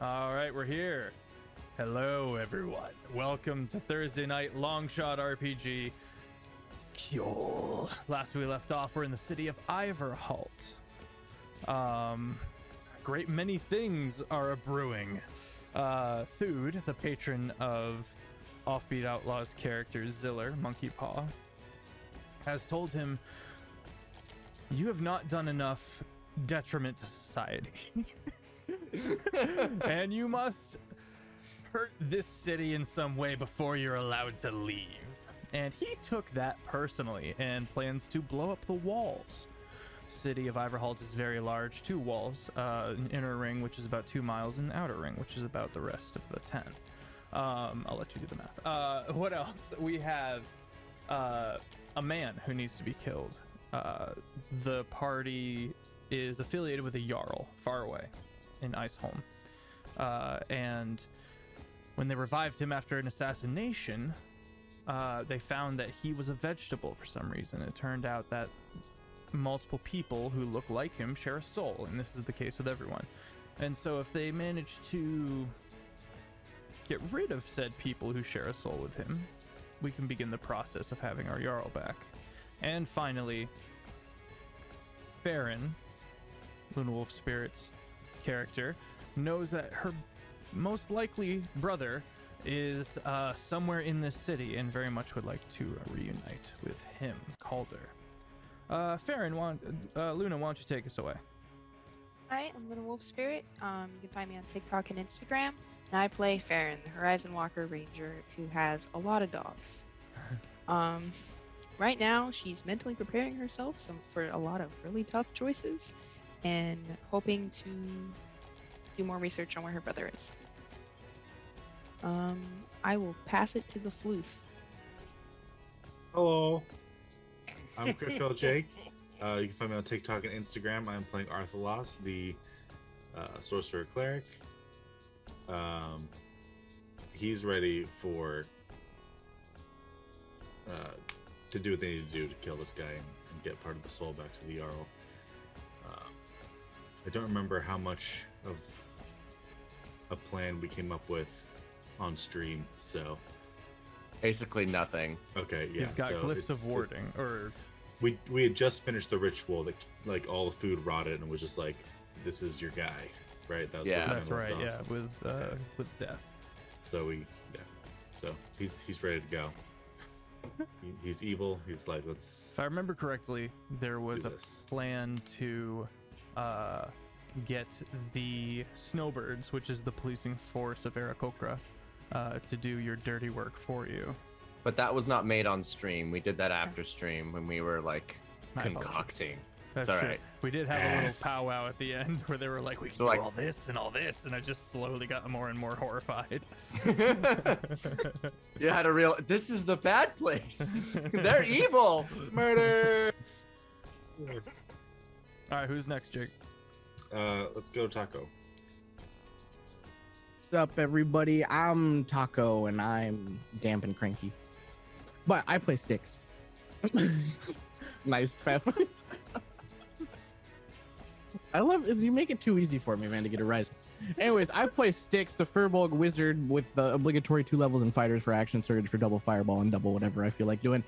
All right, we're here. Hello, everyone. Welcome to Thursday Night Longshot RPG. Kjol. Last we left off, we're in the city of Ivorhalt. Great many things are a-brewing. Thude, the patron of Offbeat Outlaw's character Ziller, Monkey Paw, has told him, "You have not done enough detriment to society." And you must hurt this city in some way before you're allowed to leave. And he took that personally and plans to blow up the walls. City of Ivorhalt is very large. 2 walls, an inner ring, which is about 2 miles, and an outer ring, which is about the rest of the 10. I'll let you do the math. What else? We have a man who needs to be killed. The party is affiliated with a Jarl far away in Iceholm. And when they revived him after an assassination, they found that he was a vegetable for some reason. It turned out that multiple people who look like him share a soul, and this is the case with everyone. And so if they manage to get rid of said people who share a soul with him, we can begin the process of having our Jarl back. And finally, Farron, Luna Wolf Spirit's character, knows that her most likely brother is somewhere in this city and very much would like to reunite with him, Calder. Farron, Luna, why don't you take us away? Hi, I'm Luna Wolf Spirit. You can find me on TikTok and Instagram. And I play Farron, the Horizon Walker Ranger, who has a lot of dogs. Right now, she's mentally preparing herself for a lot of really tough choices and hoping to do more research on where her brother is. I will pass it to the floof. Hello, I'm Critfail Jake. You can find me on TikTok and Instagram. I'm playing Outlaw, the sorcerer cleric. He's ready for to do what they need to do to kill this guy and get part of the soul back to the Jarl. I don't remember how much of a plan we came up with on stream, so basically nothing. Okay, yeah. You've got glyphs of warding, or we had just finished the ritual that like all the food rotted and it was just like, this is your guy, right? That was that's right. Yeah, with death. So so he's ready to go. He's evil. He's like, let's. If I remember correctly, there was a plan to get the snowbirds, which is the policing force of Aarakocra, to do your dirty work for you. But that was not made on stream. We did that after stream when we were like My concocting. That's all true. right. We did have a little powwow at the end where they were like, we can do like, all this, and I just slowly got more and more horrified. You had a real, this is the bad place. They're evil. Murder. All right, who's next, Jake? Let's go Taco. What's up, everybody? I'm Taco, and I'm damp and cranky. But I play Sticks. Nice, Pep. I love it. You make it too easy for me, man, to get a rise. Anyways, I play Sticks, the Furbolg wizard with the obligatory 2 levels and fighters for action surge for double fireball and double whatever I feel like doing.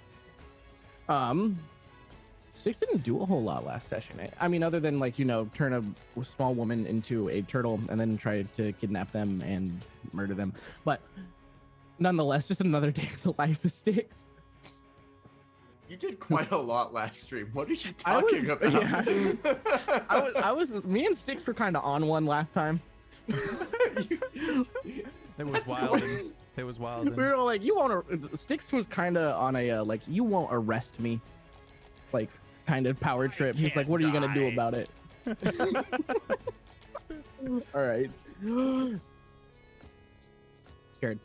Sticks didn't do a whole lot last session. I mean, other than like, turn a small woman into a turtle and then try to kidnap them and murder them. But nonetheless, just another day of the life of Sticks. You did quite a lot last stream. What are you talking about? Yeah. Me and Sticks were kind of on one last time. It was wild. It was wild. We were all like, Sticks was kind of on a like, you won't arrest me, like kind of power trip. He's like, what are you gonna do about it? All right. Jared.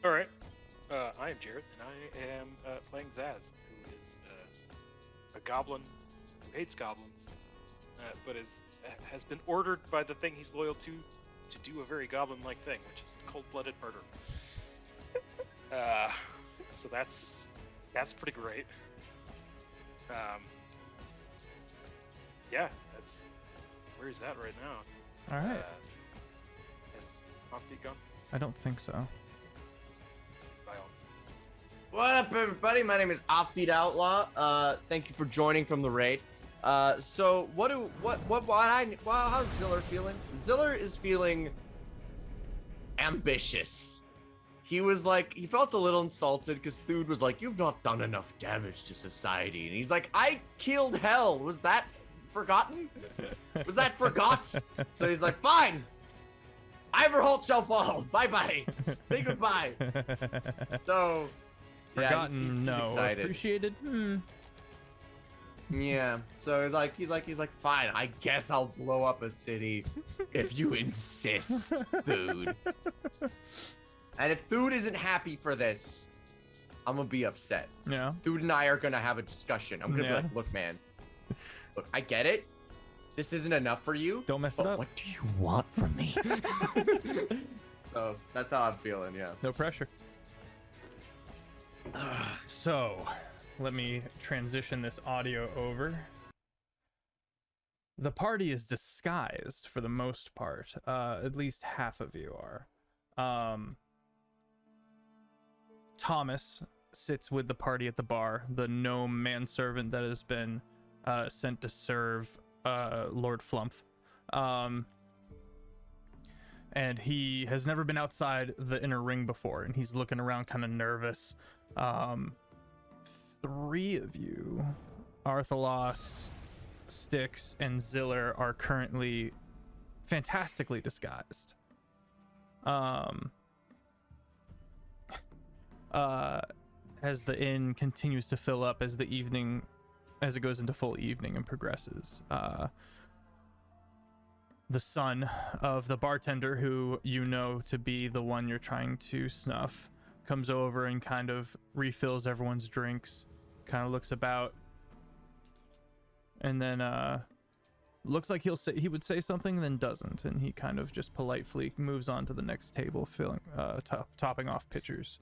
All right. I am Jared, and I am playing Zaz, who is a goblin who hates goblins, but has been ordered by the thing he's loyal to do a very goblin-like thing, which is cold-blooded murder. So that's pretty great. Yeah, that's where he's at right now. All right. Offbeat gone? I don't think so. By all means. What up, everybody? My name is Offbeat Outlaw. Thank you for joining from the raid. So how's Ziller feeling? Ziller is feeling ambitious. He felt a little insulted because Thude was like, "You've not done enough damage to society," and he's like, "I killed Hell. Was that forgotten? Was that forgot?" So he's like, "Fine. Ivorhalt shall fall. Bye bye. Say goodbye." So. Yeah, Forgotten, he's no. excited. Appreciated? Yeah, so he's like, fine, I guess I'll blow up a city if you insist, Thude. And if Thude isn't happy for this, I'm gonna be upset. Yeah. Thude and I are gonna have a discussion. I'm gonna be like, look, man, look, I get it. This isn't enough for you. Don't mess it but up. what do you want from me? So that's how I'm feeling, yeah. No pressure. So, let me transition this audio over. The party is disguised for the most part. At least half of you are. Thomas sits with the party at the bar, the gnome manservant that has been sent to serve Lord Flumph. And he has never been outside the inner ring before, and he's looking around kind of nervous. Three of you, Arthalos, Styx, and Ziller, are currently fantastically disguised. As the inn continues to fill up as it goes into full evening and progresses, the son of the bartender, who you know to be the one you're trying to snuff, comes over and kind of refills everyone's drinks, kind of looks about, and then looks like he would say something, then doesn't, and he kind of just politely moves on to the next table, filling topping off pitchers.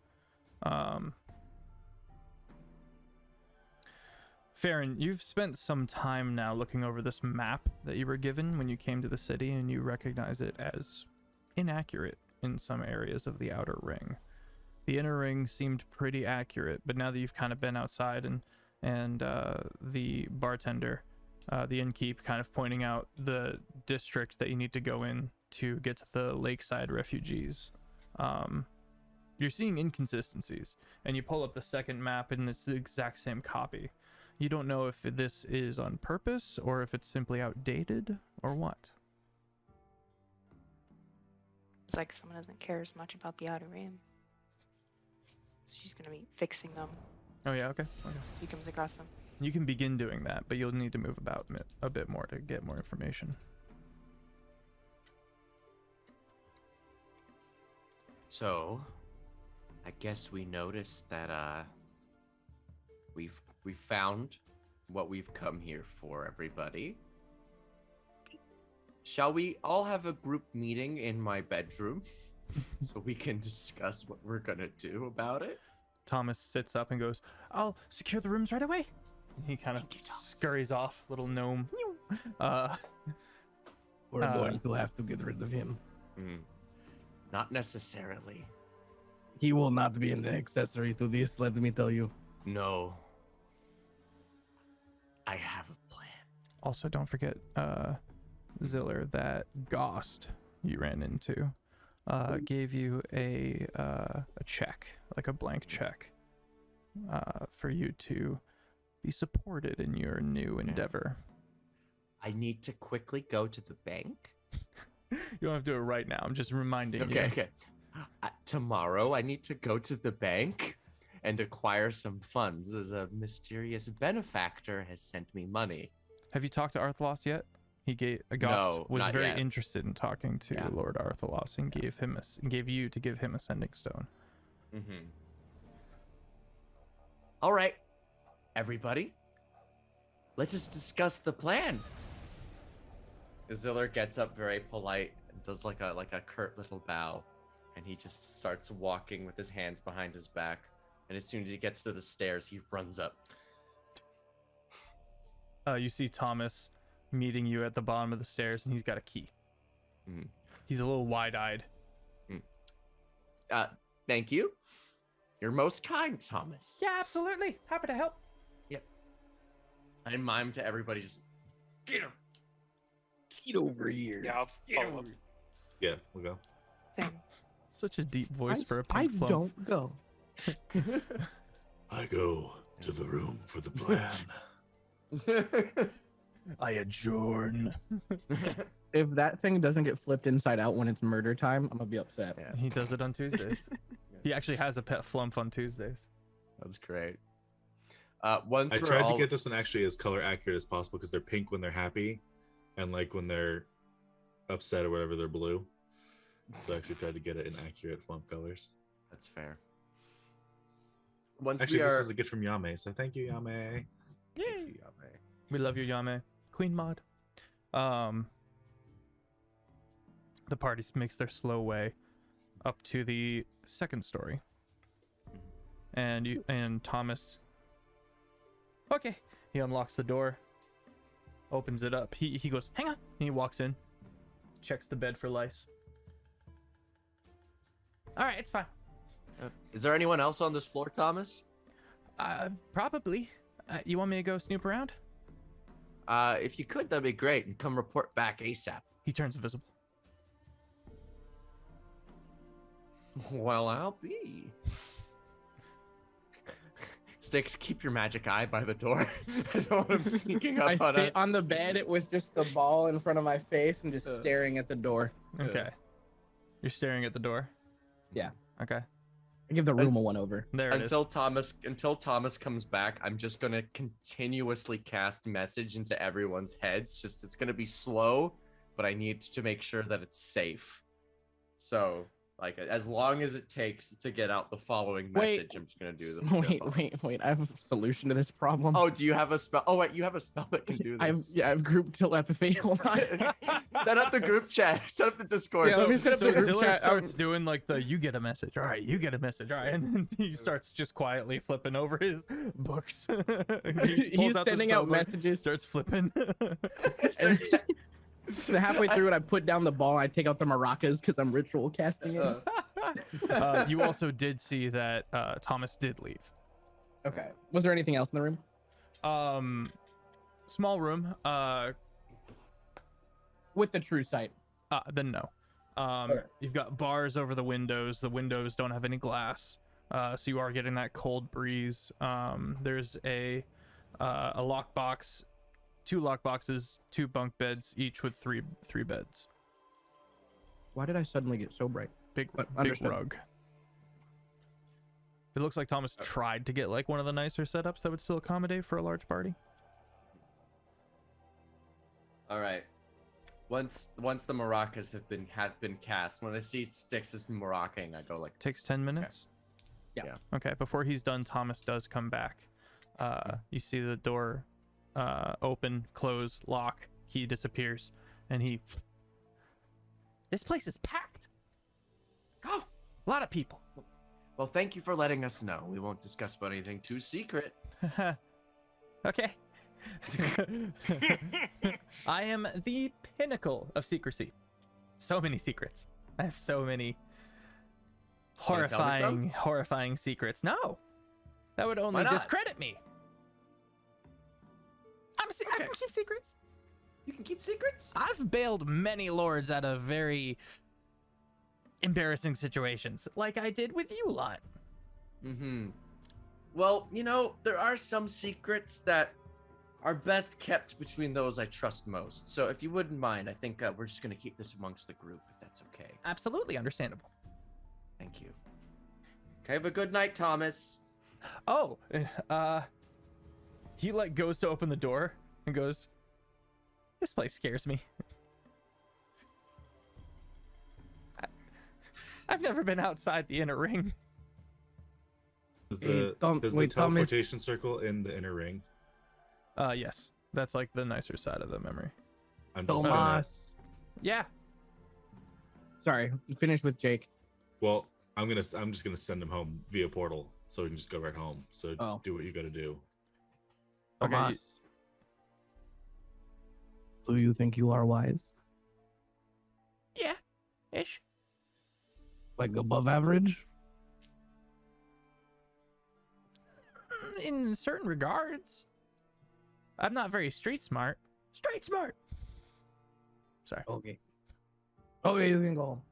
Farron, you've spent some time now looking over this map that you were given when you came to the city, and you recognize it as inaccurate in some areas of the outer ring. The inner ring seemed pretty accurate, but now that you've kind of been outside and the bartender, the innkeep, kind of pointing out the district that you need to go in to get to the lakeside refugees, you're seeing inconsistencies, and you pull up the second map and it's the exact same copy. You don't know if this is on purpose or if it's simply outdated or what. It's like someone doesn't care as much about the outer rim. So she's gonna be fixing them. Oh yeah, okay. She comes across them. You can begin doing that, but you'll need to move about a bit more to get more information. So, I guess we noticed that we found what we've come here for, everybody. Shall we all have a group meeting in my bedroom so we can discuss what we're gonna do about it? Thomas sits up and goes, "I'll secure the rooms right away." He kind of scurries off, little gnome. We're going to have to get rid of him. Not necessarily. He will not be an accessory to this, let me tell you. No. I have a plan. Also, don't forget, Ziller, that Ghost you ran into gave you a check, like a blank check, for you to be supported in your new endeavor. I need to quickly go to the bank. You don't have to do it right now. I'm just reminding you. Okay. Tomorrow, I need to go to the bank and acquire some funds, as a mysterious benefactor has sent me money. Have you talked to Arthalos yet? Ghost was not very yet. interested in talking to Lord Arthalos and gave you to give him a sending stone. All right, everybody, let us discuss the plan. Ziller gets up very polite and does like a curt little bow, and he just starts walking with his hands behind his back. And as soon as he gets to the stairs, he runs up. You see Thomas meeting you at the bottom of the stairs, and he's got a key. He's a little wide-eyed. Thank you. You're most kind, Thomas. Yeah, absolutely. Happy to help. I mime to everybody, just get him. Get over here. Yeah, I'll follow up. Yeah, we'll go. Same. Such a deep voice for a I pink flump. don't go. I go to the room for the plan. I adjourn. If that thing doesn't get flipped inside out when it's murder time, I'm gonna be upset. Yeah, He does it on Tuesdays. He actually has a pet flump on Tuesdays. that's great. Once I we're tried all... to get this one actually as color accurate as possible because they're pink when they're happy, and like when they're upset or whatever, they're blue. So I actually tried to get it in accurate flump colors. That's fair. Once Actually, we this are... was a gift from Yame, so thank you, Yame. Yay! We love you, Yame. Queen mod. The party makes their slow way up to the second story. And Thomas. Okay. He unlocks the door. Opens it up. He goes, hang on. And he walks in. Checks the bed for lice. Alright, it's fine. Is there anyone else on this floor, Thomas? Probably. You want me to go snoop around? If you could, that'd be great. And come report back ASAP. He turns invisible. Well, I'll be. Sticks, keep your magic eye by the door. I don't want him sneaking up I on sit us. on the bed with just the ball in front of my face and just staring at the door. Okay. You're staring at the door? Yeah. Okay. I give the room a one over. There it is. Until Thomas comes back, I'm just gonna continuously cast message into everyone's heads. Just it's gonna be slow, but I need to make sure that it's safe. So, like, as long as it takes to get out the following message, I'm just gonna do the Wait. I have a solution to this problem. Oh, do you have a spell? Oh, wait, you have a spell that can do this. I've group telepathy. Hold on. Set up the group chat. Set up the Discord. Yeah, let me set up the group Ziller chat. starts doing like the you get a message. All right, you get a message. All right, and then he starts just quietly flipping over his books. He's sending out messages. Starts flipping. And halfway through it, I put down the ball. I take out the maracas because I'm ritual casting it. You also did see that Thomas did leave. Okay. Was there anything else in the room? Small room. With the true sight. Then no. You've got bars over the windows. The windows don't have any glass, so you are getting that cold breeze. There's a lockbox, 2 lockboxes, 2 bunk beds, each with three beds. Why did I suddenly get so bright? Big Understood. rug. It looks like Thomas tried to get like one of the nicer setups that would still accommodate for a large party. All right. Once the maracas have been cast, when I see Sticks is maracing, I go like, Takes 10 minutes. Yeah. Okay. Before he's done, Thomas does come back. You see the door open, close, lock. Key disappears, and he. This place is packed. Oh, a lot of people. well, thank you for letting us know. We won't discuss about anything too secret. Okay. I am the pinnacle of secrecy. So many secrets. I have so many Wanna tell me some? horrifying secrets. No, that would only Why not? discredit me. I Okay. can keep secrets. You can keep secrets? I've bailed many lords out of very embarrassing situations, like I did with you lot. Mm-hmm. Well, there are some secrets that are best kept between those I trust most. So if you wouldn't mind, I think we're just going to keep this amongst the group, if that's okay. Absolutely understandable. Thank you. Okay, have a good night, Thomas. Oh, he like goes to open the door and goes, "This place scares me. I've never been outside the inner ring." Does Hey, the Thomas- teleportation circle in the inner ring? Yes, that's like the nicer side of the memory. I'm just gonna, Tomas. Yeah. Sorry, finish with Jake. well, I'm just gonna send him home via portal, so we can just go right home. So Oh. do what you gotta do. Okay. Tomas. Do you think you are wise? Yeah. Ish. Like above average? In certain regards. I'm not very street smart. Street smart! Sorry. Okay. Okay, you can go.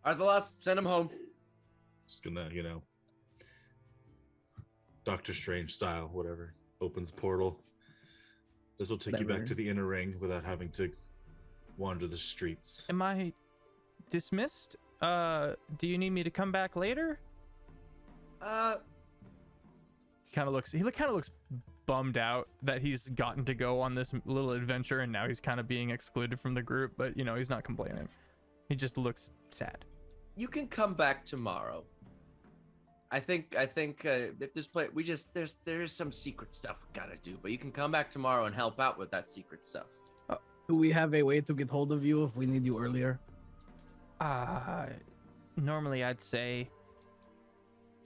Arthalas, send him home. Just gonna, Doctor Strange style, whatever. Opens portal. This will take you back to the inner ring without having to wander the streets. Am I dismissed? Do you need me to come back later? He kind of looks bummed out that he's gotten to go on this little adventure and now he's kind of being excluded from the group, but he's not complaining. He just looks sad. You can come back tomorrow. I think if this play, there's some secret stuff we gotta do, but you can come back tomorrow and help out with that secret stuff. Do we have a way to get hold of you if we need you earlier? Normally I'd say,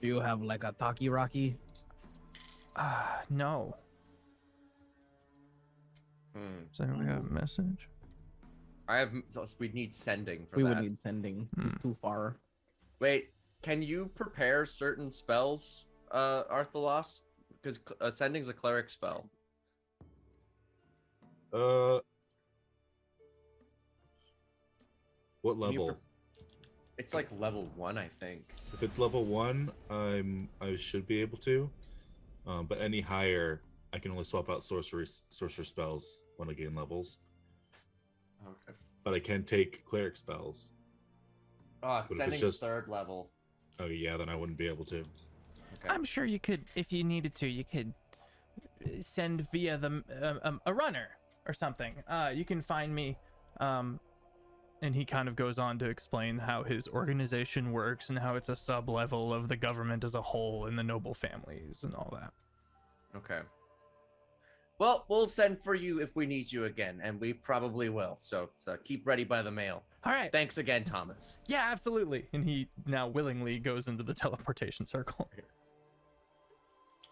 Do you have like a talkie rocky? no. So we have a message. We need sending for We that. would need sending. It's too far. Wait, can you prepare certain spells, Arthalas? Because sending's a cleric spell. What level? It's like level 1, I think. If it's level 1, I should be able to. But any higher, I can only swap out sorcerer spells when I gain levels. Okay. But I can take cleric spells. Oh, But if it's sending's just- 3rd level. Oh yeah, then I wouldn't be able to. Okay. I'm sure you could, if you needed to, you could send via a runner or something. You can find me. And he kind of goes on to explain how his organization works and how it's a sub-level of the government as a whole and the noble families and all that. Okay. Well, we'll send for you if we need you again, and we probably will. So keep ready by the mail. All right. Thanks again, Thomas. Yeah, absolutely. And he now willingly goes into the teleportation circle.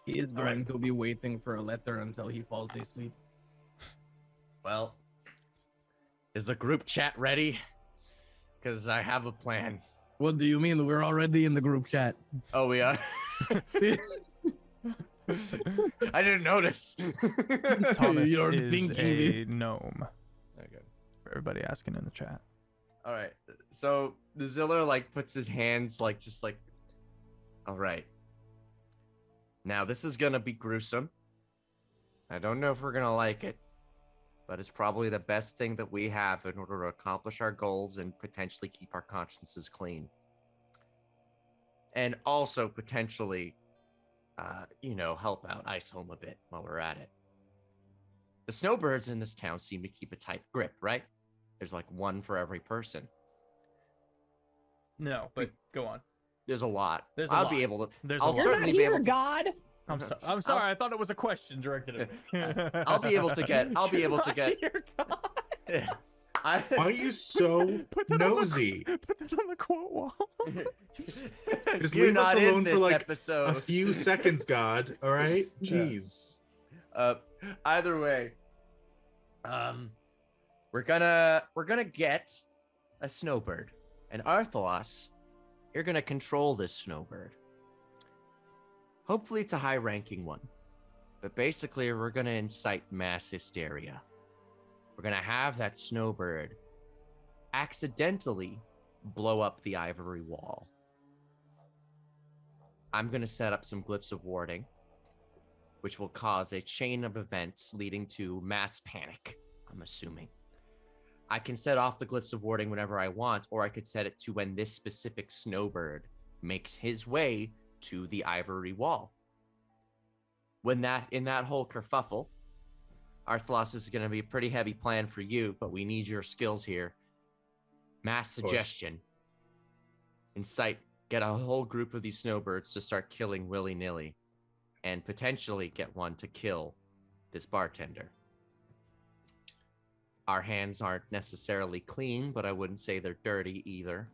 He is going to be waiting for a letter until he falls asleep. Well, is the group chat ready? Because I have a plan. What do you mean? We're already in the group chat. Oh, we are? I didn't notice. Thomas You're is thinking a gnome. Okay. For everybody asking in the chat. All right. So the Ziller puts his hands all right. Now this is gonna be gruesome. I don't know if we're gonna like it, but it's probably the best thing that we have in order to accomplish our goals and potentially keep our consciences clean. And also potentially, help out Ice Home a bit while we're at it. The snowbirds in this town seem to keep a tight grip, right? There's one for every person. No, but go on. There's a lot. There's a I'll lot. be able to. There's I'll a lot. certainly be able to. God. I'm sorry. I thought it was a question directed at me. I'll be able to get. I'll be able to get. Dear God. Why are you so Put that nosy? Put that on the quote wall. Just You're leave us not in alone this for episode. a few seconds, God. All right? Jeez. Either way, we're gonna get a snowbird, and Arthalas, you're gonna control this snowbird. Hopefully, it's a high-ranking one, but basically, we're gonna incite mass hysteria. We're gonna have that snowbird accidentally blow up the ivory wall. I'm gonna set up some glyphs of warding, which will cause a chain of events leading to mass panic, I'm assuming. I can set off the glyphs of warding whenever I want, or I could set it to when this specific snowbird makes his way to the ivory wall. In that whole kerfuffle, Arthalas is going to be a pretty heavy plan for you, but we need your skills here. Mass suggestion. Incite, get a whole group of these snowbirds to start killing willy-nilly, and potentially get one to kill this bartender. Our hands aren't necessarily clean, but I wouldn't say they're dirty either.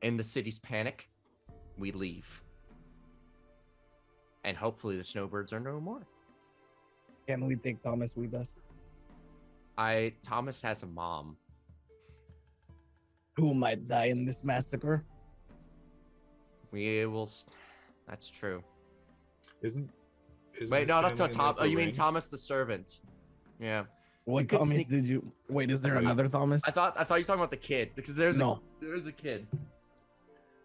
In the city's panic, we leave. And hopefully the snowbirds are no more. Can we take Thomas with us? Thomas has a mom. Who might die in this massacre? We will. That's true. Isn't Wait, his no, not family in, Tom. like, Oh, the you mean ring? Thomas the servant? Yeah. What could Thomas sneak- did you? Wait, is there Wait. another Thomas? I thought you were talking about the kid because there's No. a kid.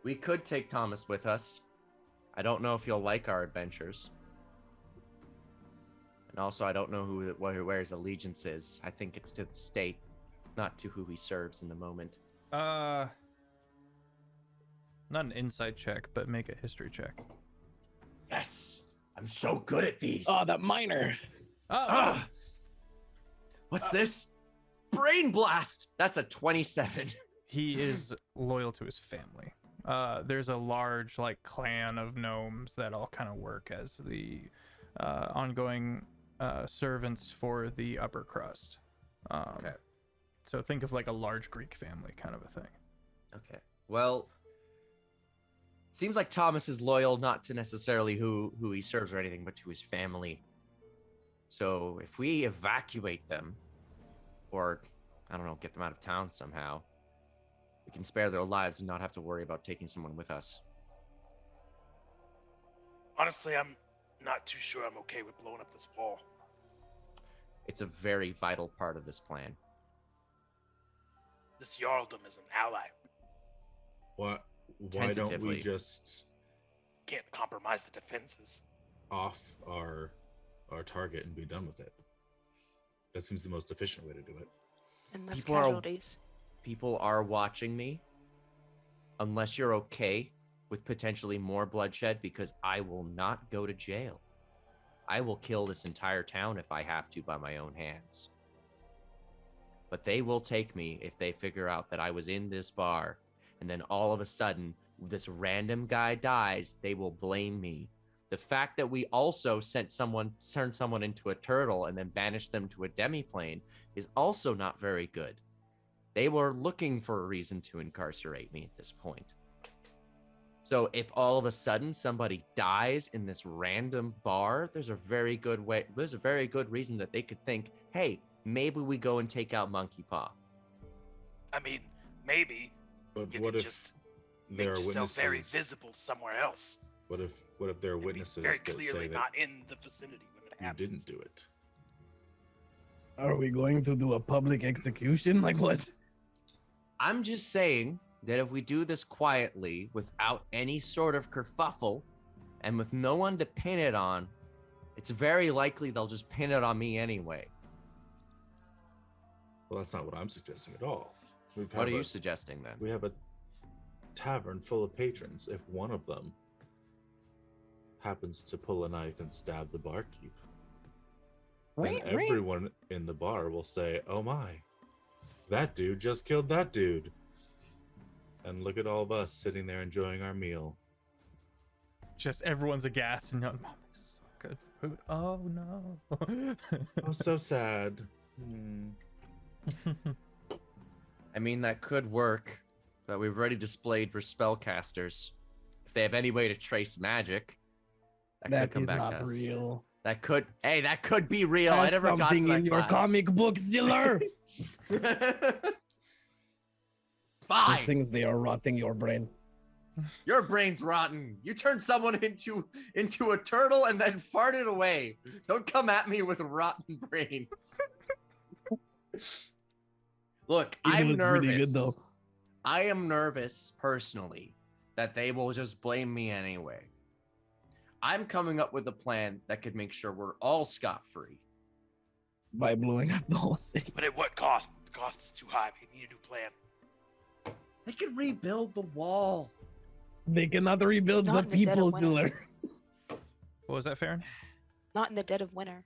We could take Thomas with us. I don't know if he'll like our adventures. And also, I don't know where his allegiance is. I think it's to the state, not to who he serves in the moment. Not an insight check, but make a history check. Yes, I'm so good at these. Oh, that miner. Oh, What's this? Brain blast. That's a 27. he is loyal to his family. There's a large like clan of gnomes that all kind of work as the ongoing servants for the upper crust. Okay. So think of like a large Greek family kind of a thing. Okay. Well, seems like Thomas is loyal not to necessarily who he serves or anything, but to his family. So if we evacuate them, or I don't know, get them out of town somehow, we can spare their lives and not have to worry about taking someone with us. Honestly, I'm not too sure I'm okay with blowing up this wall. It's a very vital part of this plan. This Jarldom is an ally. Why don't we Tentatively. just Can't compromise the defenses. off our target and be done with it? That seems the most efficient way to do it. And less People are- casualties. People are watching me. Unless you're okay with potentially more bloodshed, because I will not go to jail. I will kill this entire town if I have to by my own hands. But they will take me if they figure out that I was in this bar, and then all of a sudden this random guy dies. They will blame me. The fact that we also turned someone into a turtle and then banished them to a demiplane is also not very good. They were looking for a reason to incarcerate me at this point. So if all of a sudden somebody dies in this random bar, there's a very good reason that they could think, hey, maybe we go and take out Monkey Paw. I mean, maybe But you what could if just make there are yourself very witnesses? visible somewhere else. What if there are And be witnesses very that clearly say that not in the vicinity when it you happens. didn't do it? Are we going to do a public execution? Like what? I'm just saying that if we do this quietly, without any sort of kerfuffle, and with no one to pin it on, it's very likely they'll just pin it on me anyway. Well, that's not what I'm suggesting at all. What are you suggesting then? We have a tavern full of patrons. If one of them happens to pull a knife and stab the barkeep, then everyone in the bar will say, "Oh my, that dude just killed that dude." And look at all of us sitting there enjoying our meal. Just everyone's aghast and going, "Mom, this is so good food." Oh no. Oh, so sad. I mean, that could work, but we've already displayed we're spellcasters. If they have any way to trace magic, that could That come is back to not us. real. That could be real. I That's never got to something that in your class. comic book, Ziller. Those Fine. things, they are rotting your brain. Your brain's rotten. You turned someone into a turtle and then farted away. Don't come at me with rotten brains. Look, Even I'm was nervous. really good, though. I am nervous personally that they will just blame me anyway. I'm coming up with a plan that could make sure we're all scot-free. By blowing up the whole city. But at what cost? The cost is too high. We need a new plan. They could rebuild the wall. They cannot rebuild Not the in the dead people, of winter. Ziller. What was that, Farron? Not in the dead of winter.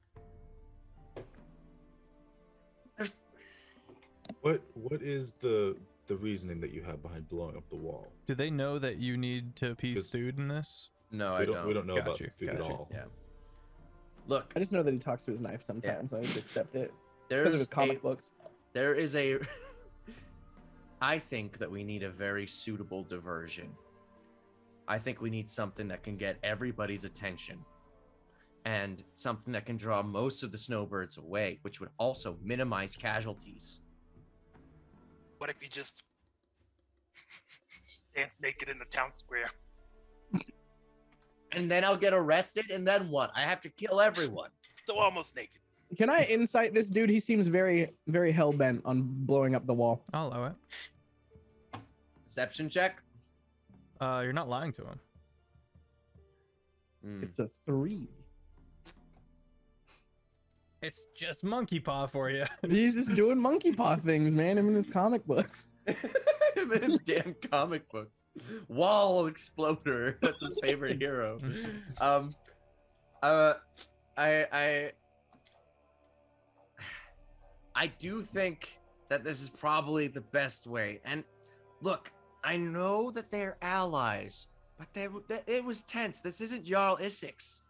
What is the reasoning that you have behind blowing up the wall? Do they know that you need to piece Because- food in this? No, We don't know Got about you, food got at you. all. Yeah. Look, I just know that he talks to his knife sometimes. I just accept it. Because of there's his comic a, books. there is a I think that we need a very suitable diversion. I think we need something that can get everybody's attention and something that can draw most of the snowbirds away, which would also minimize casualties. What if you just dance naked in the town square. And then I'll get arrested, and then what? I have to kill everyone. So almost naked. Can I insight this dude? He seems very, very hell bent on blowing up the wall. I'll allow it. Deception check. You're not lying to him. It's a 3. It's just monkey paw for you. He's just doing monkey paw things, man. Him in his comic books. Him in his damn comic books. Wall exploder. That's his favorite hero. I do think that this is probably the best way. And look, I know that they're allies, but it was tense. This isn't Jarl Isix.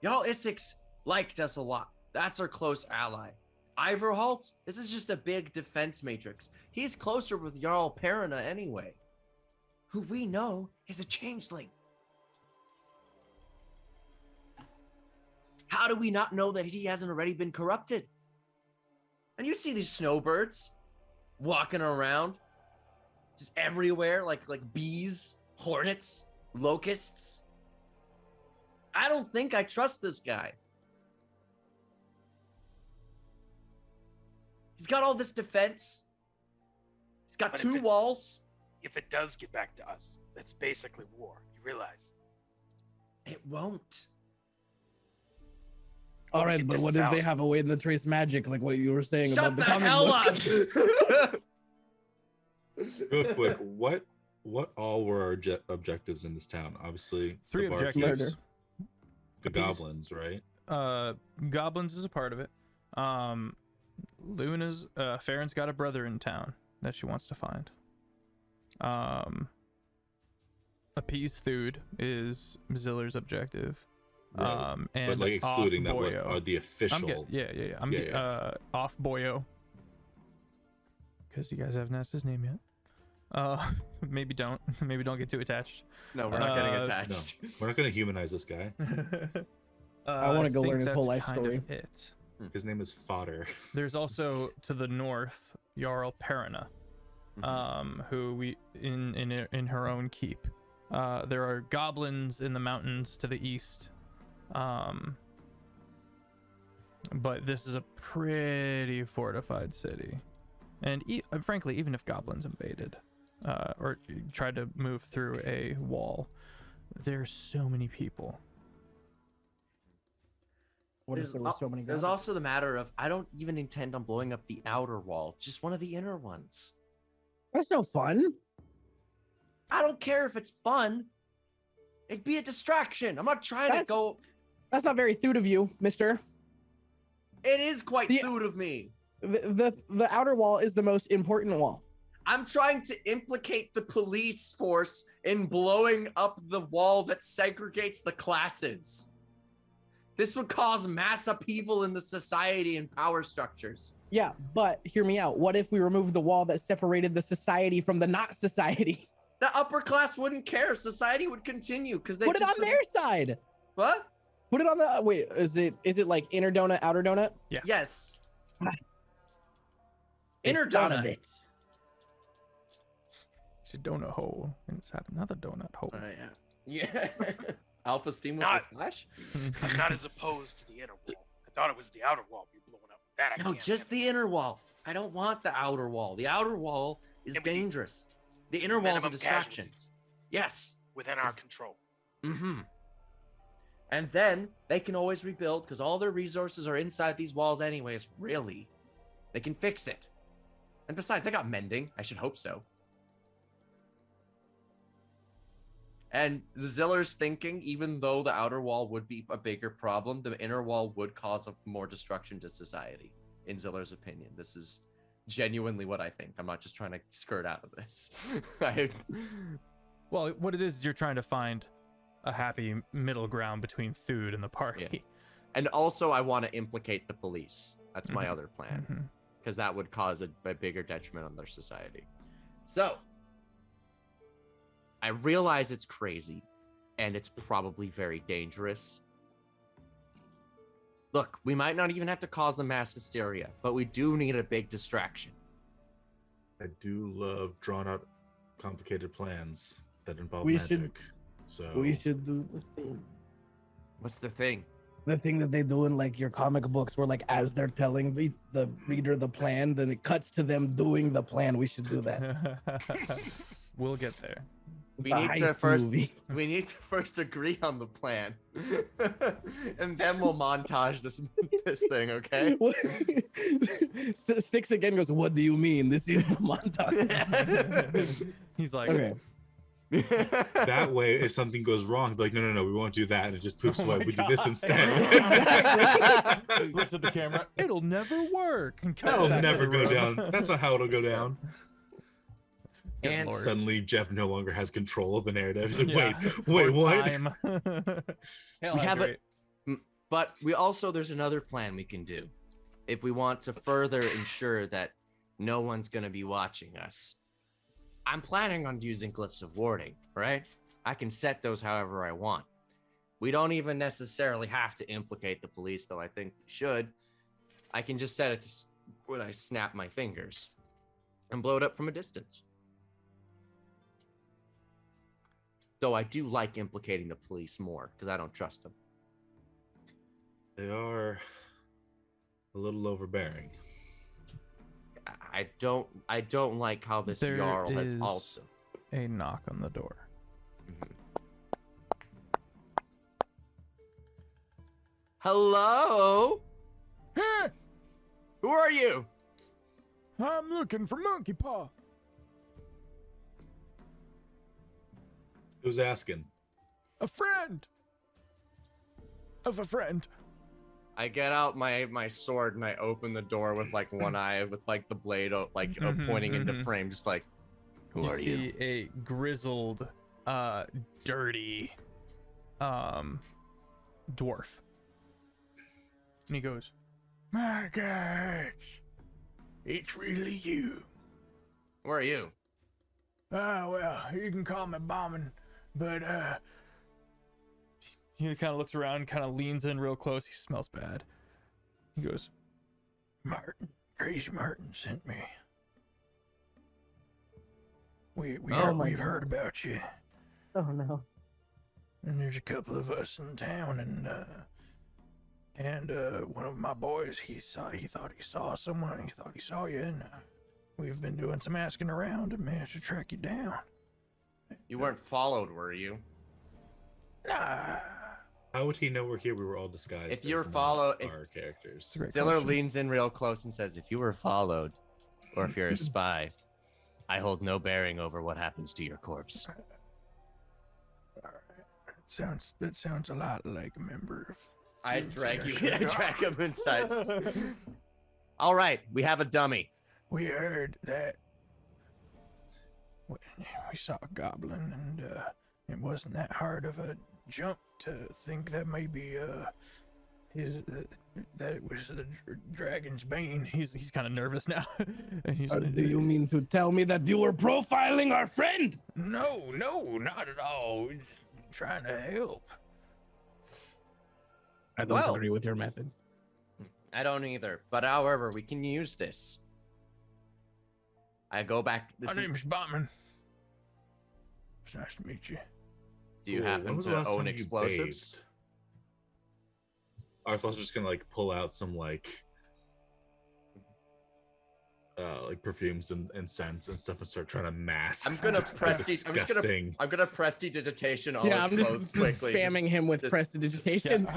Jarl Isix liked us a lot. That's our close ally. Ivorhalt, this is just a big defense matrix. He's closer with Jarl Perina anyway, who we know is a changeling. How do we not know that he hasn't already been corrupted? And you see these snowbirds walking around just everywhere, like bees, hornets, locusts. I don't think I trust this guy. He's got all this defense. He's got But 2 walls. If it does get back to us, that's basically war. You realize? It won't. All we right, get but what if they disavowed. have a way to trace magic, like what you were saying Shut about the the comic hell book? up! Real quick, what all were our objectives in this town? Obviously, 3 the barkeep, objectives. Murder. the goblins, right? Goblins is a part of it. Luna's Farron's got a brother in town that she wants to find. Appease Thude is Ziller's objective. Right. And But like excluding that, what Boyo. are the official? I'm off Boyo. Because you guys haven't asked his name yet. Maybe don't get too attached. No, we're not getting No, attached. we're not gonna humanize this guy. I wanna go think learn his whole that's life kind story. of it. His name is Fodder. There's also to the north Jarl Perina, who we in her own keep. There are goblins in the mountains to the east, but this is a pretty fortified city, and frankly, even if goblins invaded or tried to move through a wall, there's so many people. What if there were so many There's goblins? also the matter of I don't even intend on blowing up the outer wall, just one of the inner ones. That's no fun. I don't care if it's fun. It'd be a distraction. I'm not trying to go. That's not very Thude of you, mister. It is quite The- Thude of me. The outer wall is the most important wall. I'm trying to implicate the police force in blowing up the wall that segregates the classes. This would cause mass upheaval in the society and power structures. Yeah, but hear me out. What if we removed the wall that separated the society from the not society? The upper class wouldn't care. Society would continue because they Put it just on their side. What? Put it on the wait. Is it like inner donut, outer donut? Yeah. Yes. Right. Inner It's one of donut. it. It's a donut hole inside another donut hole. Yeah. Alpha Steam was Not- a slash? I'm not as opposed to the inner wall. I thought it was the outer wall we blowing up. That I No, can't just handle. the inner wall. I don't want the outer wall. The outer wall is Yeah, but the- dangerous. The inner wall is a Minimum distraction. casualties Yes. within our Yes. control. Mm-hmm. And then they can always rebuild because all their resources are inside these walls anyways. Really. They can fix it. And besides, they got mending. I should hope so. And Ziller's thinking, even though the outer wall would be a bigger problem, the inner wall would cause more destruction to society, in Ziller's opinion. This is genuinely what I think. I'm not just trying to skirt out of this. Well, what it is you're trying to find a happy middle ground between Thude and the party. Yeah. And also, I want to implicate the police. That's my Mhm. other plan, Mhm. because that would cause a bigger detriment on their society. So, I realize it's crazy, and it's probably very dangerous. Look, we might not even have to cause the mass hysteria, but we do need a big distraction. I do love drawn out complicated plans that involve We magic. should- So We should do the thing. What's the thing? The thing that they do in like your comic books, where like as they're telling the reader the plan, then it cuts to them doing the plan. We should do that. We'll get there. We It's a need to heist first movie. we need to first agree on the plan. And then we'll montage this thing, okay? Six again goes, what do you mean? This is the montage. He's like, Okay. that way, if something goes wrong, be like, no, we won't do that, and it just poops Oh away. my We do this God. instead. looks at the camera. It'll never work. And cuts That'll back to never the go room. down. That's not how it'll go down. Good And Lord. Suddenly, Jeff no longer has control of the narrative. He's like, Yeah. wait, More what? time. Hell, We have great. but we also there's another plan we can do if we want to further ensure that no one's going to be watching us. I'm planning on using glyphs of warding, right? I can set those however I want. We don't even necessarily have to implicate the police, though I think we should. I can just set it to when I snap my fingers and blow it up from a distance. Though I do like implicating the police more because I don't trust them. They are a little overbearing. I don't like how this There Jarl has is- also. A knock on the door. Mhm. Hello? Hey, Who are you? I'm looking for Monkey Paw. Who's asking? A friend. Of a friend. I get out my sword and I open the door with like one eye with like the blade pointing into frame, just like, who You are see you? a grizzled, dirty, dwarf. And he goes, My gosh. It's really you. Where are you? Ah, well, you can call me Bombing, but, he kind of looks around, kind of leans in real close. He smells bad. He goes, Martin, Crazy Martin sent me. We've my heard about you, Oh no. and there's a couple of us in town, and one of my boys, he thought he saw someone, he thought he saw you, and we've been doing some asking around and managed to track you down. You weren't followed, were you? Nah, How would he know we're here? We were all disguised. If you're as not follow- our characters. Great Ziller question. leans in real close and says, if you were followed, or if you're a spy, I hold no bearing over what happens to your corpse. that sounds a lot like a member of. I Food drag you. Center. I drag him inside. All right, we have a dummy. We heard that we saw a goblin, and it wasn't that hard of a jump to think that maybe that it was the dragon's bane. he's kind of nervous now. And he's Do you mean to tell me that you were profiling our friend? No, not at all. We're just trying to help. I don't Well- agree with your methods. I don't either. But however, we can use this. I go back. My name's Botman. It's nice to meet you. Do you Cool. happen When was the to last own time you explosives? bathed? Arthur's just gonna like pull out some like perfumes and scents and stuff and start trying to mask. I'm gonna just the prestige. disgusting. I'm gonna prestidigitation all Yeah, his I'm clothes just quickly. spamming him with just- prestidigitation.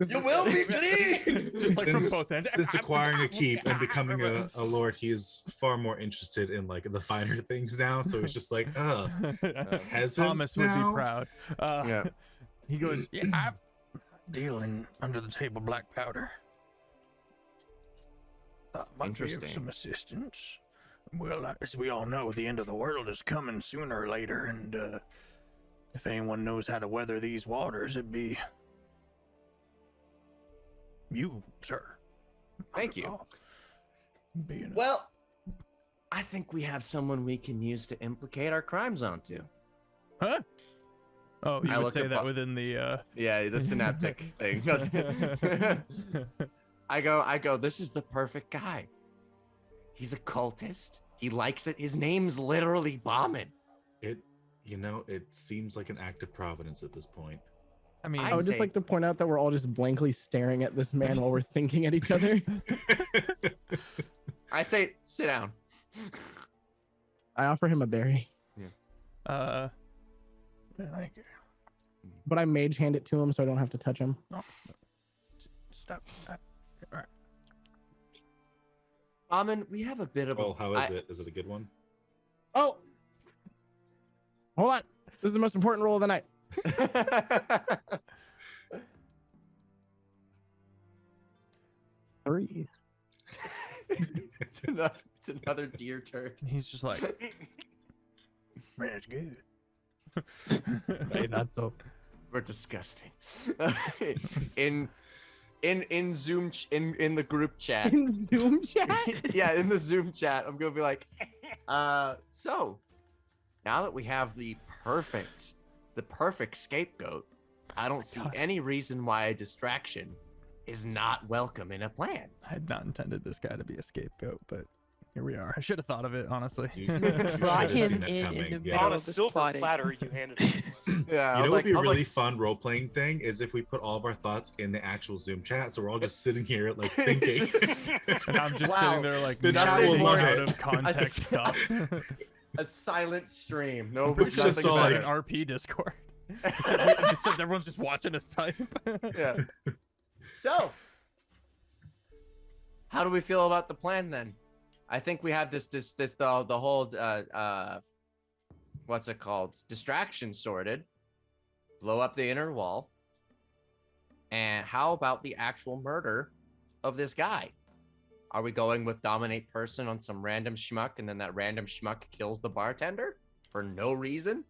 You will be clean. just like from Since- both ends. Since acquiring a keep and becoming a lord, he is far more interested in like the finer things now. So he's just like, oh, peasants Thomas would now? be proud. Yeah. He goes, Yeah, I'm dealing under the table black powder. Might be of Interesting. some assistance. Well, as we all know, the end of the world is coming sooner or later, and if anyone knows how to weather these waters, it'd be you, sir. Thank you. Oh, being a- Well, I think we have someone we can use to implicate our crimes onto. huh? Oh, you I would look say at that Bo- within the Yeah, the synaptic thing. I go, this is the perfect guy. He's a cultist. He likes it. His name's literally Bombin. It, it seems like an act of providence at this point. I mean, I would just say- like to point out that we're all just blankly staring at this man while we're thinking at each other. I say, sit down. I offer him a berry, uh, Thank you. but I mage hand it to him so I don't have to touch him. Stop. All right. Amin, we have a bit of Well, how is it? Is it a good one? Oh, hold on. This is the most important roll of the night. it? 3. It's another deer turd. he's just like, Man, it's good. Hey, not so. We're disgusting. in Zoom in the group chat. In Zoom chat? Yeah, in the Zoom chat, I'm gonna be like, so now that we have the perfect scapegoat, I don't see God. any reason why a distraction is not welcome in a plan. I had not intended this guy to be a scapegoat, but here we are. I should have thought of it, honestly. You Brought should've seen him that in coming, the yeah. middle On a of this silver plotting. platter, you handed it to us. Yeah, You know what would be a I was really fun role playing thing is if we put all of our thoughts in the actual Zoom chat, so we're all just sitting here like thinking. And I'm just Wow. sitting there like The nothing chat will out notice. of context A- stuff. a silent stream. No, We should just think all about like- an RP Discord. Except everyone's just watching us type. Yeah. So, how do we feel about the plan then? I think we have the whole what's it called? Distraction sorted. Blow up the inner wall. And how about the actual murder of this guy? Are we going with dominate person on some random schmuck and then that random schmuck kills the bartender for no reason?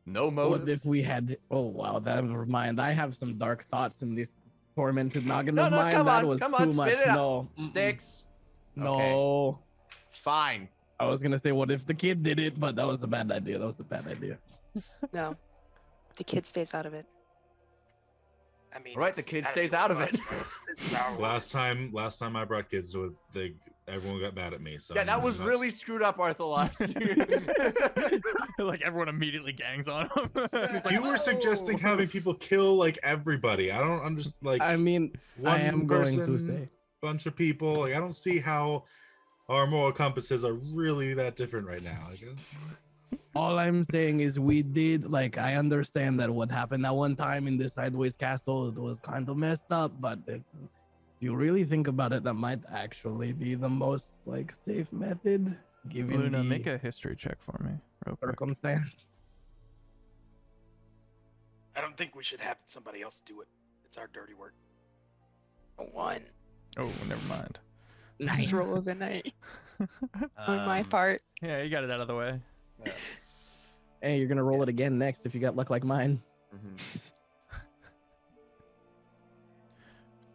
No motive. What if we had? Oh wow, never mind. I have some dark thoughts in this tormented noggin No, of no, mine. come That on, was come too on, much. spit it out. No, Sticks. no. Fine. I was gonna say, what if the kid did it? But that was a bad idea. No, the kid stays out of it. I mean, Right, the kid stays out of it. last time I brought kids to it, everyone got mad at me. So Yeah, that was not- really screwed up, Arthur, last year. Like everyone immediately gangs on him. He's like, You were suggesting having people kill like everybody. I don't understand. Like, I mean, one I am going to person, say. bunch of people. Like, I don't see how our moral compasses are really that different right now. I guess. All I'm saying is we did, like, I understand that what happened that one time in the Sideways Castle, it was kind of messed up, but if you really think about it, that might actually be the most, like, safe method, given Luna, the make a history check for me, real quick. circumstance. I don't think we should have somebody else do it. It's our dirty work. A 1. Oh, never mind. Nice roll of the night on my part. Yeah, you got it out of the way. Yeah. Hey, you're gonna roll it again next if you got luck like mine. Mhm.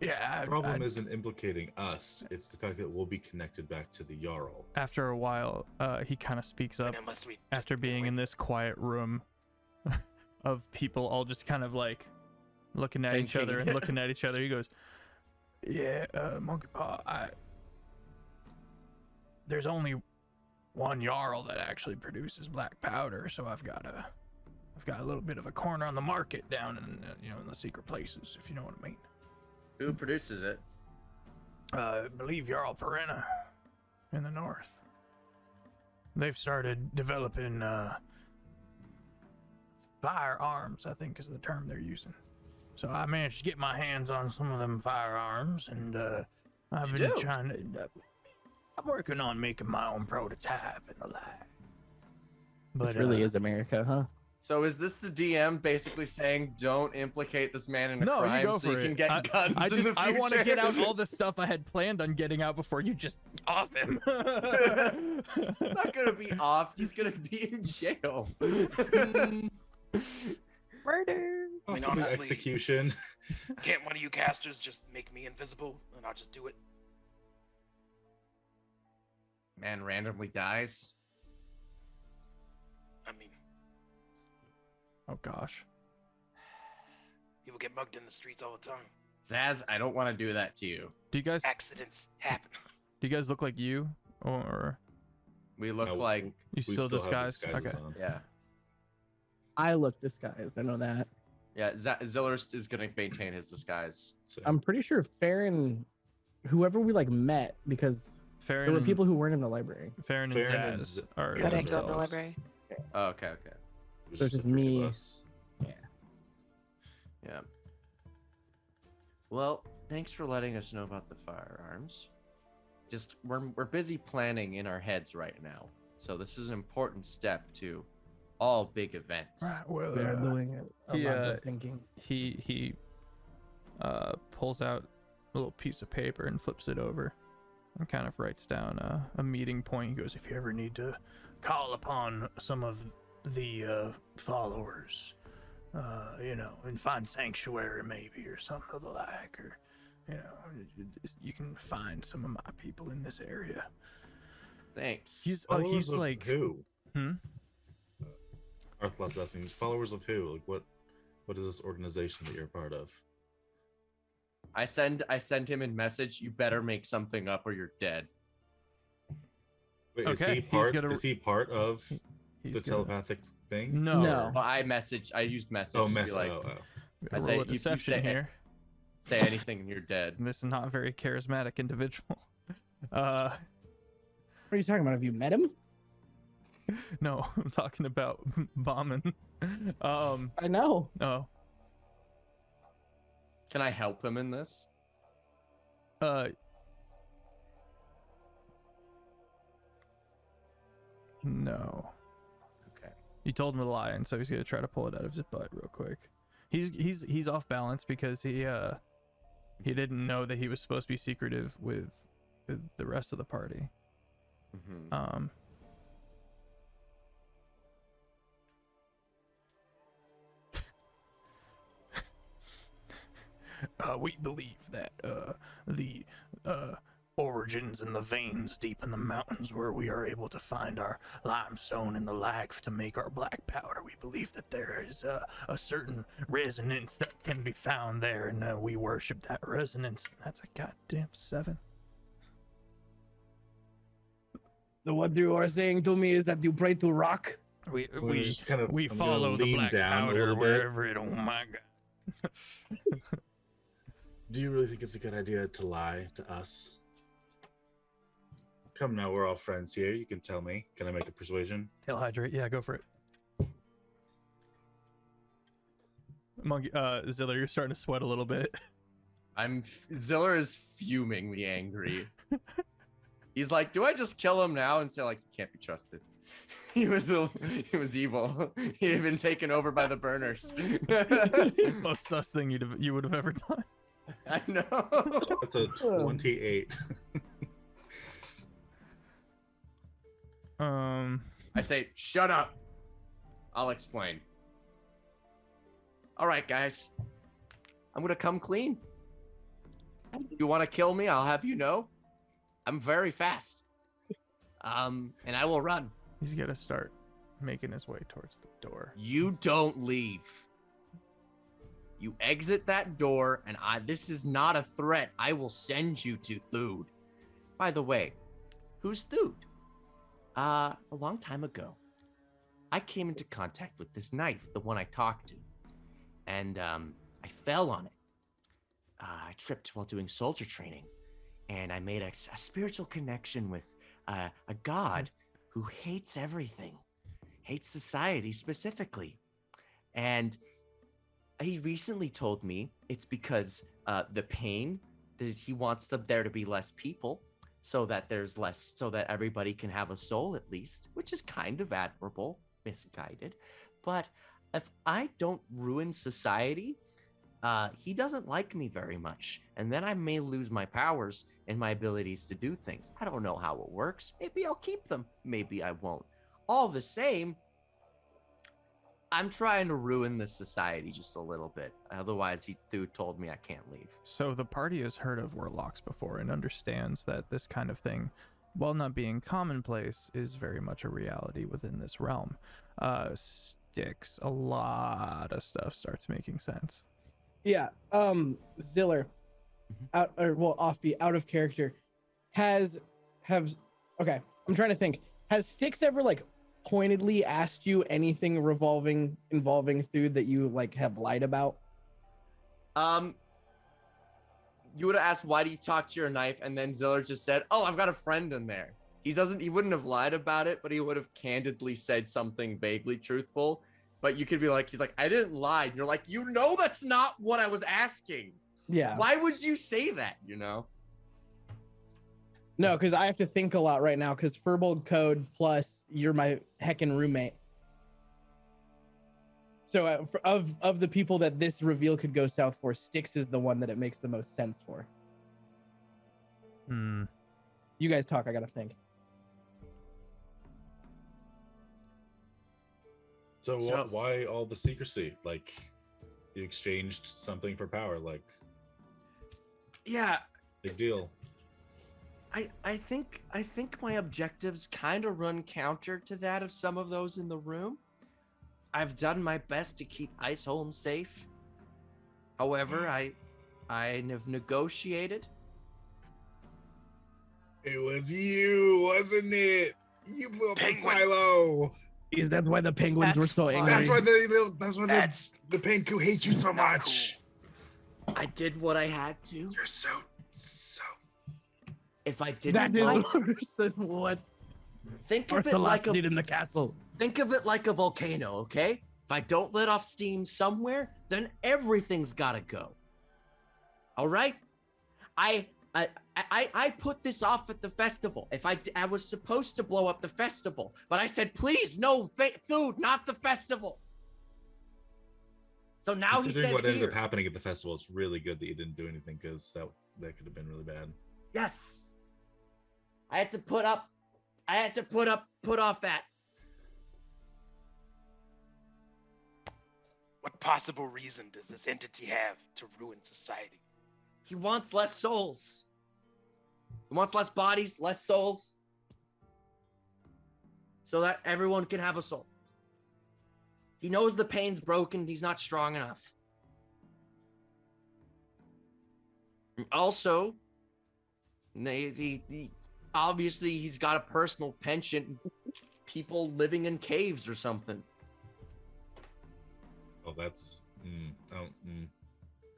Yeah, The problem isn't implicating us; it's the fact that we'll be connected back to the Jarl. after a while, he kind of speaks up And unless we after being in this quiet room of people all just kind of like looking at each other and looking at each other. He goes, Yeah, Monkey Paw, there's only one Jarl that actually produces black powder, so I've got a little bit of a corner on the market down in in the secret places, if you know what I mean. Who produces it? I believe Jarl Perenna in the north. They've started developing firearms, I think is the term they're using. So I managed to get my hands on some of them firearms, and I've You been do? trying to. I'm working on making my own prototype in the lab. But This really is America, huh? So is this the DM basically saying don't implicate this man in a "No, crime you go so for you it. can get guns I in the future? I want to get out all the stuff I had planned on getting out before you just off him." He's not gonna be off. He's gonna be in jail. Murder. I mean, Possibly honestly- execution. Can't one of you casters just make me invisible and I'll just do it? Man randomly dies. I mean, Oh gosh. people get mugged in the streets all the time. Zaz, I don't want to do that to you. Do you guys Accidents happen. look like you, or We look No, like You we still have disguised? disguises Okay. on. yeah. I look disguised. I know that. Yeah, Ziller is gonna maintain his disguise. So, I'm pretty sure Farron, whoever we like met, because there were people who weren't in the library. Farron and Farron and Zaz Z- are Yeah, Got to go in the themselves. library. Oh, okay. it was So it's the just three of me. us. Yeah. Well, thanks for letting us know about the firearms. Just we're busy planning in our heads right now, so this is an important step to all big events. Right, well, We are doing a he, lot uh, of thinking. He pulls out a little piece of paper and flips it over and kind of writes down a meeting point. He goes, if you ever need to call upon some of the followers, and find sanctuary maybe or something of the like, or you can find some of my people in this area. Thanks. he's Followers of like, who? hmm? Earthless asking, followers of who? Like what is this organization that you're a part of? I send him a message. You better make something up or you're dead. Wait, Okay, is he part of He's the gonna- telepathic thing? No. No. Well, I used message. Oh, to be mess. like, Oh. I Roll say, a if you deception say- here. say anything and you're dead. This is not a very charismatic individual. What are you talking about? Have you met him? No, I'm talking about bombing. I know. Oh, Can I help him in this? No. Okay. You told him to lie, and so he's gonna try to pull it out of his butt real quick. He's off balance because he didn't know that he was supposed to be secretive with the rest of the party. Mm-hmm. We believe that the origins and the veins deep in the mountains where we are able to find our limestone and the like to make our black powder, we believe that there is a certain resonance that can be found there, and we worship that resonance. That's a goddamn 7. So what you are saying to me is that you pray to rock? We We're just kind of we I'm gonna follow the lean black down a powder little bit. wherever it. Oh my god! Do you really think it's a good idea to lie to us? Come now, we're all friends here. You can tell me. Can I make a persuasion? Tail hydrate, yeah, go for it. Monkey, Zilla, you're starting to sweat a little bit. Ziller is fumingly angry. He's like, do I just kill him now and say like he can't be trusted? He was evil. He had been taken over by the burners. Most sus thing you would have ever done. I know. That's a 28. I say, shut up. I'll explain. All right, guys. I'm gonna come clean. You want to kill me? I'll have you know. I'm very fast. And I will run. He's gonna start making his way towards the door. You don't leave. You exit that door, and this is not a threat. I will send you to Thude. By the way, who's Thude? A long time ago, I came into contact with this knife, the one I talked to, and I fell on it. I tripped while doing soldier training, and I made a spiritual connection with a god who hates everything, hates society specifically. And he recently told me it's because the pain, he wants there to be less people so that there's less, so that everybody can have a soul at least, which is kind of admirable, misguided. But if I don't ruin society, he doesn't like me very much. And then I may lose my powers and my abilities to do things. I don't know how it works. Maybe I'll keep them. Maybe I won't. All the same, I'm trying to ruin this society just a little bit. Otherwise, Thude told me I can't leave. So the party has heard of warlocks before and understands that this kind of thing, while not being commonplace, is very much a reality within this realm. Sticks, a lot of stuff starts making sense. Yeah. Ziller, Offbeat, out of character, okay, I'm trying to think. Has Styx ever like pointedly asked you anything involving Thude that you like have lied about? You would have asked, why do you talk to your knife? And then Ziller just said, oh, I've got a friend in there. He wouldn't have lied about it, but he would have candidly said something vaguely truthful. But you could be like, he's like, I didn't lie. And you're like, you know, that's not what I was asking. Yeah. Why would you say that, you know? No, because I have to think a lot right now because Furbold code plus you're my heckin' roommate. So of the people that this reveal could go south for, Styx is the one that it makes the most sense for. You guys talk, I gotta think. So why all the secrecy? Like, you exchanged something for power. Like, Yeah, big deal. I think my objectives kind of run counter to that of some of those in the room. I've done my best to keep Iceholm safe. However, I have negotiated. It was you, wasn't it? You blew up the silo. Is that why the penguins were so angry? That's why the Penku hate you so much. I did what I had to. You're so. If I didn't, That is worse than what think of it Arthalas like did in the castle. Think of it like a volcano, okay? If I don't let off steam somewhere, then everything's gotta go. All right? I put this off at the festival. If I was supposed to blow up the festival, but I said, please, no food, not the festival. So now he says what ended here. up happening at the festival, it's really good that you didn't do anything because that could have been really bad. Yes. I had to put off that. What possible reason does this entity have to ruin society? He wants less souls. He wants less bodies, less souls. So that everyone can have a soul. He knows the pain's broken, he's not strong enough. And also, obviously he's got a personal penchant, people living in caves or something. Oh, that's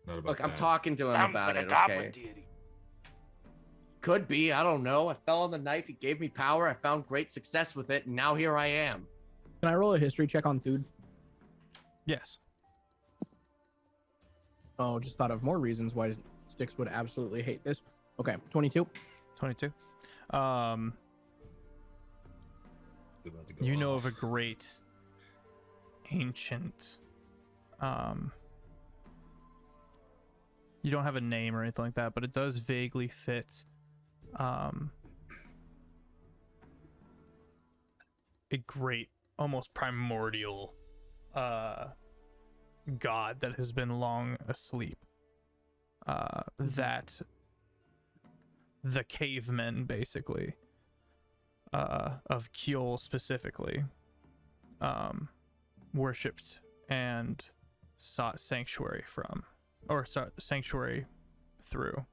not about Look, I'm that. talking to him Sounds about like it, a goblin okay? deity. Could be, I don't know. I fell on the knife, he gave me power, I found great success with it, and now here I am. Can I roll a history check on Thude? Yes. Oh, just thought of more reasons why Styx would absolutely hate this. Okay, 22. 22. About to go You know off. of a great ancient you don't have a name or anything like that, but it does vaguely fit a great, almost primordial god that has been long asleep, that the cavemen basically of Kjol specifically worshipped and sought sanctuary from, or sought sanctuary through.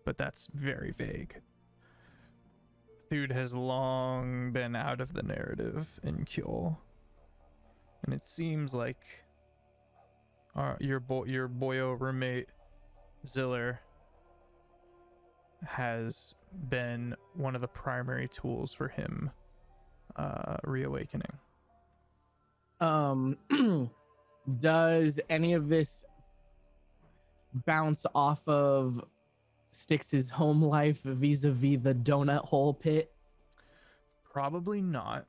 But that's very vague. Thude has long been out of the narrative in Kjol, and it seems like your boyo roommate Ziller has been one of the primary tools for him reawakening. Does any of this bounce off of Styx's home life vis-a-vis the donut hole pit? Probably not.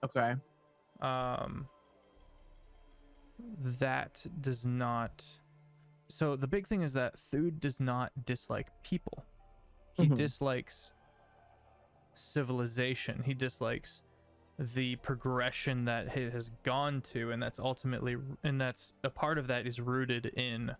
Okay. That does not. So the big thing is that Thude does not dislike people. He dislikes civilization. He dislikes the progression that it has gone to, and that's a part of that is rooted in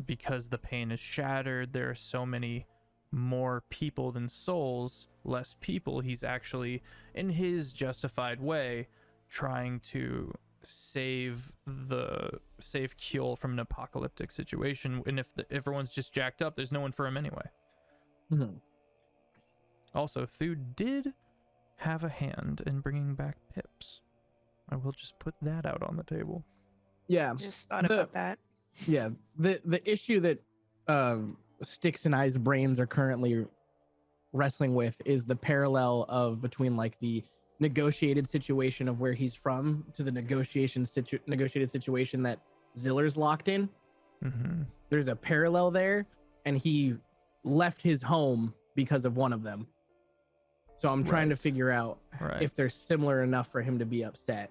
because the pain is shattered. There are so many more people than souls, less people. He's actually, in his justified way, trying to save Kjol from an apocalyptic situation. And if everyone's just jacked up, there's no one for him anyway. Mhm. Also, Thu did have a hand in bringing back Pips. I will just put that out on the table. Yeah. Just thought The- about that. Yeah. The issue that Styx and I's brains are currently wrestling with is the parallel of between like the negotiated situation of where he's from to the negotiated situation that Ziller's locked in. Mm-hmm. There's a parallel there, and he left his home because of one of them. So I'm trying to Right. figure out Right. if they're similar enough for him to be upset.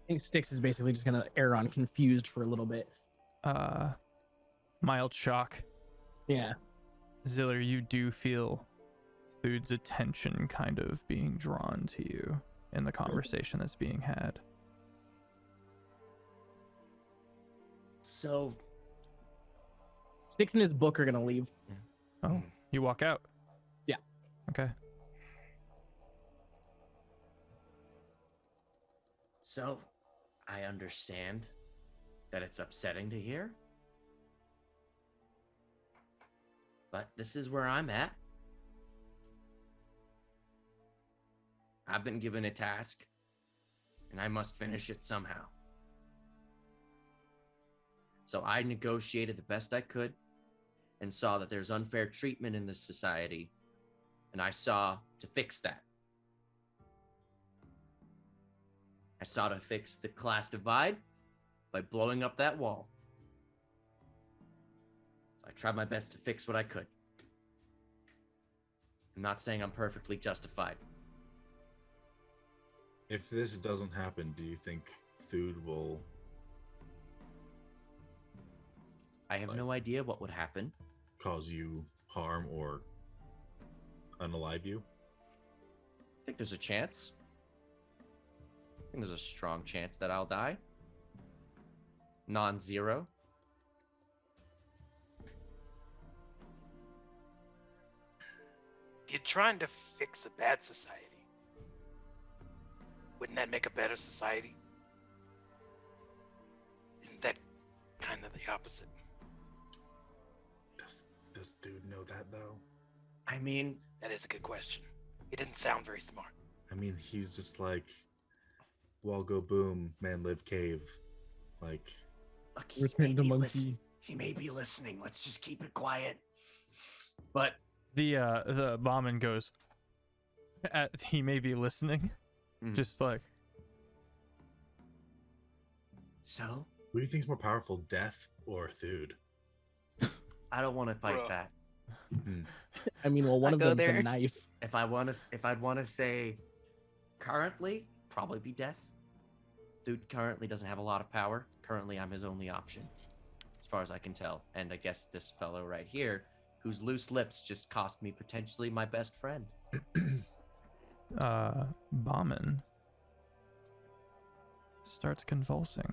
I think Styx is basically just gonna err on confused for a little bit. Mild shock. Yeah. Ziller, you do feel Thu's attention kind of being drawn to you in the conversation that's being had. So, Styx and his book are gonna leave. Oh, you walk out? Yeah. Okay. so I understand that it's upsetting to hear. But this is where I'm at. I've been given a task, and I must finish it somehow. So I negotiated the best I could and saw that there's unfair treatment in this society, and I saw to fix that. I saw to fix the class divide by blowing up that wall. I tried my best to fix what I could. I'm not saying I'm perfectly justified. If this doesn't happen, do you think Thud will I have no idea what would happen. cause you harm or unalive you? I think there's a chance. I think there's a strong chance that I'll die. Non-zero. You're trying to fix a bad society. Wouldn't that make a better society? Isn't that kind of the opposite? Does Thud know that though? I mean, That is a good question. It didn't sound very smart. I mean, he's just like, wall go boom, man live cave. Like, look, he Return may to be monkey. he may be listening. Let's just keep it quiet. But The Bauman goes, he may be listening, Mhm. just like, so who do you think's more powerful, Death or Thud? I don't want to fight Bruh. that. I mean, well, one I of go them's there. a knife. If I'd want to say, currently, probably be Death. Dude currently doesn't have a lot of power. Currently, I'm his only option, as far as I can tell. And I guess this fellow right here, whose loose lips just cost me potentially my best friend. Bauman starts convulsing.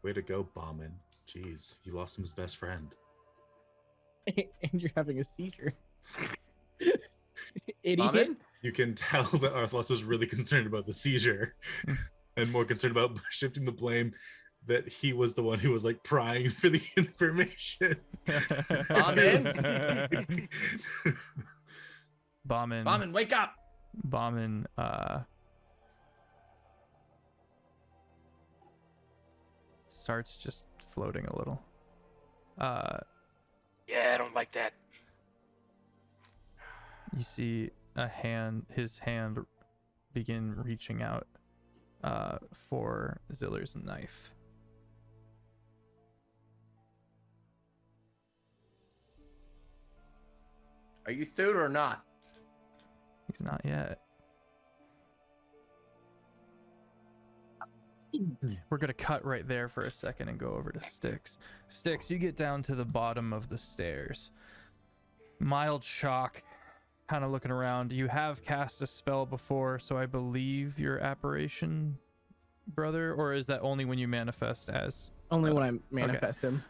Way to go, Bauman. Jeez, you lost him his best friend. And you're having a seizure. Idiot. Bauman? You can tell that Arthlos is really concerned about the seizure and more concerned about shifting the blame that he was the one who was like prying for the information. Bauman? Bauman. Bauman, wake up! Bauman, starts just floating a little. Yeah, I don't like that. You see his hand begin reaching out for Ziller's knife. Are you through or not? He's not yet. We're gonna cut right there for a second and go over to Styx. Styx, you get down to the bottom of the stairs. Mild shock, kind of looking around. You have cast a spell before, so I believe your apparition, brother, or is that only when you manifest as? Only when I manifest him.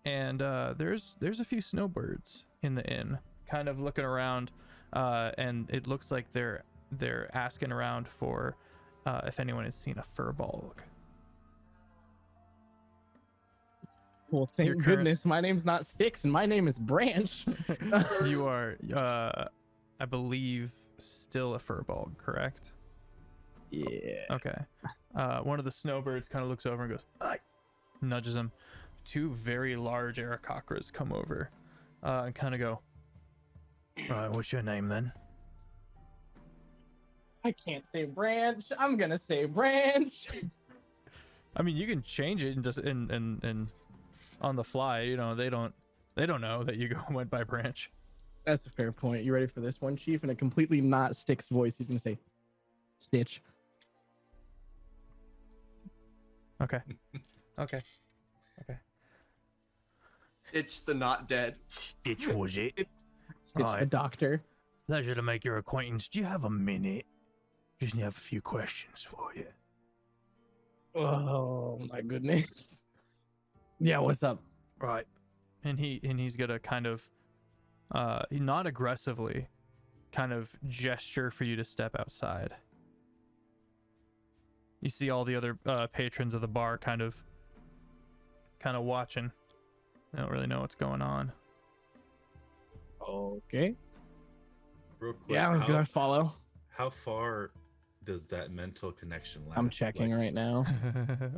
And there's a few snowbirds in the inn, kind of looking around, and it looks like they're asking around for if anyone has seen a furbolg. Well, thank You're current- goodness my name's not Sticks and my name is Branch. You are, I believe, still a furball, correct? Yeah. Okay. One of the snowbirds kind of looks over and goes, "Aye," nudges him. Two very large Aarakocras come over and kind of go, "Right, what's your name then?" I can't say Branch. I'm gonna say Branch. I mean, you can change it and just and on the fly. You know, they don't know that you went by Branch. That's a fair point. You ready for this one, Chief? In a completely not Sticks voice, he's gonna say Stitch. Okay. Okay. It's the not dead. Stitch was it? Stitch the Alright. doctor. Pleasure to make your acquaintance. Do you have a minute? Just have a few questions for you. Oh my goodness. Yeah, what's up? Right. And he's gonna kind of, not aggressively, kind of gesture for you to step outside. You see all the other patrons of the bar kind of watching. They don't really know what's going on. Okay. Real quick, Yeah, I'm gonna follow. how far does that mental connection last? I'm checking Like, right now.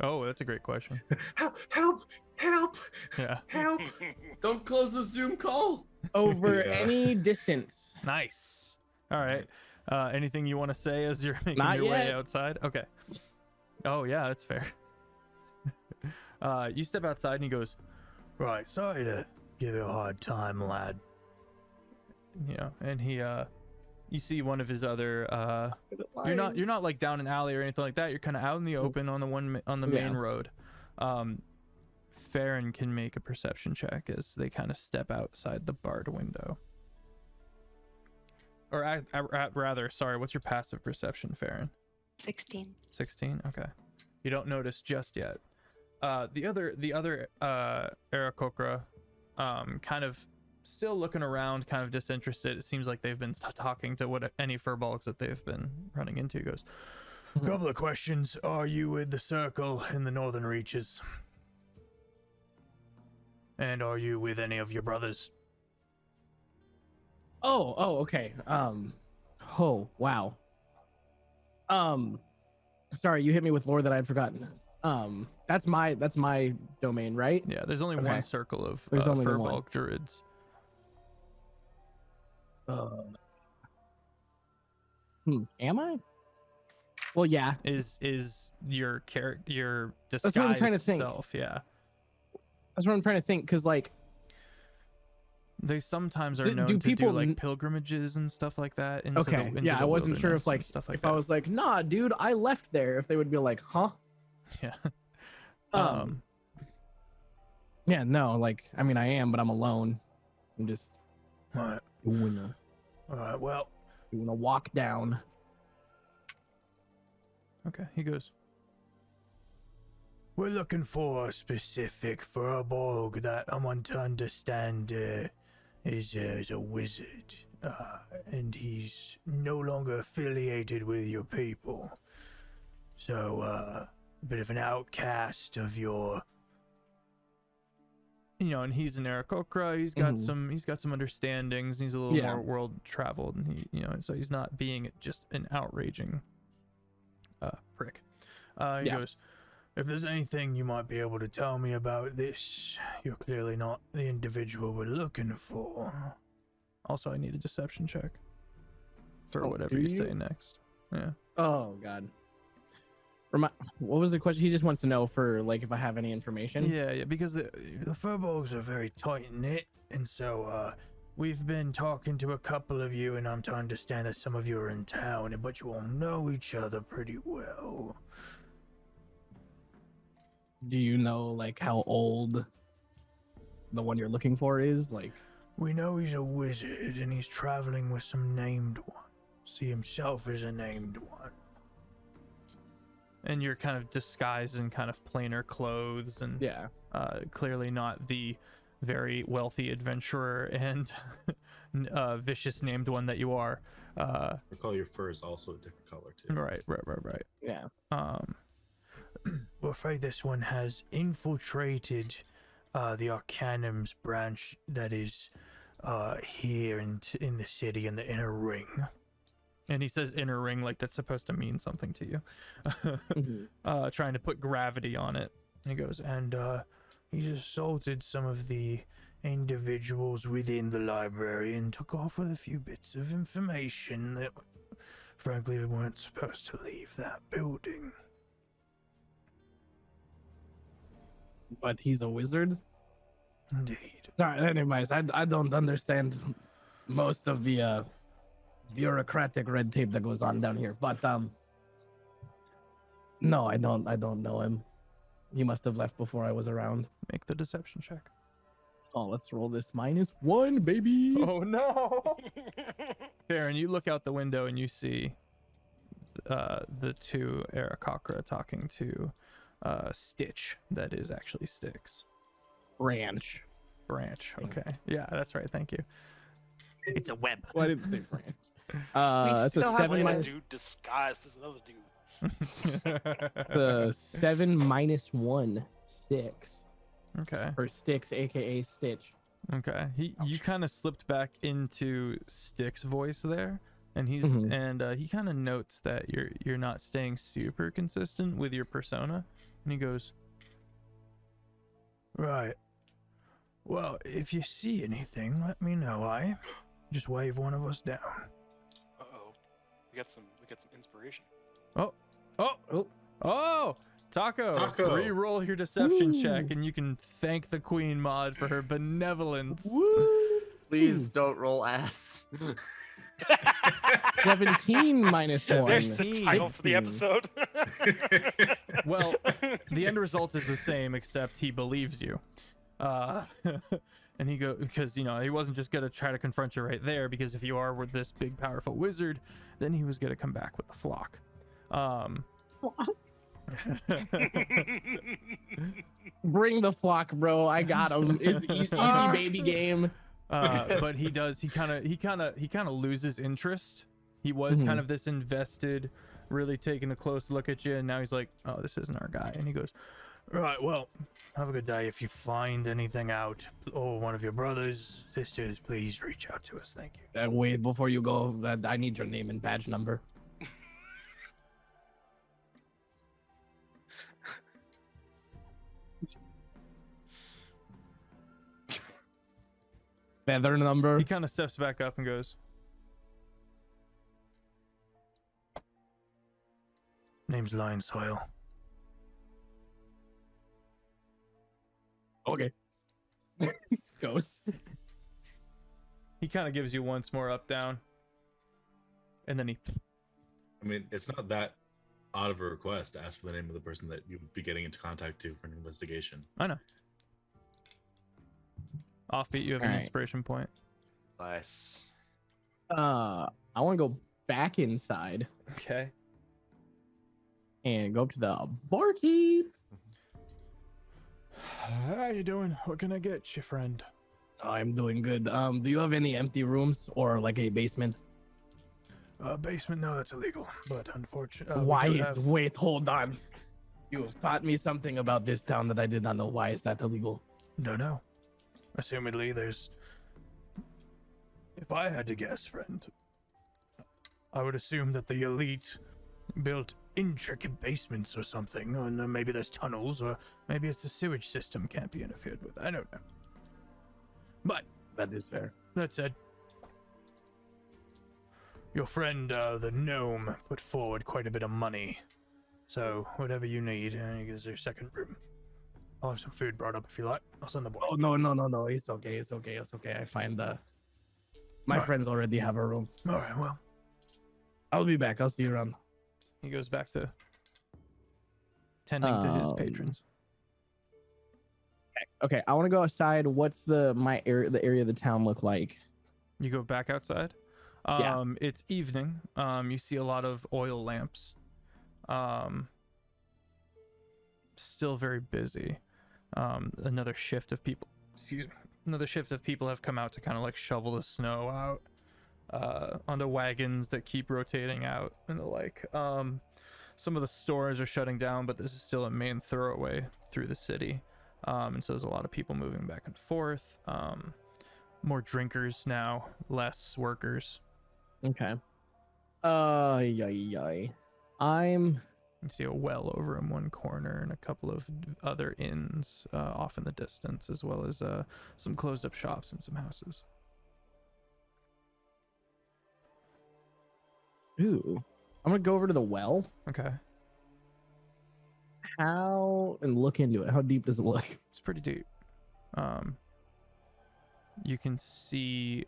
Oh, that's a great question. Help! Yeah. Help! Don't close the Zoom call. Over Yeah. any distance. Nice. All right. Anything you want to say as you're making Not your way yet. outside? Okay. Oh yeah, that's fair. You step outside and he goes, Right, sorry to give you a hard time, lad. you know, and he you see one of his other you're not like down an alley or anything like that. You're kind of out in the open on the main road. Farron can make a perception check as they kind of step outside the barred window. Or rather, sorry, what's your passive perception, Farron? 16. 16. Okay. You don't notice just yet. The other Aarakocra, kind of still looking around, kind of disinterested. It seems like they've been talking to any furbolgs that they've been running into. Goes, Couple of questions. Are you with the Circle in the Northern Reaches? And are you with any of your brothers? Oh, okay. Oh, wow. Sorry, you hit me with lore that I'd forgotten. That's my domain, right? yeah. There's only Okay. one circle of There's only the one. furbolg druids. Am I? Well, yeah. Is your your what disguised I'm trying to think. self? Yeah. That's what I'm trying to think, because like, They sometimes are Do known to do people like pilgrimages and stuff like that. Into okay, into yeah, the I wasn't sure wilderness if like and stuff like if that. I was like, nah, dude, I left there. If they would be like, huh? Yeah. Yeah, no, like, I mean, I am, but I'm alone. I'm just Right. doing Alright, well, a walk down. Okay. He goes, we're looking for a specific furbolg that I want to understand is a wizard. And he's no longer affiliated with your people. So, a bit of an outcast of your... you know, and he's an Aarakocra. He's got Mhm. he's got some understandings. He's a little Yeah. more world traveled, and he, you know, so he's not being just an outraging prick. He Yeah. goes, If there's anything you might be able to tell me about this, you're clearly not the individual we're looking for. also, I need a deception check for Oh, whatever do you you? say next. Yeah. Oh God. What was the question? He just wants to know for like if I have any information. Yeah, because The furbolgs are very tight-knit, and so, we've been talking to a couple of you, and I'm to understand that some of you are in town, but you all know each other pretty well. Do you know like how old the one you're looking for is? Like, We know he's a wizard, and he's traveling with some named ones. He himself is a named one. and you're kind of disguised in kind of plainer clothes and yeah. clearly not the very wealthy adventurer and vicious named one that you are. Recall your fur is also a different color too. Right. Yeah. We're afraid this one has infiltrated the Arcanum's branch that is here in the city in the inner ring. And he says inner ring like that's supposed to mean something to you. Mhm. Trying to put gravity on it. He goes, and he's assaulted some of the individuals within the library and took off with a few bits of information that, frankly, we weren't supposed to leave that building. But he's a wizard. Indeed. Sorry, anyways, I don't understand most of the bureaucratic red tape that goes on down here. But no, I don't know him. He must have left before I was around. Make the deception check. Oh, let's roll this -1, baby. Oh no! Farron, you look out the window and you see the two Aarakocra talking to Stitch. That is actually Styx. Branch. Branch. Okay. Yeah, that's right. Thank you. It's a web. Well, I didn't say branch. That's still a have 7 Playing a minus dude disguised as another dude. the 7 -1, 6 Okay. for Styx, aka Stitch. Okay. You kind of slipped back into Stick's voice there, and he kind of notes that you're not staying super consistent with your persona, and he goes, Right. Well, if you see anything, let me know, Just wave one of us down. Uh-oh. We got some inspiration. Taco. Re-roll your deception check, and you can thank the Queen Mod for her benevolence. Please don't roll ass. 17 -1. There's the title for the 16. episode. Well, the end result is the same, except he believes you. And because he wasn't just gonna try to confront you right there, because if you are with this big powerful wizard, then he was gonna come back with the flock. Bring the flock, bro. I got him. It's easy baby game. But he kind of loses interest. He was kind of this invested, really taking a close look at you, and now he's like, oh, this isn't our guy. And he goes, Right, well, have a good day. If you find anything out, or one of your brothers, sisters, please reach out to us. Thank you. Wait, before you go, I need your name and badge number. Feather number. he kind of steps back up and goes, Name's Lion Soil. Okay. Ghost. he kind of gives you once more up down, and then he I mean, it's not that out of a request to ask for the name of the person that you'd be getting into contact to for an investigation. I know. Offbeat, you have an Alright. inspiration point. Nice. I want to go back inside Okay. and go up to the barkeep. How you doing? What can I get you, friend? I'm doing good. Do you have any empty rooms or like a basement? Basement? No, that's illegal. But unfortunately, Why is wait, hold on. You have taught me something about this town that I did not know. Why is that illegal? Don't know. Assumedly, there's. If I had to guess, friend, I would assume that the elite built intricate basements or something, or maybe there's tunnels, or maybe it's the sewage system can't be interfered with. I don't know. But That is fair. that said, your friend, the gnome, put forward quite a bit of money. So whatever you need, is your second room. I'll have some food brought up if you like. I'll send the boy. Oh no. It's okay. It's okay. I find my Alright. friends already have a room. All right. Well, I'll be back. I'll see you around. He goes back to tending to his Um, patrons. Okay, I want to go outside. What's the area of the town look like? You go back outside. Yeah. It's evening. You see a lot of oil lamps. Still very busy. Another shift of people. Excuse me. Another shift of people have come out to kind of like shovel the snow out onto wagons that keep rotating out and the like. Some of the stores are shutting down, but this is still a main thoroughway through the city. And so there's a lot of people moving back and forth. More drinkers now, less workers. Okay. I'm You see a well over in one corner and a couple of other inns off in the distance, as well as some closed up shops and some houses. I'm gonna go over to the well. Okay. And look into it. How deep does it look? It's pretty deep. You can see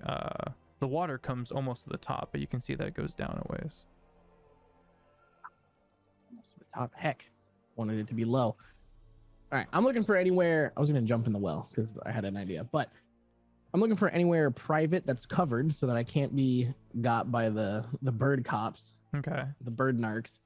the water comes almost to the top, but you can see that it goes down a ways. It's almost to the top. Heck, wanted it to be low. All right, I'm looking for anywhere. I was gonna jump in the well because I had an idea, but I'm looking for anywhere private that's covered so that I can't be got by the bird cops, Okay. the bird narcs.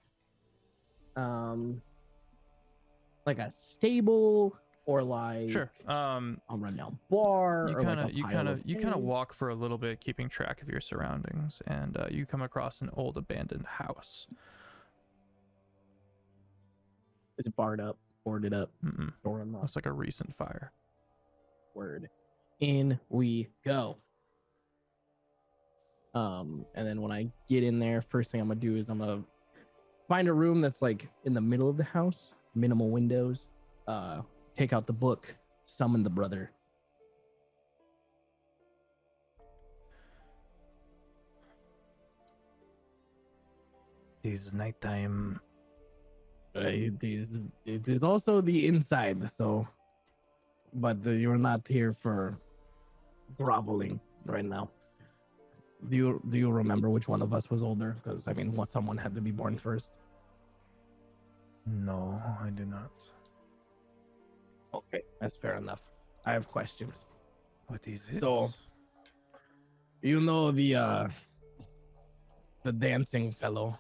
Like a stable or like Sure. a rundown bar. You or kind of like a you pile kind of of you kind of walk for a little bit, keeping track of your surroundings, and you come across an old abandoned house. Is it barred up, boarded up, Mm-mm. door unlocked? Looks like a recent fire. Word. In we go. And then when I get in there, first thing I'm gonna do is I'm gonna find a room that's like in the middle of the house, minimal windows. Take out the book, summon the brother. It is nighttime. It is also the inside, so. But you're not here for groveling right now. Do you remember which one of us was older? Because I mean, someone had to be born first. No, I do not. Okay, that's fair enough. I have questions. What is it? So, you know the dancing fellow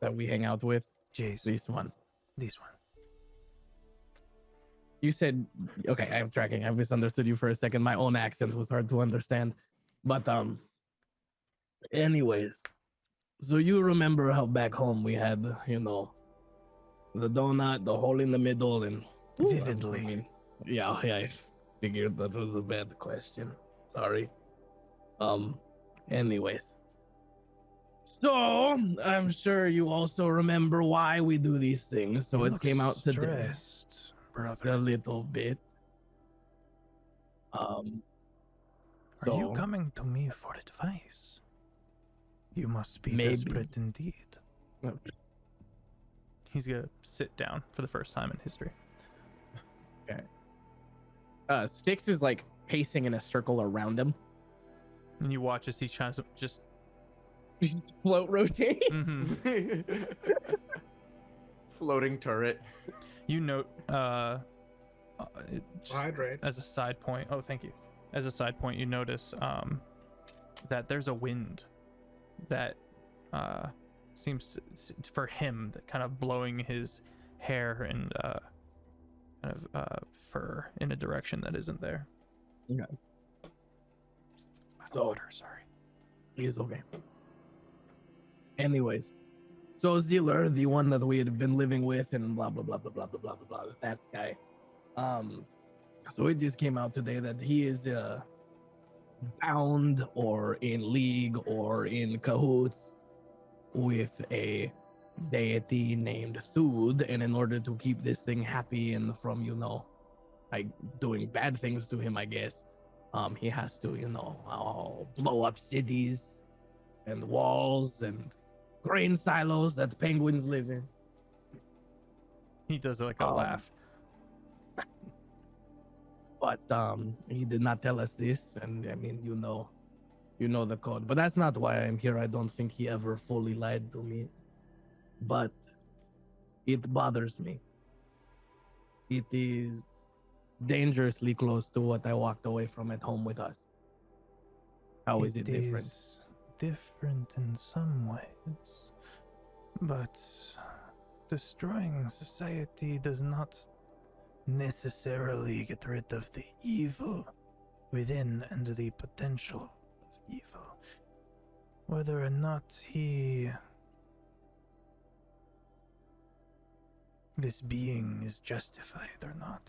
that we hang out with? Jace, This one. this one. You said, okay, I'm tracking. I misunderstood you for a second. My own accent was hard to understand. But anyways, so you remember how back home we had, the donut, the hole in the middle, and Vividly. I mean, yeah, I figured that was a bad question. Sorry. Anyways. So I'm sure you also remember why we do these things. So You it look came out today. stressed, brother. A little bit. Are So you coming to me for advice? You must be Maybe. desperate indeed. He's gonna sit down for the first time in history. Styx is like pacing in a circle around him. And you watch as he tries to just Just float rotates. mhm. Floating turret. You note just Hydrate. as a side point. Oh, thank you. As a side point, you notice that there's a wind that seems to, for him, that kind of blowing his hair and kind of fur in a direction that isn't there. So Water, sorry. he's okay. Anyways, so Zealer, the one that we had been living with, and blah blah blah blah blah blah blah blah blah. That guy. So it just came out today that he is bound or in league or in cahoots with a deity named Thud, and in order to keep this thing happy and from like doing bad things to him, I guess, he has to blow up cities and walls and grain silos that penguins live in. He does like a laugh. But he did not tell us this, and I mean, you know the code. But that's not why I'm here. I don't think he ever fully lied to me. But it bothers me. It is dangerously close to what I walked away from at home with us. How is it different? Is different in some ways, but destroying society does not necessarily get rid of the evil within and the potential of evil. Whether or not this being is justified or not,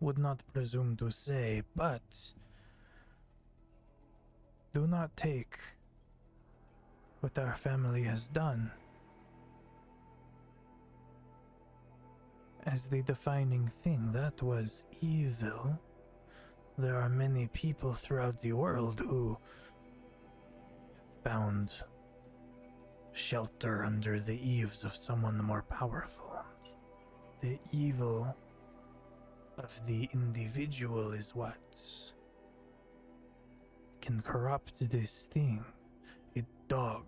would not presume to say, but do not take what our family has done as the defining thing. That was evil. There are many people throughout the world who found shelter under the eaves of someone more powerful. The evil of the individual is what can corrupt this thing. A dog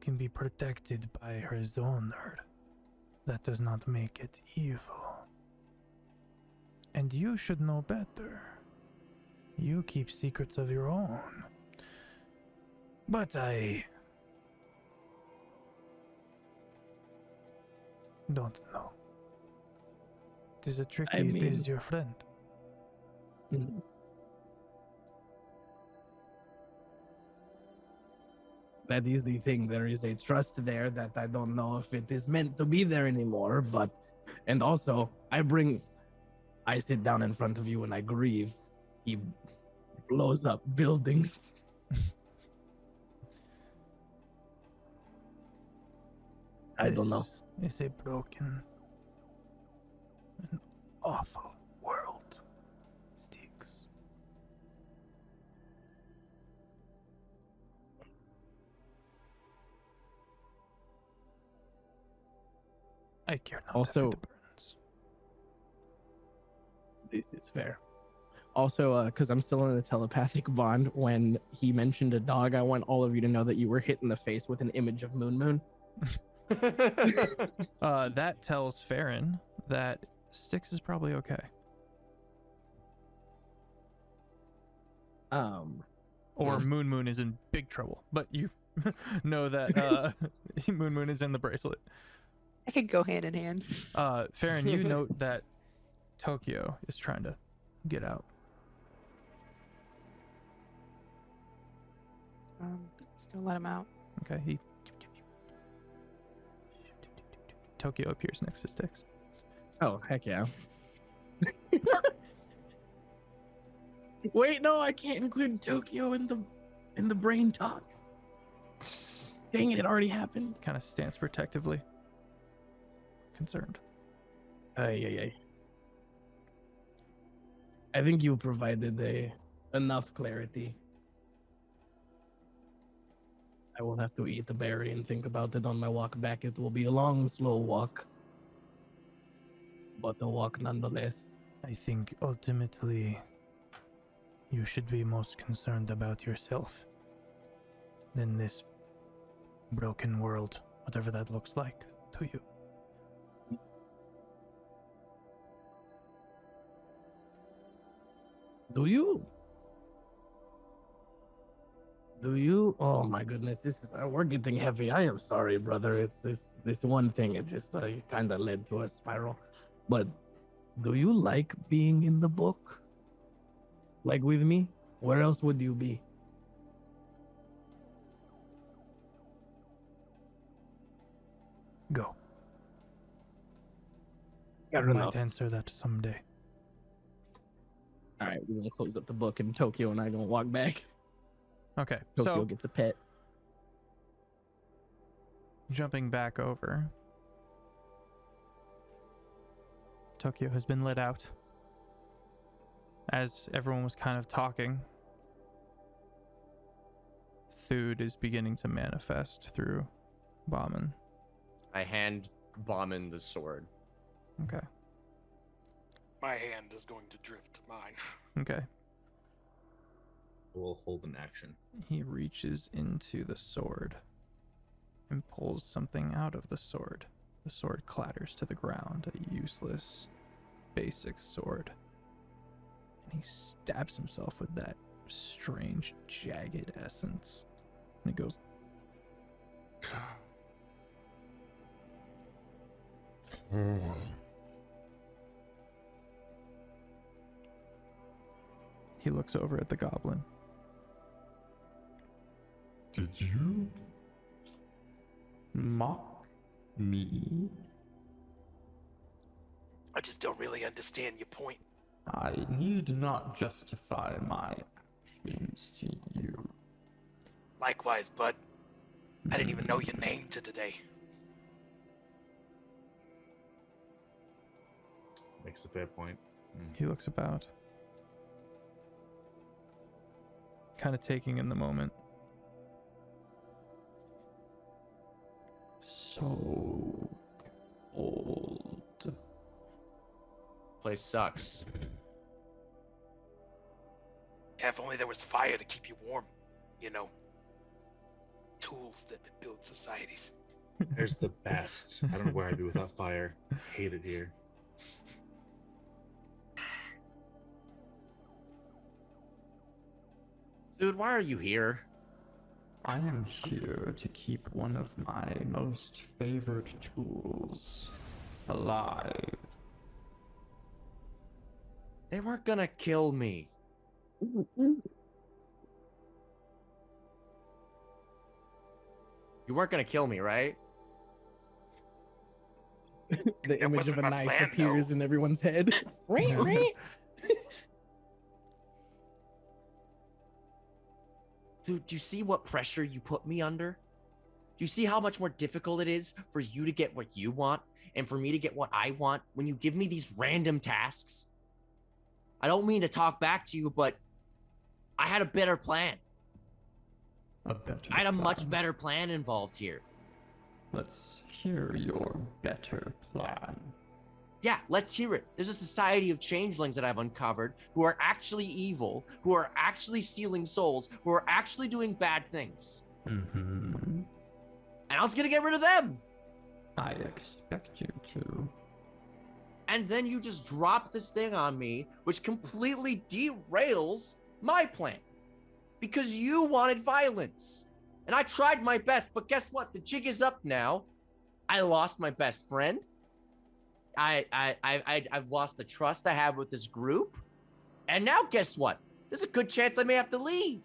can be protected by his owner. That does not make it evil. And you should know better. You keep secrets of your own. But I don't know. It is a tricky, it is your friend. That is the thing. There is a trust there that I don't know if it is meant to be there anymore. But, and also, I sit down in front of you and I grieve. He blows up buildings. I don't know. It's a broken, an awful world, Styx. I care not Also- if it burns. This is fair. Also, because I'm still in the telepathic bond, when he mentioned a dog, I want all of you to know that you were hit in the face with an image of Moon. That tells Farron that Styx is probably okay. Or Hmm. Moon is in big trouble. But you know that Moon is in the bracelet. I could go hand in hand. Farron, you note that Tokyo is trying to get out. Still let him out. Okay, Tokyo appears next to Styx. Oh, heck yeah. Wait, no, I can't include Tokyo in the brain talk. Dang it already happened. Kind of stands protectively. Concerned. Ay. I think you provided enough clarity. I will have to eat the berry and think about it on my walk back. It will be a long, slow walk, but a walk nonetheless. I think ultimately you should be most concerned about yourself than this broken world, whatever that looks like to you. Do you? Oh my goodness, this is we're getting heavy. I am sorry, brother. It's this one thing. It just kind of led to a spiral. But do you like being in the book? Like with me? Where else would you be? Go. Fair I might enough. answer that someday. All right, we're gonna close up the book, and Tokyo and I gonna walk back. Okay, Tokyo so gets a pet. jumping back over. Tokyo has been let out. As everyone was kind of talking, Thude is beginning to manifest through Bauman. I hand Bauman the sword. Okay. My hand is going to drift to mine. Okay. We'll hold an action. He reaches into the sword and pulls something out of the sword. The sword clatters to the ground, a useless, basic sword. And he stabs himself with that strange, jagged essence. And it goes. He looks over at the goblin. Did you Mock me? I just don't really understand your point. I need not justify my actions to you. Likewise, bud. I didn't even know your name till today. Makes a fair point. He looks about, kind of taking in the moment. So old. Place sucks. Yeah, if only there was fire to keep you warm. You know, tools that build societies. There's the best. I don't know where I'd be without fire. Hate it here. Dude, why are you here? I am here to keep one of my most favored tools alive. They weren't gonna kill me. You weren't gonna kill me, right? The image of wasn't a my knife plan, appears though. in everyone's head. Dude, do you see what pressure you put me under? Do you see how much more difficult it is for you to get what you want and for me to get what I want when you give me these random tasks? I don't mean to talk back to you, but I had a better plan. I had a much better plan involved here. Let's hear your better plan. Yeah, let's hear it. There's a society of changelings that I've uncovered who are actually evil, who are actually stealing souls, who are actually doing bad things. Mm-hmm. And I was gonna get rid of them. I expect you to. And then you just drop this thing on me, which completely derails my plan. Because you wanted violence. And I tried my best, but guess what? The jig is up now. I lost my best friend. I've lost the trust I have with this group. And now guess what? There's a good chance I may have to leave.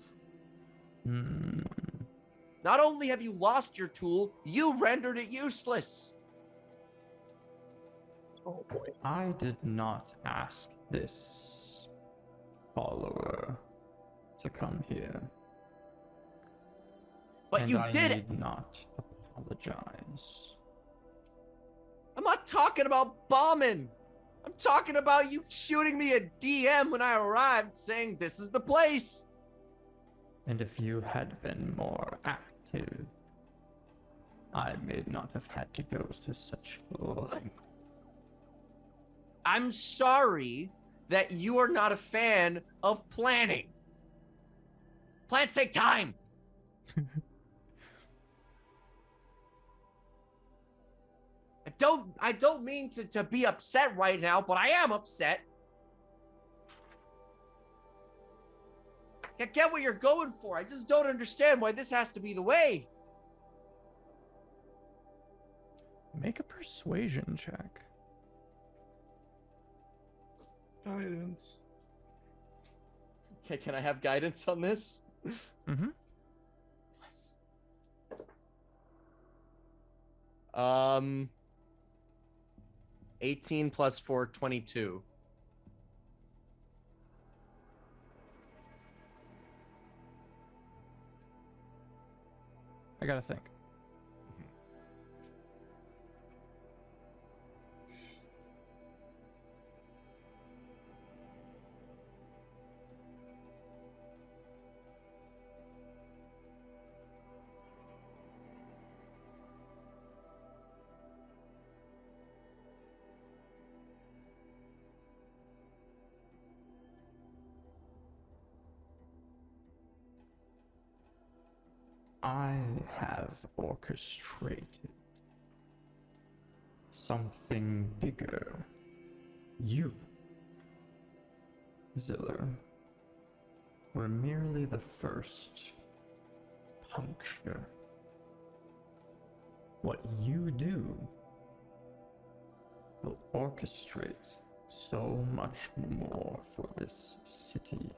Not only have you lost your tool, you rendered it useless. Oh boy. I did not ask this follower to come here. But and you I did it. need not apologize. I'm not talking about bombing. I'm talking about you shooting me a DM when I arrived saying this is the place. And if you had been more active, I may not have had to go to such length. I'm sorry that you are not a fan of planning. Plans take time. I don't mean to be upset right now, but I am upset. I get what you're going for. I just don't understand why this has to be the way. Make a persuasion check. Guidance. Okay, can I have guidance on this? Mm-hmm. Yes. 18 plus 4, 22. I gotta think. I have orchestrated something bigger. You, Ziller, were merely the first puncture. What you do will orchestrate so much more for this city,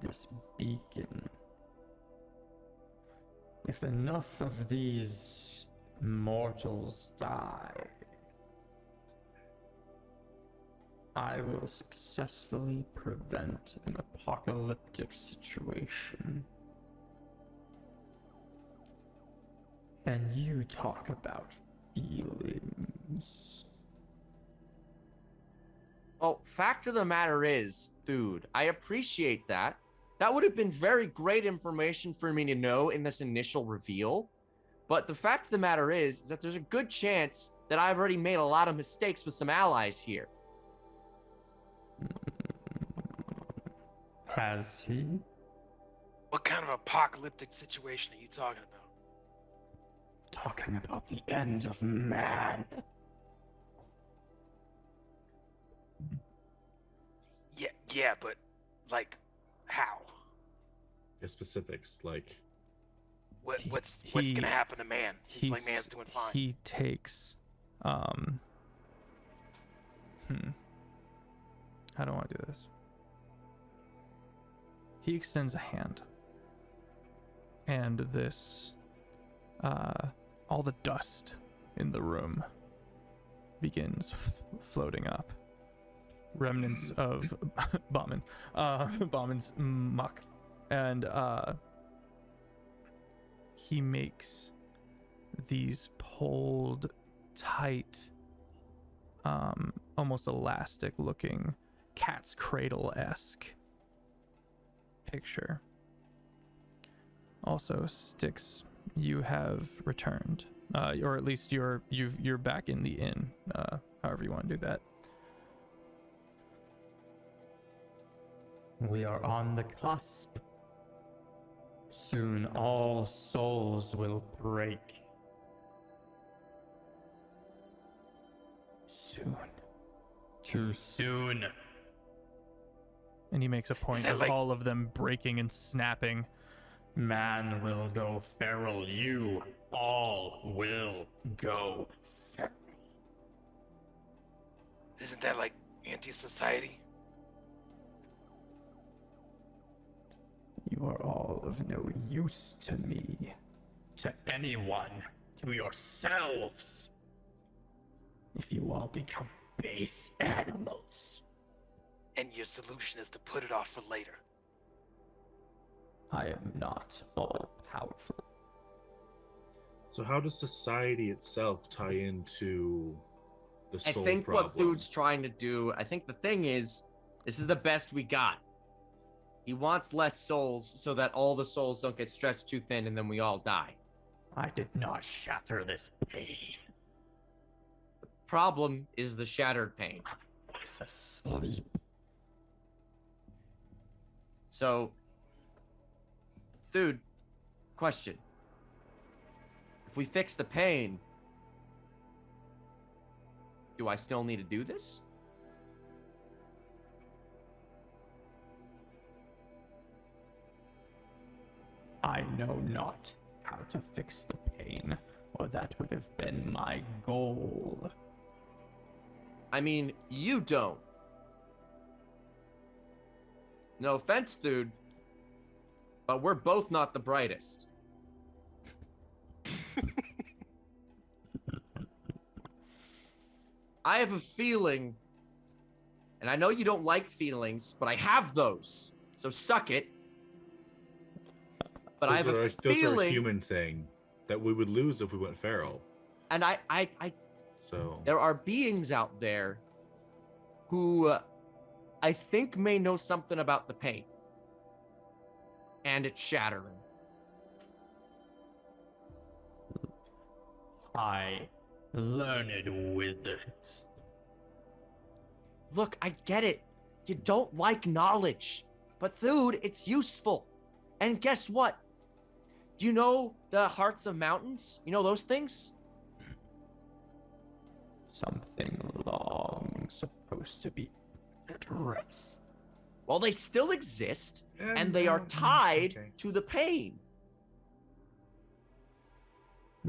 this beacon. If enough of these mortals die, I will successfully prevent an apocalyptic situation. And you talk about feelings. Well, fact of the matter is, dude, I appreciate that. That would have been very great information for me to know in this initial reveal. But the fact of the matter is that there's a good chance that I've already made a lot of mistakes with some allies here. Has he? What kind of apocalyptic situation are you talking about? Talking about the end of man. Yeah, but like, how? The specifics, like What's gonna happen to man? Seems like man's doing fine. He takes, how do I want to do this? He extends a hand, and this, all the dust in the room begins floating up. Remnants of Bauman's muck, and he makes these pulled tight, almost elastic looking cat's cradle-esque picture. Also, Styx, you have returned, or at least you're back in the inn, however you want to do that. We are on the cusp. Soon all souls will break. Soon. Too soon. And he makes a point of all of them breaking and snapping. Man will go feral. You all will go feral. Isn't that like anti-society? You are all of no use to me, to anyone, to yourselves. If you all become base animals. And your solution is to put it off for later. I am not all powerful. So how does society itself tie into the soul I think problem? what Food's trying to do, I think the thing is, this is the best we got. He wants less souls so that all the souls don't get stretched too thin and then we all die. I did not shatter this pain. The problem is the shattered pain. I was asleep. So, dude, question. If we fix the pain, do I still need to do this? I know not how to fix the pain, or that would have been my goal. I mean, you don't. No offense, dude, but we're both not the brightest. I have a feeling, and I know you don't like feelings, but I have those, so suck it. But I have a those feeling, are a human thing that we would lose if we went feral. and So there are beings out there who I think may know something about the pain. And it's shattering. I learned wizards. Look, I get it. You don't like knowledge. But dude, it's useful. And guess what? Do you know the hearts of mountains? You know those things? Something long supposed to be at rest. Well, they still exist, and they are tied to the pain.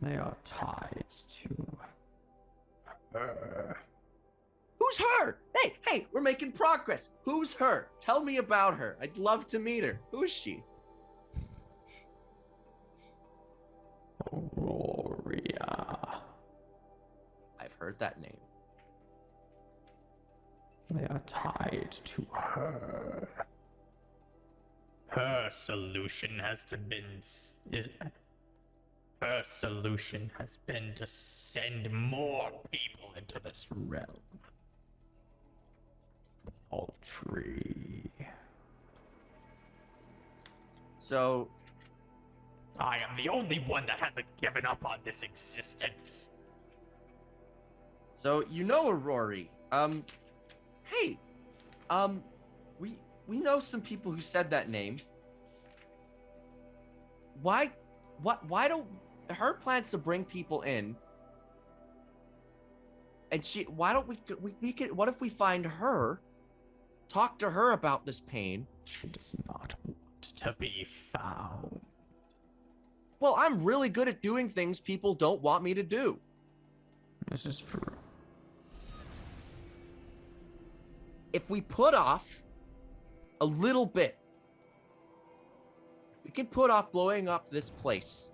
They are tied to her. Who's her? Hey, we're making progress. Who's her? Tell me about her. I'd love to meet her. Who is she? Auroria. I've heard that name. They are tied to her. Her solution has been to send more people into this realm. Paltry. So, I am the only one that hasn't given up on this existence. so you know Aurori. Hey, we know some people who said that name. Why don't her plans to bring people in? And why don't we could, what if we find her, talk to her about this pain? She does not want to be found. Well, I'm really good at doing things people don't want me to do. This is true. If we put off a little bit, we can put off blowing up this place.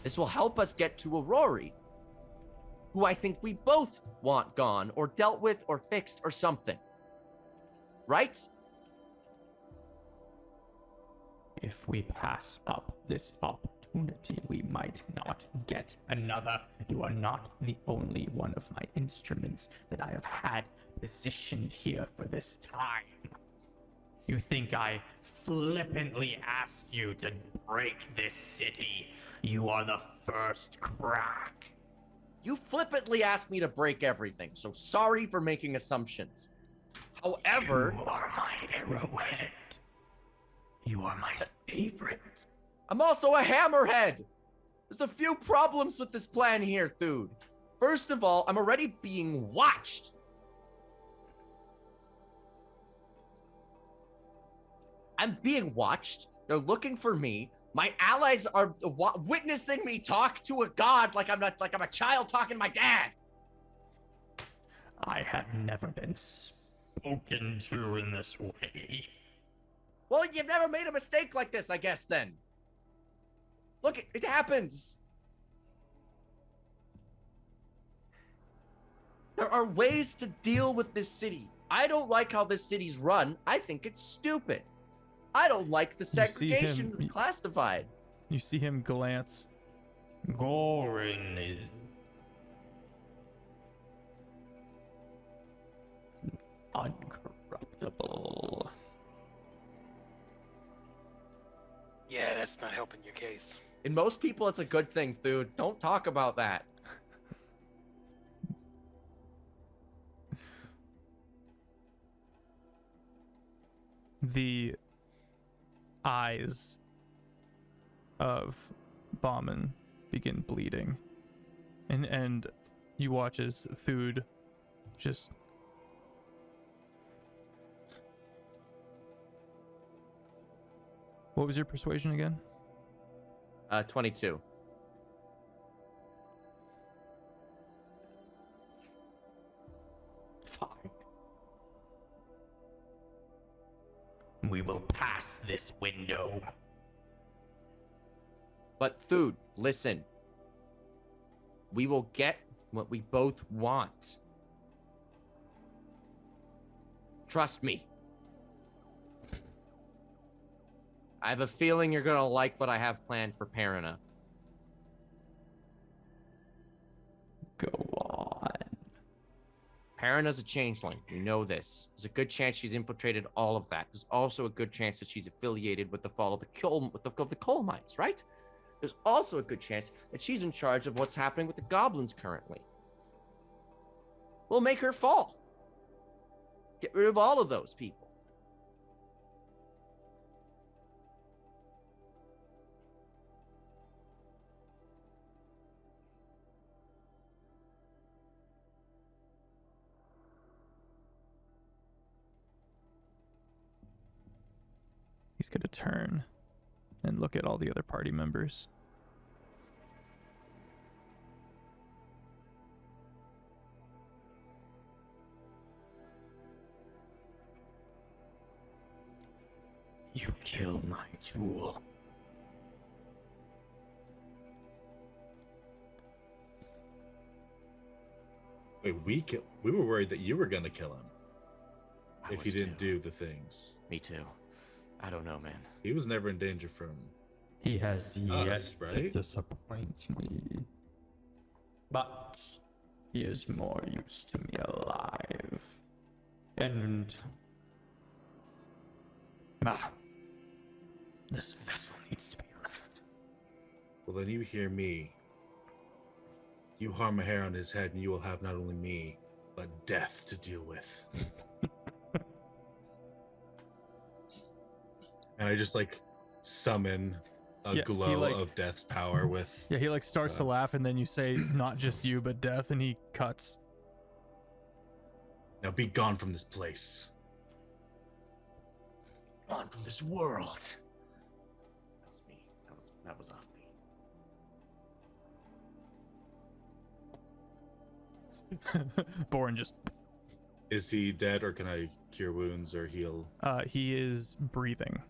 This will help us get to Aurori, who I think we both want gone or dealt with or fixed or something. Right? If we pass up this opportunity, we might not get another. You are not the only one of my instruments that I have had positioned here for this time. You think I flippantly asked you to break this city? You are the first crack. You flippantly asked me to break everything, so sorry for making assumptions. However, You are my arrowhead. You are my favorite. I'm also a hammerhead. There's a few problems with this plan here, Thude. First of all, I'm already being watched. I'm being watched. They're looking for me. My allies are witnessing me talk to a god like I'm a child talking to my dad. I have never been spoken to in this way. Well, you've never made a mistake like this, I guess, then. Look, it happens. There are ways to deal with this city. I don't like how this city's run. I think it's stupid. I don't like the segregation, the class divide. You see him glance. Gorin is uncorruptible. Yeah, that's not helping your case. In most people, it's a good thing, Thude. Don't talk about that. The eyes of Bauman begin bleeding. And you watch as Thude just What was your persuasion again? 22. Fine. We will pass this window. But Thude, listen. We will get what we both want. Trust me. I have a feeling you're gonna like what I have planned for Perina. Go on. Perina's a changeling. We know this. There's a good chance she's infiltrated all of that. There's also a good chance that she's affiliated with the fall of the coal mines, right? There's also a good chance that she's in charge of what's happening with the goblins currently. We'll make her fall. Get rid of all of those people. He's going to turn and look at all the other party members. You kill my tool. Wait, we were worried that you were gonna kill him. if he didn't do the things. Me too. I don't know, man. He was never in danger from He has us, yet to right? disappoint me. But he is more used to me alive. And this vessel needs to be left. Well, then you hear me. You harm a hair on his head, and you will have not only me, but death to deal with. And I just like summon a glow of death's power with. Yeah, he like starts to laugh, and then you say, "Not just you, but death," and he cuts. Now be gone from this place. Gone from this world. That was me. That was Offbeat. Boren just. Is he dead, or can I cure wounds or heal? He is breathing.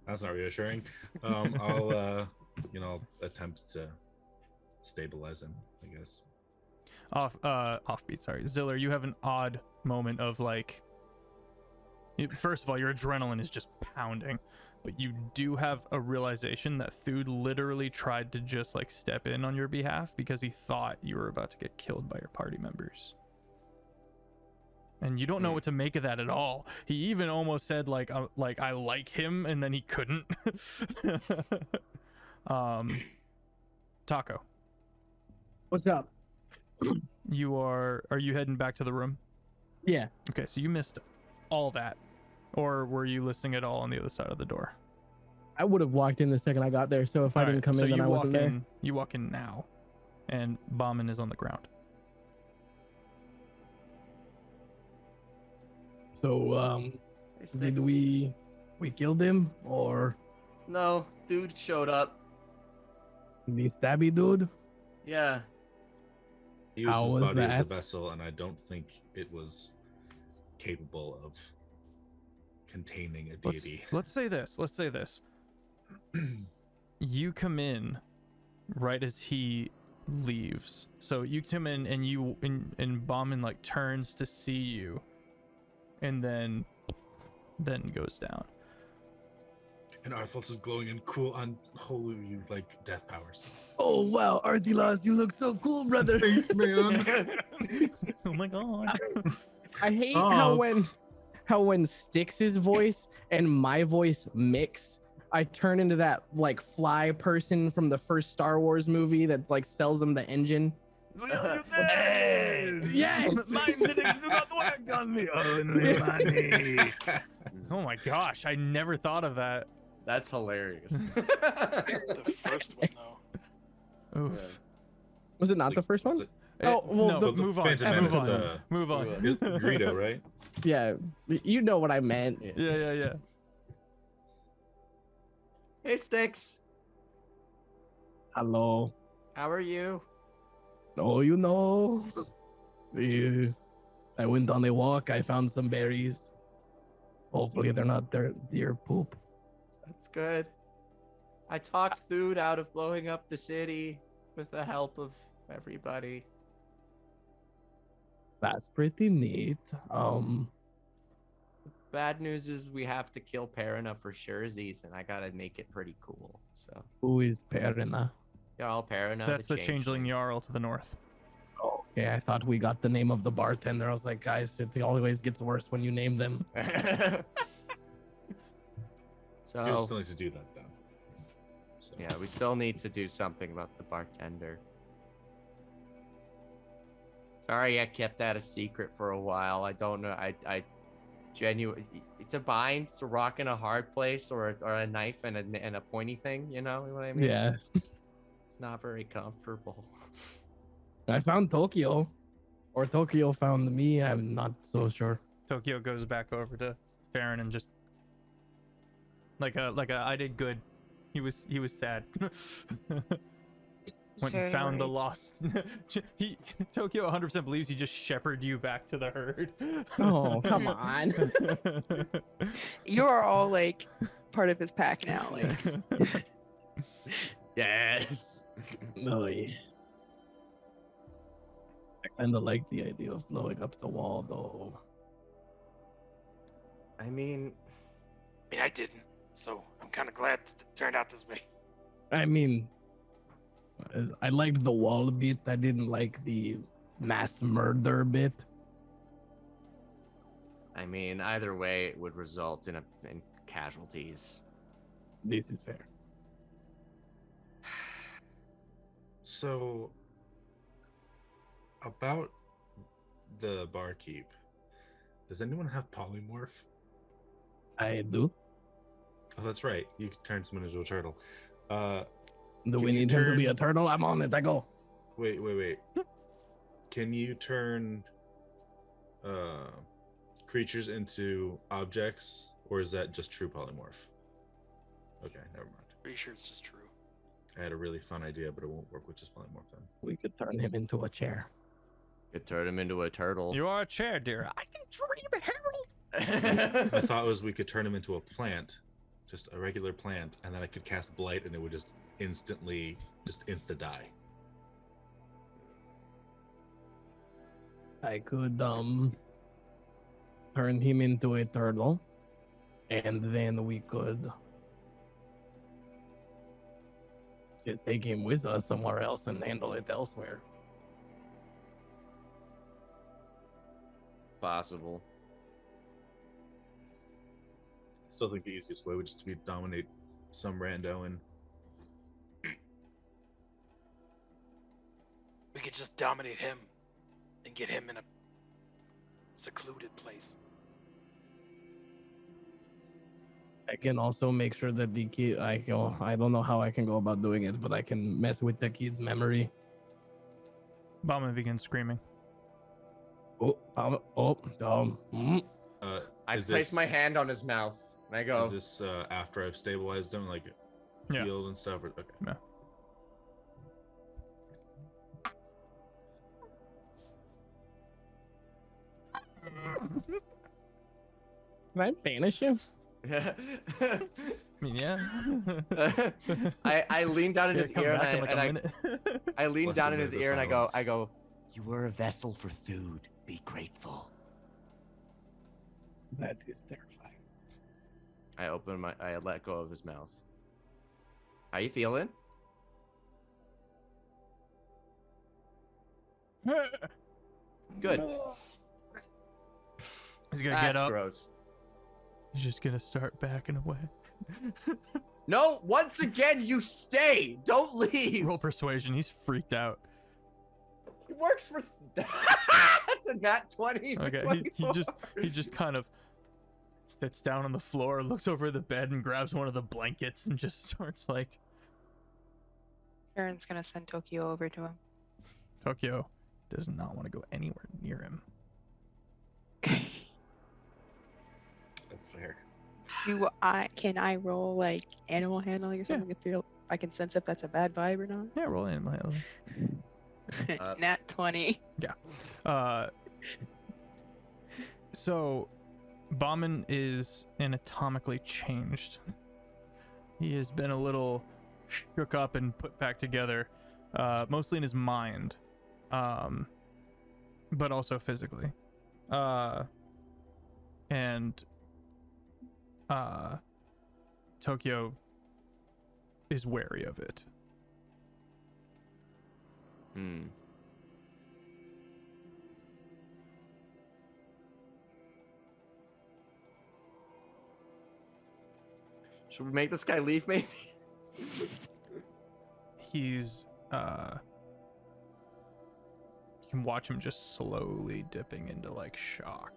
That's not reassuring. I'll, attempt to stabilize him, I guess. Offbeat, sorry. Ziller, you have an odd moment of like. First of all, your adrenaline is just pounding, but you do have a realization that Thude literally tried to just like step in on your behalf because he thought you were about to get killed by your party members. And you don't know what to make of that at all. He even almost said like I like him, and then he couldn't. Taco. What's up? Are you heading back to the room? Yeah. Okay, so you missed all that. Or were you listening at all on the other side of the door? I would have walked in the second I got there, so if I didn't come in, then I wasn't there. You walk in now, and Bauman is on the ground. So, did we killed him, or No, dude showed up. the stabby dude? Yeah. He used How his was body as a that? vessel, and I don't think it was capable of containing a deity. Let's say this. You come in right as he leaves. So you come in and Bauman like turns to see you, and then goes down. And Arthos is glowing and cool on holy you like death powers. Oh wow, Arthilas, you look so cool, brother. Thanks, man. Oh my god. I hate how when Styx's voice and my voice mix, I turn into that like fly person from the first Star Wars movie that like sells them the engine. Yes. Mine didn't do not work on me. Only money. Oh my gosh, I never thought of that. That's hilarious. The first one, though. Oof. Was it not the first one? Oh, well, no, move on. Phantom Move Menace, on. Move on. Greedo, right? Yeah, you know what I meant. Yeah. Hey, Sticks. Hello. How are you? Oh, you know. I went on a walk. I found some berries. Hopefully, they're not deer poop. That's good. I talked Thude out of blowing up the city with the help of everybody. That's pretty neat. Bad news is we have to kill Perina for surezies, and I gotta make it pretty cool. So Who is Perina? Jarl Perina. That's the changeling Jarl to the north. Okay, I thought we got the name of the bartender. I was like, guys, it always gets worse when you name them. We So still need to do that though. So. yeah, we still need to do something about the bartender. Sorry, I kept that a secret for a while. I don't know. I genuinely, it's a bind. It's a rock in a hard place, or a knife and a pointy thing. You know what I mean? Yeah. It's not very comfortable. I found Tokyo. Or Tokyo found me. I'm not so sure. Tokyo goes back over to Farron and just like a I did good. He was sad. Went and found the lost. Tokyo 100% believes he just shepherded you back to the herd. Oh, come on. You are all like part of his pack now. Like, Yes. Oh, yeah. Kind of like the idea of blowing up the wall, though. I mean, I didn't, so I'm kind of glad it turned out this way. I mean, I liked the wall bit. I didn't like the mass murder bit. Either way, it would result in casualties. This is fair. So, about the barkeep, does anyone have polymorph? I do. Oh, that's right. You can turn someone into a turtle. Do Can we you need him to be a turn- turtle? I'm on it. I go. Wait. Can you turn creatures into objects, or is that just true polymorph? Okay, never mind. Pretty sure it's just true. I had a really fun idea, but it won't work with just polymorph then. We could turn him into a chair. Could turn him into a turtle. You are a chair, dear. I can dream, Harold. My thought was we could turn him into a plant, just a regular plant, and then I could cast blight, and it would just insta die. I could turn him into a turtle, and then we could just take him with us somewhere else and handle it elsewhere. Possible. Still think the easiest way would just be dominate some rando and We could just dominate him and get him in a secluded place. I can also make sure that the kid, I don't know how I can go about doing it, but I can mess with the kid's memory. Bauman begins screaming. I place my hand on his mouth and I go. Is this after I've stabilized him, like Yeah. healed and stuff? Or, okay. Yeah. Can I banish him? I mean, yeah. I lean down in Yeah, his come ear back in and like a minute. I lean Less down than in his minute ear of and silence. I go, you were a vessel for Thude. Be grateful. That is terrifying. I let go of his mouth. How you feeling? Good. He's gonna That's get up. gross. He's just gonna start backing away. No, once again, you stay. Don't leave. Roll persuasion. He's freaked out. He works for. That's a nat 20. for Okay, 24. he just kind of sits down on the floor, looks over the bed, and grabs one of the blankets and just starts like. Aaron's gonna send Tokyo over to him. Tokyo does not want to go anywhere near him. That's fair. Can I roll like animal handling or something if I can sense if that's a bad vibe or not? Yeah, roll animal handling. Nat 20. So, Bauman is anatomically changed. He has been a little shook up and put back together, mostly in his mind, but also physically. And Tokyo is wary of it. Should we make this guy leave, maybe? He's you can watch him just slowly dipping into like shock.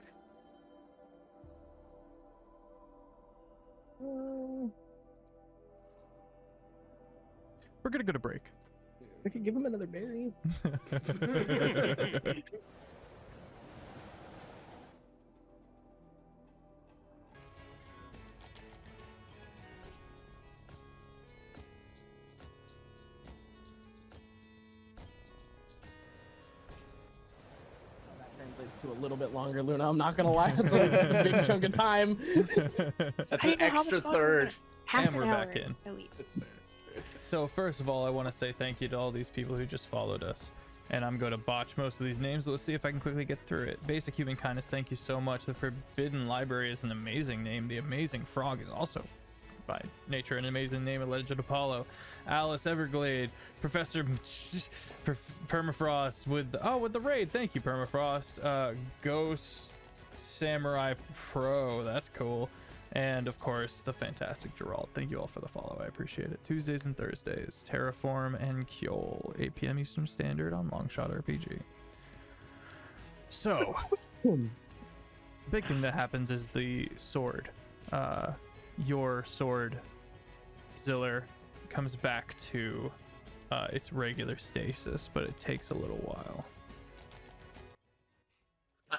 We're gonna go to break. We could give him another berry. That translates to a little bit longer, Luna. I'm not gonna lie. That's a big chunk of time. That's I an didn't know how extra much longer third. we Half And an we're hour, back in. at least. So first of all, I want to say thank you to all these people who just followed us. And I'm going to botch most of these names. Let's see if I can quickly get through it. Basic Human Kindness, thank you so much. The Forbidden Library is an amazing name. The Amazing Frog is also, by nature, an amazing name. A Legend Apollo. Alice Everglade. Professor Permafrost with the raid. Thank you, Permafrost. Ghost Samurai Pro. That's cool. And of course, the fantastic Gerald. Thank you all for the follow. I appreciate it. Tuesdays and Thursdays, Terraform and Kjol, 8 p.m. Eastern Standard on Longshot RPG. So, big thing that happens is the sword. Your sword, Ziller, comes back to its regular stasis, but it takes a little while.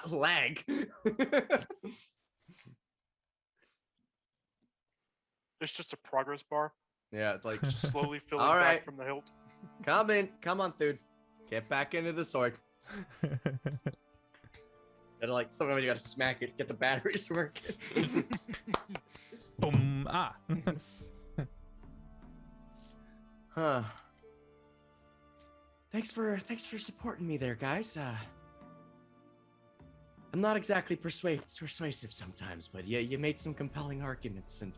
Lag. There's just a progress bar, Yeah, it's like just slowly filling All back right. from the hilt. come on, dude. Get back into the sword. And like somehow you gotta smack it, get the batteries working. Boom! Ah. Huh. Thanks for supporting me there, guys. I'm not exactly persuasive sometimes, but yeah, you made some compelling arguments, and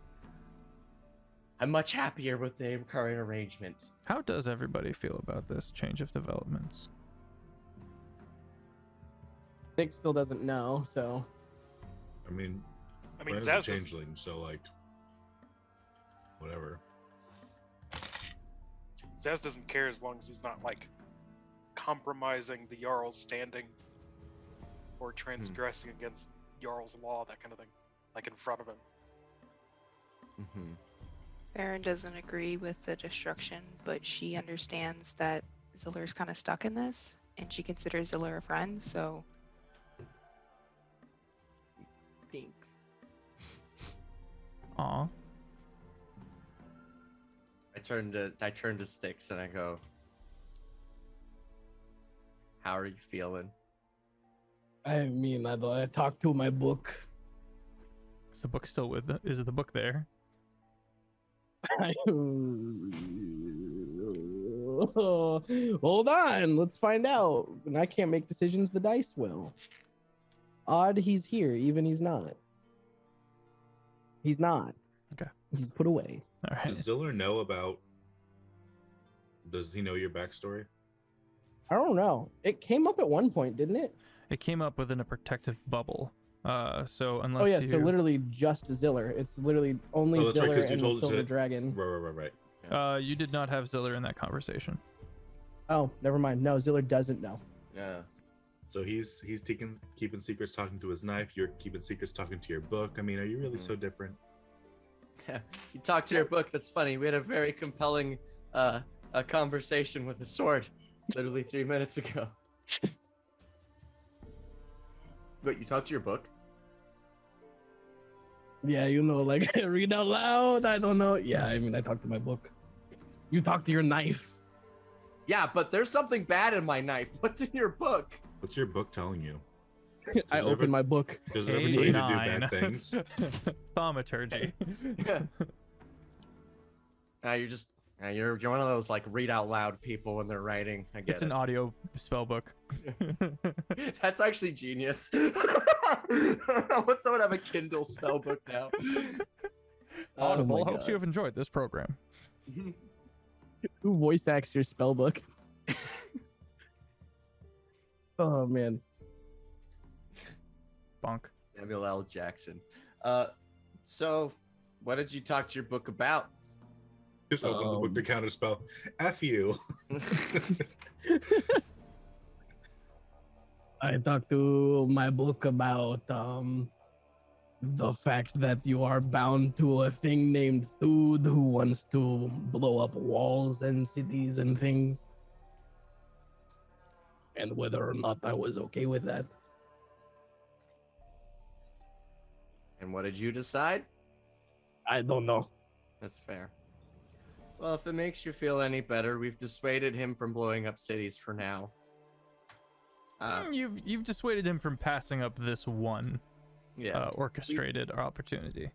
I'm much happier with the current arrangement. How does everybody feel about this change of developments? Nick still doesn't know, so I mean, Zaz Brandon's a doesn't- changeling, so like, whatever. Zaz doesn't care as long as he's not like compromising the Jarl's standing or transgressing against Jarl's law, that kind of thing, like in front of him. Mm-hmm. Farron doesn't agree with the destruction, but she understands that Ziller's kind of stuck in this, and she considers Ziller a friend, so Thanks. Aw. I turn to Sticks and I go, "How are you feeling?" I mean, I talked to my book. Is the book still with it? Is the book there? Hold on, let's find out. And I can't make decisions, the dice will. Odd he's here, even he's not. He's not. Okay. He's put away. All right. Does Ziller know about? Does he know your backstory? I don't know. It came up at one point, didn't it? It came up within a protective bubble. So unless Oh yeah, you... so literally just Ziller. It's literally only Oh, that's right, Ziller 'cause you and told the us Silver it- Dragon. Right. you did not have Ziller in that conversation. Oh, never mind. No, Ziller doesn't know. Yeah. So he's keeping secrets, talking to his knife. You're keeping secrets, talking to your book. I mean, are you really so different? You talked to your book. That's funny. We had a very compelling a conversation with the sword literally 3 minutes ago. Wait, you talked to your book? Yeah, you know, like read out loud. I don't know. Yeah, I mean, I talked to my book. You talked to your knife. Yeah, but there's something bad in my knife. What's in your book? What's your book telling you? I Does it ever- opened my book. Does it ever tell you to do Nine. bad things? Thaumaturgy. You're one of those like read out loud people when they're writing. I get It's an audio spell book. That's actually genius. Would someone have a Kindle spell book now? Audible my hopes God. you have enjoyed this program. Who voice acts your spell book? Oh man. Bonk. Samuel L. Jackson. So what did you talk to your book about? Just opens the book to counter spell. F you. I talked to my book about the fact that you are bound to a thing named Thude who wants to blow up walls and cities and things. And whether or not I was okay with that. And what did you decide? I don't know. That's fair. Well, if it makes you feel any better, we've dissuaded him from blowing up cities for now. You've dissuaded him from passing up this one Yeah. orchestrated opportunity.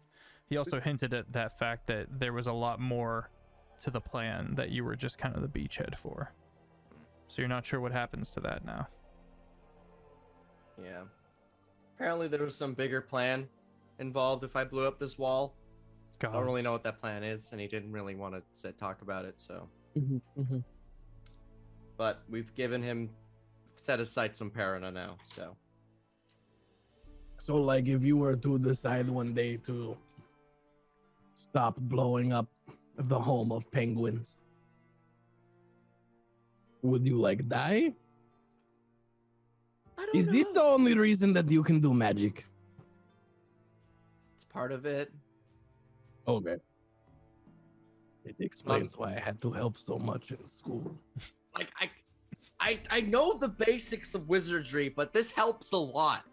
He also hinted at that fact that there was a lot more to the plan that you were just kind of the beachhead for. So you're not sure what happens to that now. Yeah. Apparently there was some bigger plan involved if I blew up this wall. I don't really know what that plan is, and he didn't really want to talk about it, so. But we've given him set aside some parana now, so. So, like, if you were to decide one day to stop blowing up the home of penguins, would you, like, die? I don't Is know. this the only reason that you can do magic? It's part of it. Okay. It explains why I had to help so much in school. Like, I know the basics of wizardry, but this helps a lot.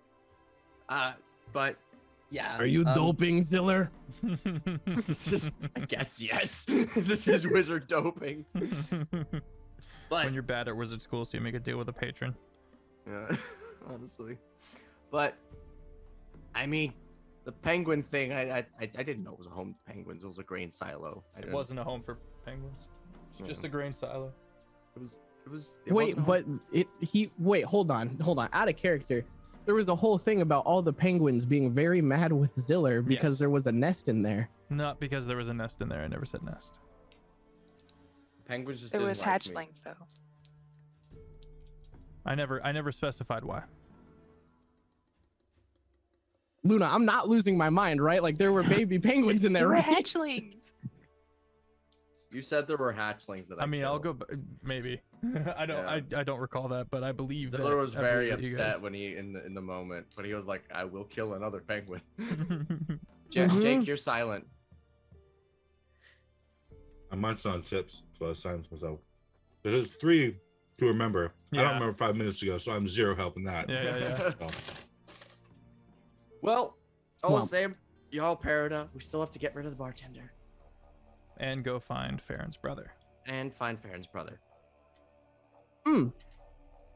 But yeah. Are you doping, Ziller? This is, I guess, yes. This is wizard doping. But When you're bad at wizard school, so you make a deal with a patron. yeah, honestly. But I mean, the penguin thing, I didn't know it was a home to penguins. It was a grain silo. It wasn't a home for penguins. It's just a grain silo. It was. Wait, wasn't a home. wait, hold on. Out of character. There was a whole thing about all the penguins being very mad with Ziller because Yes. there was a nest in there. Not because there was a nest in there. I never said nest. Penguins just There didn't was like me. hatchlings though. I never specified why. Luna, I'm not losing my mind, right? Like there were baby penguins in there, There were right? hatchlings. You said there were hatchlings that I mean, I'll killed. go. Maybe. I don't. Yeah. I don't recall that, but I believe that. Ziller was I very believe that you upset guys- when he in the moment, but he was like, "I will kill another penguin." Mhm. Jake, you're silent. I munched on chips, so I silenced myself. There's 3 to remember. I Yeah. don't remember 5 minutes ago, so I'm 0 helping that. Yeah. So, Well, all Well- the same, y'all parada. We still have to get rid of the bartender And go find Farron's brother. and find Farron's brother.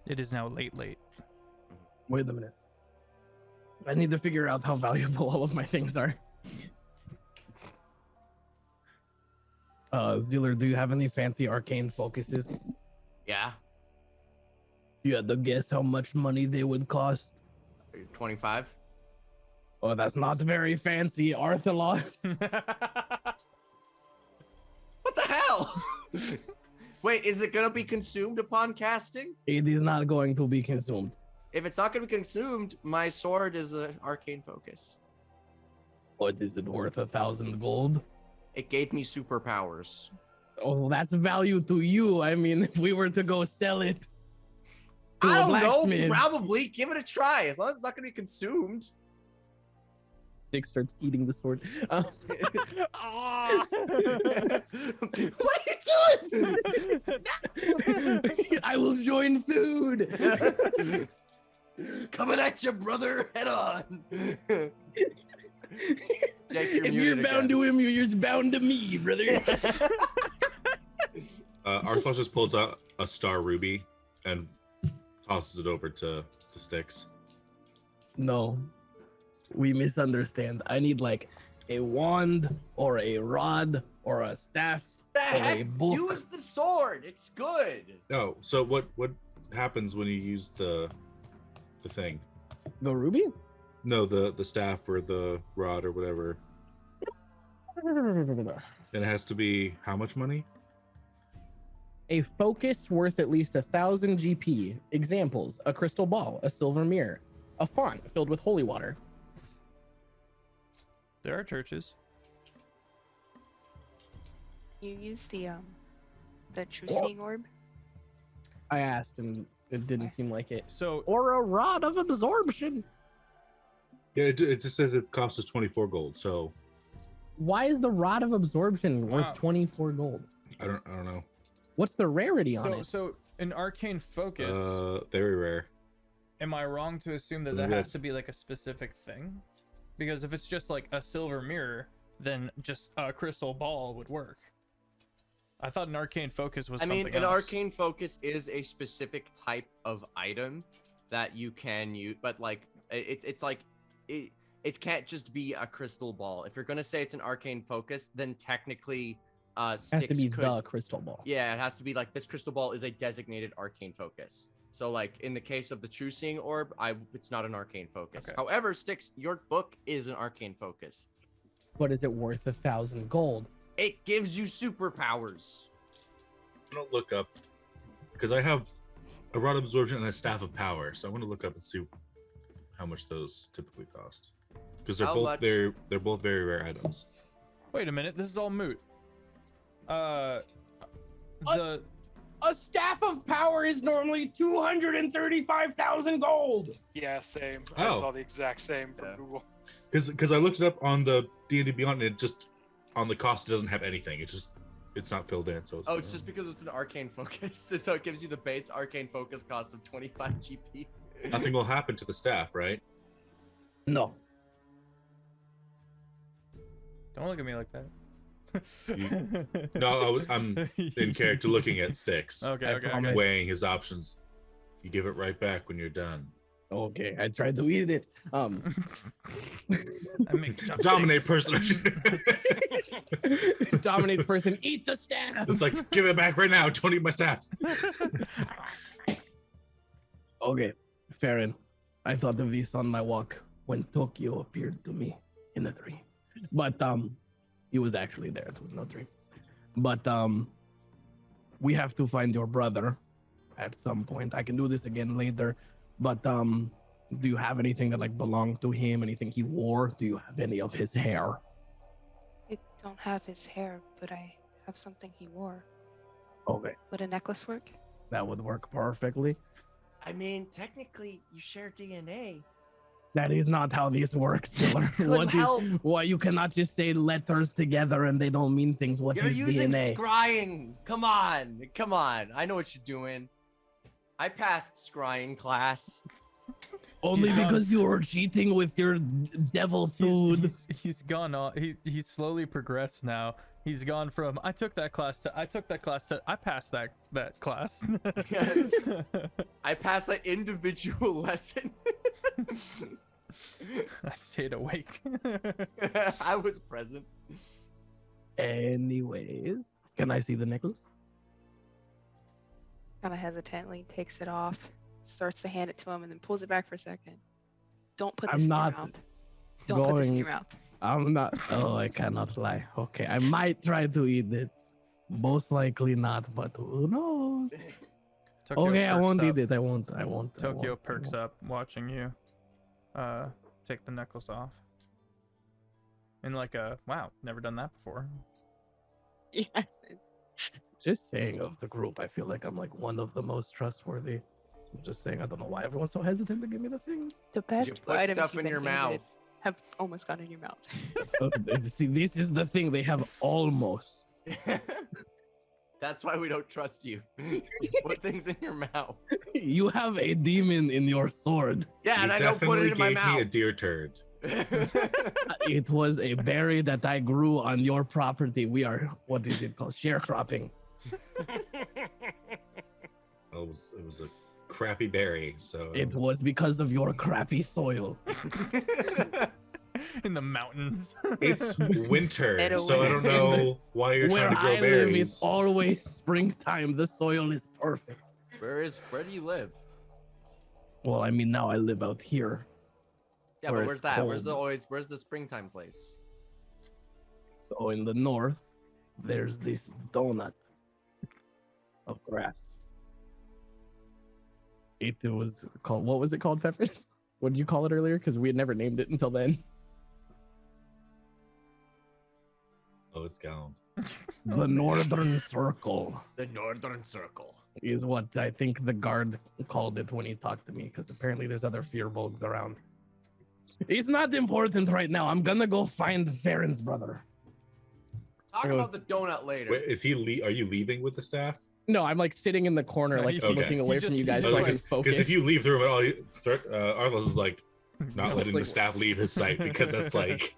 It is now late. Wait a minute. I need to figure out how valuable all of my things are. Ziller, do you have any fancy arcane focuses? Yeah, You had to guess how much money they would cost. 25. Oh, that's not very fancy, Arthalos. What the hell? Wait, is it gonna be consumed upon casting? It is not going to be consumed. If it's not gonna be consumed, my sword is an arcane focus. What is it worth? 1,000 gold? It gave me superpowers. Oh, that's value to you. I mean, if we were to go sell it to I a don't know. blacksmith, Probably give it a try. As long as it's not gonna be consumed. Dick starts eating the sword. What are you doing? I will join food. Coming at you, brother. Head on. Jake, you're If you're muted bound again. to him, you're just bound to me, brother. Arthos just pulls out a star ruby and tosses it over to Styx. No, we misunderstand. I need like a wand or a rod or a staff The or a heck? book. Use the sword. It's good. Oh, so what happens when you use the thing? The ruby? No, the staff or the rod or whatever. And it has to be how much money? A focus worth at least 1,000 GP. Examples: a crystal ball, a silver mirror, a font filled with holy water. There are churches. You use the true seeing orb. I asked, and it didn't seem like it. So Or a rod of absorption. Yeah, it just says it costs us 24 gold. So Why is the rod of absorption worth Wow. 24 gold? I don't know. What's the rarity on it? so an arcane focus. Very rare. Am I wrong to assume that Maybe that has that's- to be like a specific thing? Because if it's just like a silver mirror, then just a crystal ball would work. I thought an arcane focus was I mean, something an else. arcane focus is a specific type of item that you can use, but like it's like it can't just be a crystal ball. If you're gonna say it's an arcane focus, then technically It has to be the crystal ball. Yeah, it has to be like this crystal ball is a designated arcane focus. So like in the case of the true seeing orb, it's not an arcane focus. Okay. However, Styx, your book is an arcane focus. But is it worth 1,000 gold? It gives you superpowers. I'm gonna look up because I have a rod of absorption and a staff of power, so I want to look up and see how much those typically cost. Because they're both very rare items. Wait a minute, this is all moot. A staff of power is normally 235,000 gold. Yeah, same. I Oh. saw the exact same from Google. Because I looked it up on the D&D Beyond, and it just on the cost it doesn't have anything. It's not filled in. So It's just because it's an arcane focus, so it gives you the base arcane focus cost of 25 GP. nothing will happen to the staff, right? No. Don't look at me like that. No, I'm in character looking at Styx, Okay. weighing his options. You give it right back when you're done. Okay, I tried to eat it. I make Dominate person. Dominate person, eat the staff. It's like, give it back right now. Don't eat my staff. Okay, Farron, I thought of this on my walk when Tokyo appeared to me in a dream. But he was actually there. It was no dream. But we have to find your brother at some point. I can do this again later. But do you have anything that like belonged to him? Anything he wore? Do you have any of his hair? I don't have his hair, but I have something he wore. Okay, Would a necklace work? that would work perfectly. I mean, technically, you share DNA. That is not how this works, Taylor. help. Why you cannot just say letters together and they don't mean things? What You're is using DNA? scrying. Come on. I know what you're doing. I passed scrying class. Only He's because you were cheating with your devil food. He's gone on. He's slowly progressed now. He's gone from I took that class to I passed that class. I passed that individual lesson. I stayed awake. I was present. Anyways, can I see the necklace? Kind of hesitantly takes it off, starts to hand it to him, and then pulls it back for a second. Don't put this in your mouth. Don't put this in your mouth. I'm not. Oh, I cannot lie. Okay, I might try to eat it. Most likely not, but who knows? Tokyo Okay, I perks won't up. eat it. I won't. Tokyo perks up watching you take the necklace off. And like wow, never done that before. Yeah. Just saying, of the group, I feel like I'm like one of the most trustworthy. I'm just saying, I don't know why everyone's so hesitant to give me the thing. The best put items stuff you've in been your handed mouth. have almost gone in your mouth. So, see, this is the thing. They have almost. That's why we don't trust you. Put things in your mouth. You have a demon in your sword. Yeah, and I don't put it in my gave me a mouth. deer turd. It was a berry that I grew on your property. We are, what is it called? Sharecropping. It was a crappy berry. So It was because of your crappy soil. In the mountains. it's winter, Get so I don't know why you're Where trying to grow I live, berries. it's always springtime. The soil is perfect. Where do you live? Well, I mean, now I live out here. Yeah, Where but it's where's that? cold. Where's the springtime place? So in the north, there's this donut of grass. It was called, what was it called, Feffers? What did you call it earlier? Because we had never named it until then. Oh, it's gone. The Northern Circle The Northern Circle. is what I think the guard called it when he talked to me, because apparently there's other fearbolgs around. It's not important right now. I'm gonna go find Farron's brother. Talk about the donut later. Wait, is he? Are you leaving with the staff? No, I'm like sitting in the corner, No, like he- Okay. looking away he from you just- guys he so I just- can focus. Because if you leave the room at all, Arlos is like not No, letting like- the staff leave his sight because that's like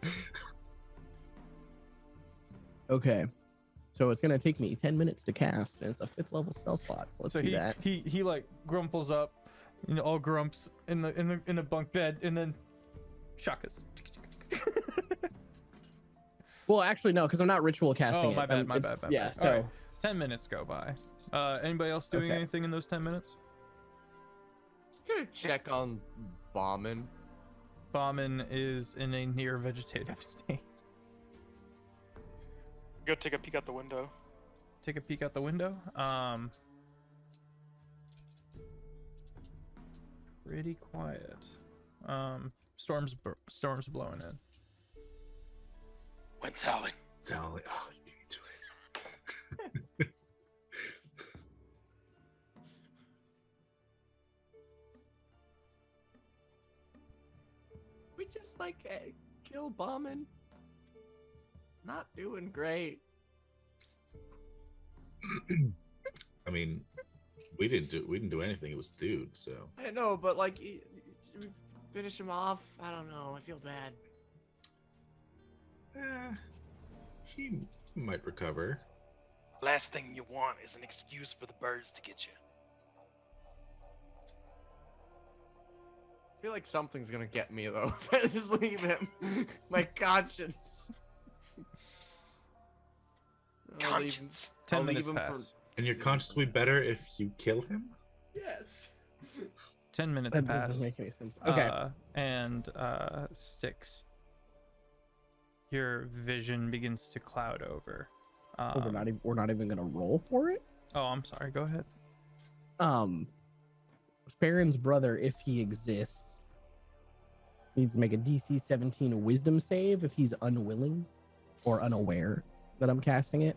Okay. So it's gonna take me 10 minutes to cast, and it's a 5th level spell slot. So let's So do he, that. he like grumples up, you know, all grumps in the bunk bed, and then shakas. Well, actually, no, because I'm not ritual casting Oh, my it. bad, my bad, my Yeah, bad. so All right, 10 minutes go by. Anybody else doing Okay. anything in those 10 minutes? Gonna check on bombing. Bauman is in a near vegetative state. Go take a peek out the window. Take a peek out the window. Pretty quiet. Storm's blowing in. Wind's howling. Sally, oh, you beat me to it. We just like kill bombing. Not doing great. I mean, we didn't do anything. It was Dude, so I know, but like, should we finish him off? I don't know. I feel bad. he might recover. Last thing you want is an excuse for the birds to get you. I feel like something's gonna get me though if I just leave him. My conscience. I'll leave him- Conscience. 10 I'll leave minutes him pass. And your conscience will be better if you kill him? Yes. 10 minutes that pass. doesn't make any sense. Okay. And Styx, your vision begins to cloud over. We're not even gonna roll for it. Oh, I'm sorry. Go ahead. Farron's brother, if he exists, needs to make a DC 17 Wisdom save if he's unwilling or unaware that I'm casting it,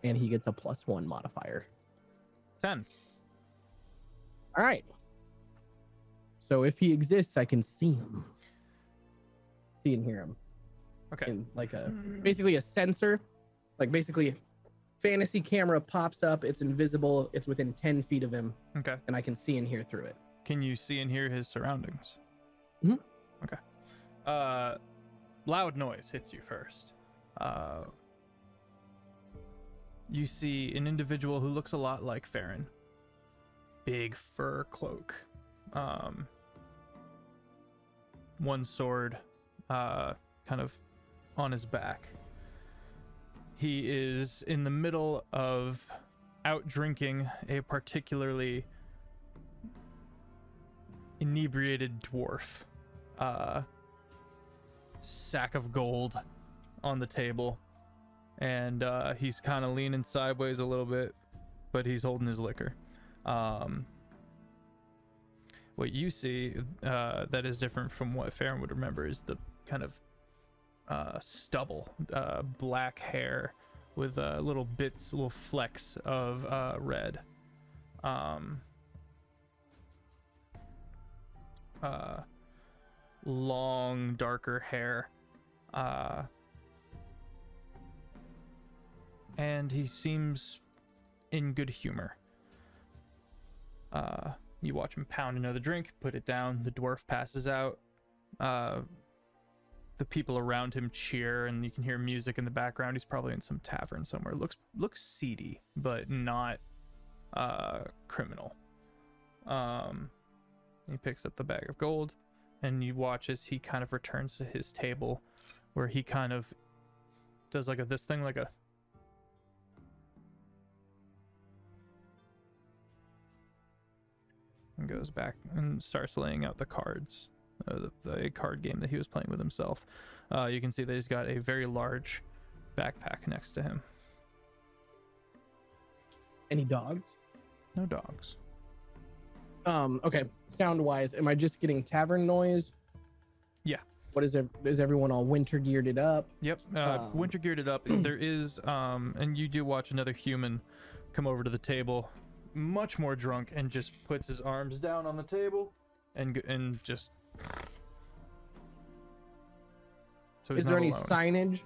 and he gets a +1 modifier. 10. All right. So if he exists, I can see him, see and hear him. Okay. In like basically a sensor, like basically fantasy camera pops up. It's invisible. It's within 10 feet of him, Okay. and I can see and hear through it. Can you see and hear his surroundings? Mhm. Okay. Loud noise hits you first. You see an individual who looks a lot like Farron. Big fur cloak. One sword, kind of on his back. He is in the middle of out drinking a particularly inebriated dwarf. Sack of gold on the table, and he's kind of leaning sideways a little bit, but he's holding his liquor. What you see that is different from what Farron would remember is the kind of stubble, black hair with little bits, little flecks of red. Long, darker hair. And he seems in good humor. You watch him pound another drink, put it down. The dwarf passes out. The people around him cheer, and you can hear music in the background. He's probably in some tavern somewhere. Looks seedy, but not criminal. He picks up the bag of gold, and you watch as he kind of returns to his table, where he kind of does like this thing, like a and goes back and starts laying out the cards, the card game that he was playing with himself. You can see that he's got a very large backpack next to him. Any dogs? No dogs. Okay. Sound wise, am I just getting tavern noise? Yeah. What is it? Is everyone all winter geared it up? Yep. Winter geared it up. There is, and you do watch another human come over to the table, much more drunk, and just puts his arms down on the table, and just. So Is there any signage?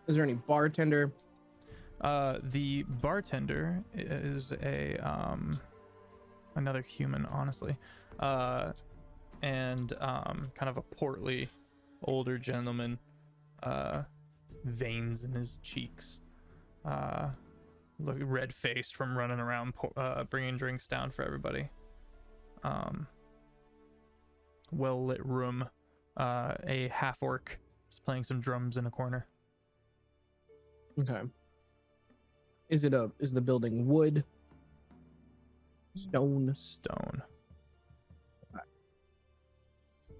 Is there any bartender? The bartender is a another human, honestly, and kind of a portly older gentleman, veins in his cheeks, look red faced from running around bringing drinks down for everybody. Well lit room. A half orc is playing some drums in a corner. Okay. Is the building wood? Stone? Stone.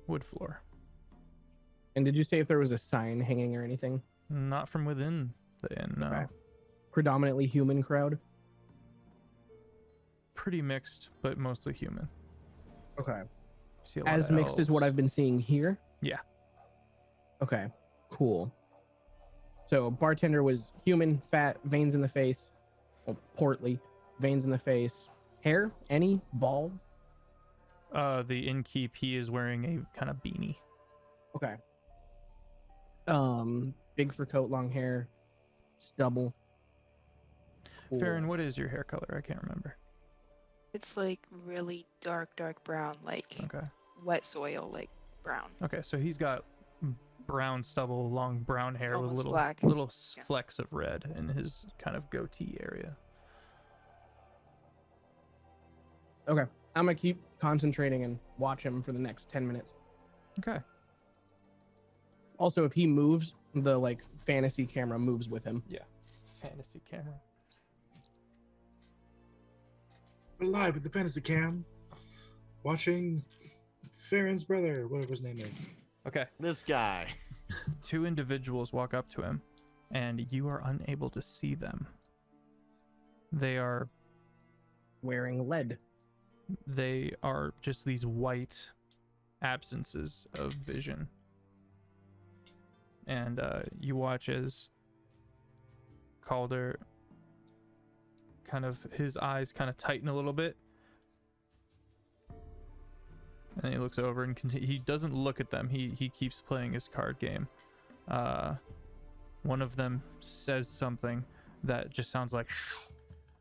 Wood floor. And did you say if there was a sign hanging or anything? Not from within the inn, no. Okay. Predominantly human crowd? Pretty mixed, but mostly human. Okay. See a lot As of mixed as what elves. I've been seeing here? Yeah. Okay, cool. So bartender was human, fat, veins in the face, well, portly, veins in the face, hair, any, bald? The innkeep, he is wearing a kind of beanie. Okay. Big fur coat, long hair, stubble. Cool. Farron, what is your hair color? I can't remember. It's like really dark brown, like Okay. wet soil, like brown. Okay, so he's got brown stubble, long brown hair with almost little black. Yeah. flecks of red in his kind of goatee area. Okay, I'm gonna keep concentrating and watch him for the next 10 minutes. Okay. Also, if he moves, the like fantasy camera moves with him. Yeah. Fantasy camera. We're live with the Fantasy Cam, watching Farron's brother, whatever his name is. Okay. This guy. Two individuals walk up to him, and you are unable to see them. They are Wearing lead. just these white absences of vision. And you watch as Calder his eyes kind of tighten a little bit. And he looks over and he doesn't look at them. He keeps playing his card game. One of them says something that just sounds like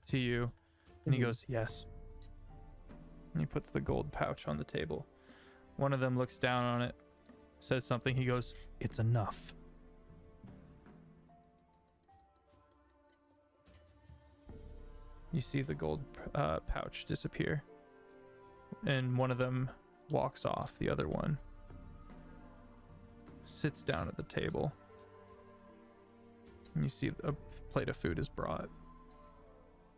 to you. And he goes, yes. And he puts the gold pouch on the table. One of them looks down on it, says something. He goes, it's enough. You see the gold pouch disappear. And one of them walks off. The other one sits down at the table. And you see a plate of food is brought.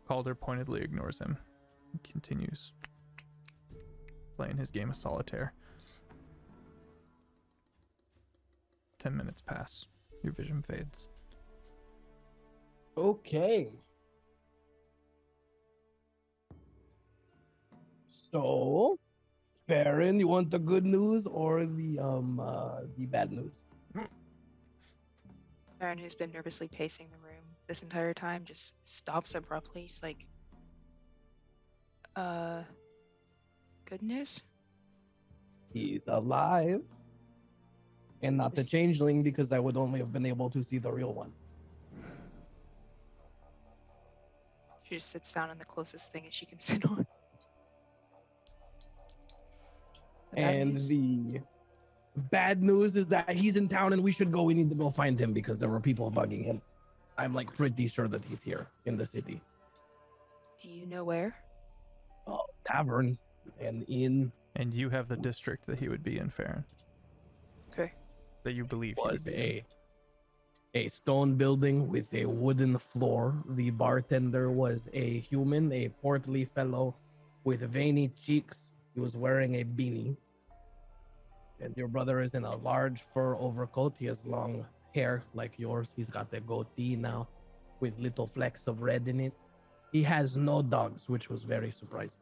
Calder pointedly ignores him. He continues playing his game of solitaire. 10 minutes pass. Your vision fades. Okay. So, Farron, you want the good news or the bad news? Baron, who's been nervously pacing the room this entire time, just stops abruptly. He's like, good news? He's alive. And not the Is- changeling, because I would only have been able to see the real one. She just sits down on the closest thing that she can sit on. The bad And news? the bad news is that he's in town and we should go. We need to go find him because there were people bugging him. I'm like pretty sure that he's here in the city. Do you know where? Tavern and inn And you have the district that he would be in, Farron. Okay. That you believe he was would be in. a stone building with a wooden floor. The bartender was a human, a portly fellow with veiny cheeks. He was wearing a beanie. And your brother is in a large fur overcoat. He has long hair like yours. He's got a goatee now with little flecks of red in it. He has no dogs, which was very surprising.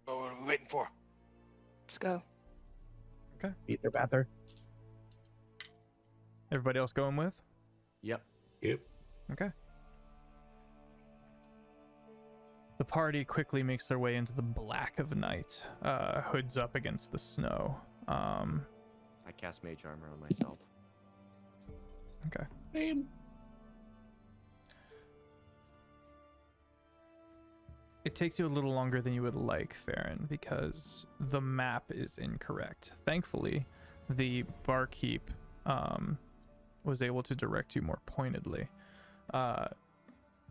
What are we waiting for? Let's go. Peter Bather. Everybody else going with? Yep. Yep. Okay. The party quickly makes their way into the black of night, hoods up against the snow. I cast mage armor on myself. Okay. It takes you a little longer than you would like, Farron, because the map is incorrect. Thankfully, the barkeep was able to direct you more pointedly.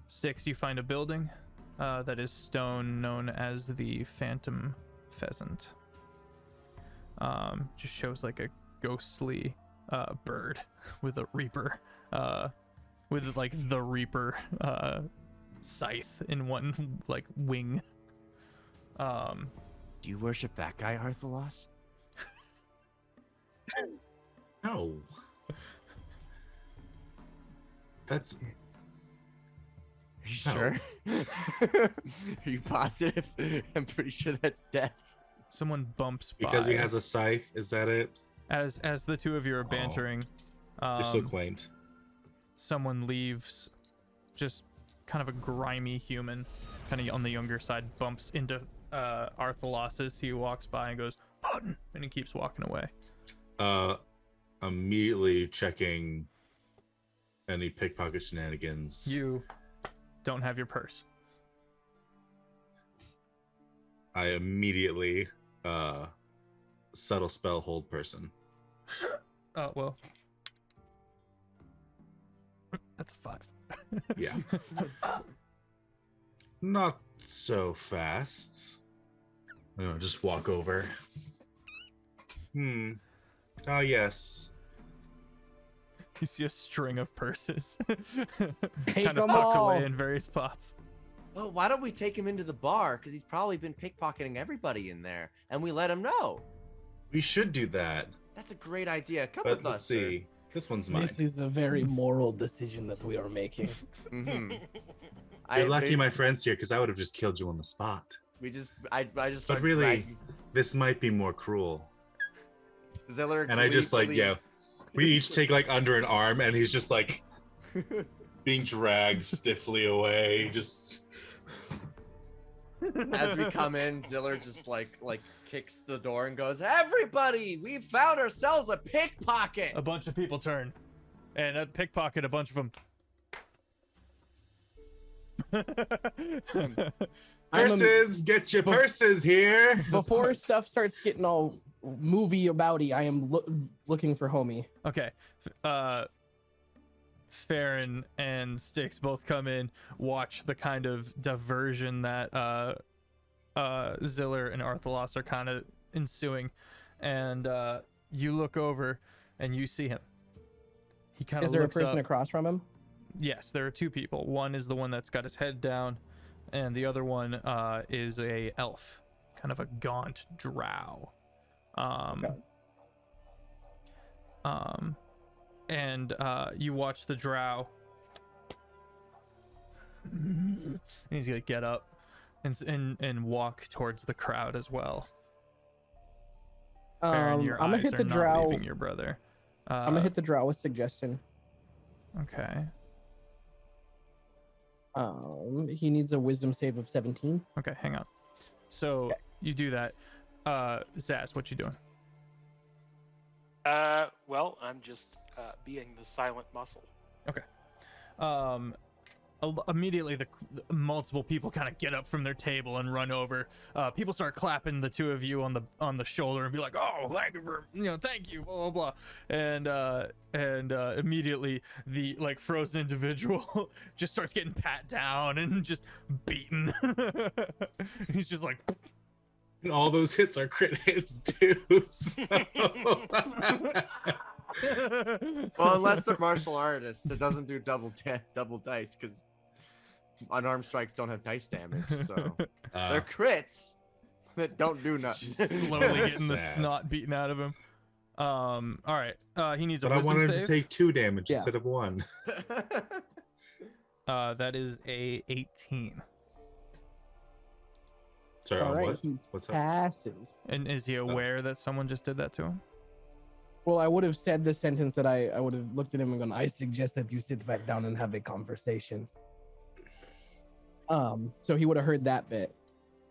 Styx, you find a building that is stone, known as the Phantom Pheasant. Just shows like a ghostly bird with a reaper, with like the reaper scythe in one like wing. Do you worship that guy, Arthalos? No. That's Are you sure? Are you positive? I'm pretty sure that's death. Someone bumps by. because he has a scythe. Is that it? As the two of you are bantering, You're so quaint. someone leaves, just kind of a grimy human, kind of on the younger side, bumps into Arthalos as he walks by and goes, "Pardon," and he keeps walking away. Immediately checking any pickpocket shenanigans. You don't have your purse. I immediately subtle spell hold person. Oh, well. That's a 5. Yeah. Not so fast. Just walk over. Ah, yes. You see a string of purses Take kind of them tucked all. away in various spots. Well, why don't we take him into the bar? Because he's probably been pickpocketing everybody in there, and we let him know. We should do that. That's a great idea. Come But with let's us, sir. see. This one's mine. This is a very moral decision that we are making. Mm-hmm. You're lucky my friend's here because I would have just killed you on the spot. I just But started really, dragging this might be more cruel. Ziller And I just like, gleefully- yeah. We each take like under an arm and he's just like being dragged stiffly away. Just As we come in, Ziller just like kicks the door and goes, "Everybody, we found ourselves a pickpocket." A bunch of people turn, and pickpocket a bunch of them. purses, get your purses here. Before stuff starts getting all movie abouty, I am looking for homie. Okay. Farron and Styx both come in, watch the kind of diversion that Ziller and Arthalos are kind of ensuing, and you look over and you see him. He kind of Is there a looks person up. across from him? Yes, there are two people. One is the one that's got his head down, and the other one is a elf, kind of a gaunt drow. And you watch the drow. And he's gonna get up and walk towards the crowd as well. Baron, your I'm gonna eyes hit are the not drow. leaving your brother. I'm gonna hit the drow with suggestion. Okay. He needs a wisdom save of 17. Okay, hang on. So you do that. Zaz, what you doing? Well, I'm just being the silent muscle. Okay. Immediately, the multiple people kind of get up from their table and run over. People start clapping the two of you on the shoulder and be like, "Oh, thank you for thank you," blah blah blah. And immediately the like frozen individual just starts getting pat down and just beaten. He's just like. And all those hits are crit hits too. So. Well, unless they're martial artists, it doesn't do double dice because unarmed strikes don't have dice damage. So they're crits that don't do nothing. Just slowly getting the Sad. snot beaten out of him. All right. He needs a But I wisdom wanted him save. to take 2 damage Yeah. instead of 1. That is a 18. Sorry, All right, what? he What's up? passes. And is he aware that someone just did that to him? Well, I would have said the sentence that I would have looked at him and gone, "I suggest that you sit back down and have a conversation." So he would have heard that bit.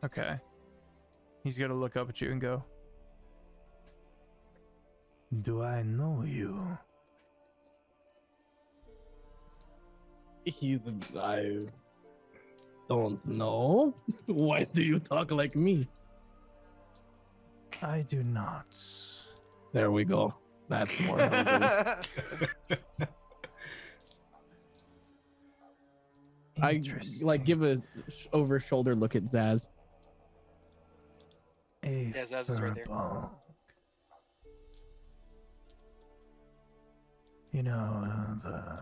Okay. He's gonna look up at you and go, "Do I know you?" I don't know. Why do you talk like me? I do not. There we go. That's more. humble. I like give a over shoulder look at Zaz. A Yeah, Zaz is right there. furball. You know, the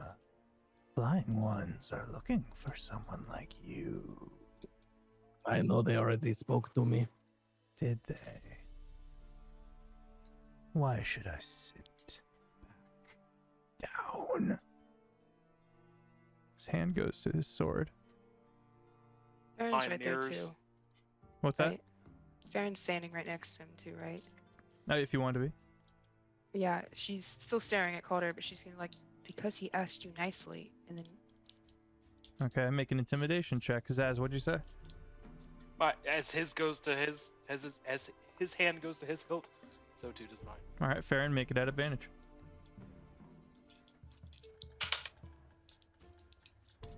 Flying Ones are looking for someone like you. I know they already spoke to me. Did they? Why should I sit back down? His hand goes to his sword. Farron's right there Pioneers. too. What's that? Right? Farron's standing right next to him too, right? If you want to be. Yeah, she's still staring at Calder, but she's gonna like, because he asked you nicely, and then Okay, make an intimidation check. Zaz, what'd you say? As his goes to his, as his hand goes to his hilt, so too does mine. All right, Farron, make it at advantage.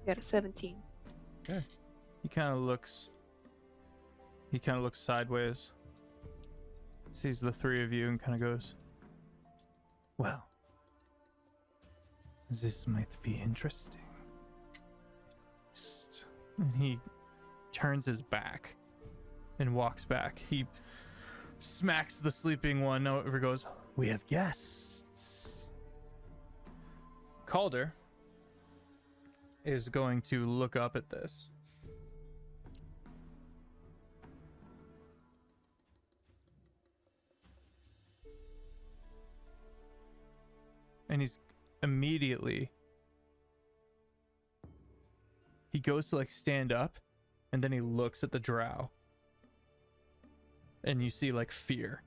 got a 17. He kind of looks sideways, sees the three of you, and kind of goes, Well, this might be interesting. and he turns his back and walks back. He smacks the sleeping one over, goes, We have guests. Calder is going to look up at this. And he's immediately, he goes to like stand up, and then he looks at the drow, and you see like fear.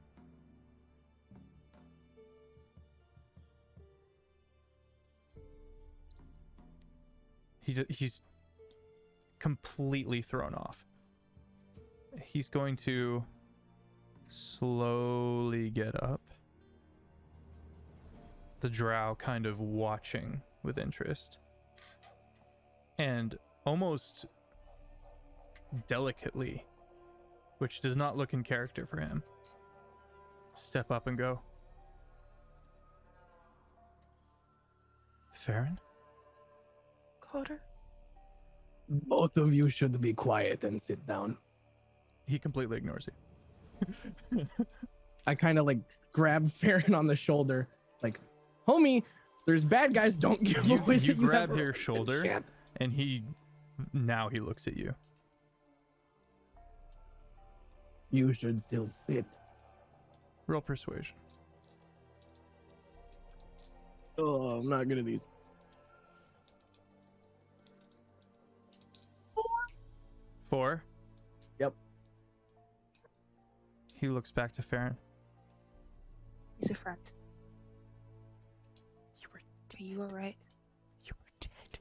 He's completely thrown off. He's going to slowly get up, the drow kind of watching with interest, and almost delicately, which does not look in character for him, step up and go, Farron? Calder? Both of you should be quiet and sit down. he completely ignores you. I kind of like grab Farron on the shoulder, like, homie, there's bad guys. Don't give away. You the grab never- your shoulder, and he looks at you. You should still sit. Roll persuasion. Oh, I'm not good at these. 4. Yep. He looks back to Farron. He's a friend. You were Are you alright? You were dead.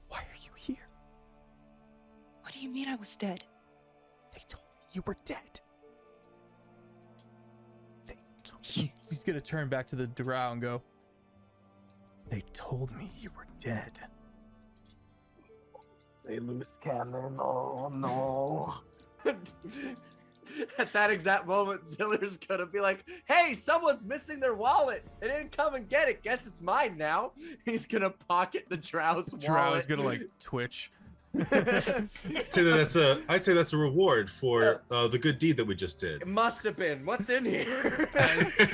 Why are you here? What do you mean I was dead? They told me you were dead. They told He's gonna turn back to the drow and go, They told me you were dead. They lose cannon. Oh no. At that exact moment, Ziller's gonna be like, "Hey, someone's missing their wallet. They didn't come and get it. Guess it's mine now." He's gonna pocket the drow's drow wallet. is gonna like twitch. I'd say that's a reward for the good deed that we just did. It must have been. What's in here?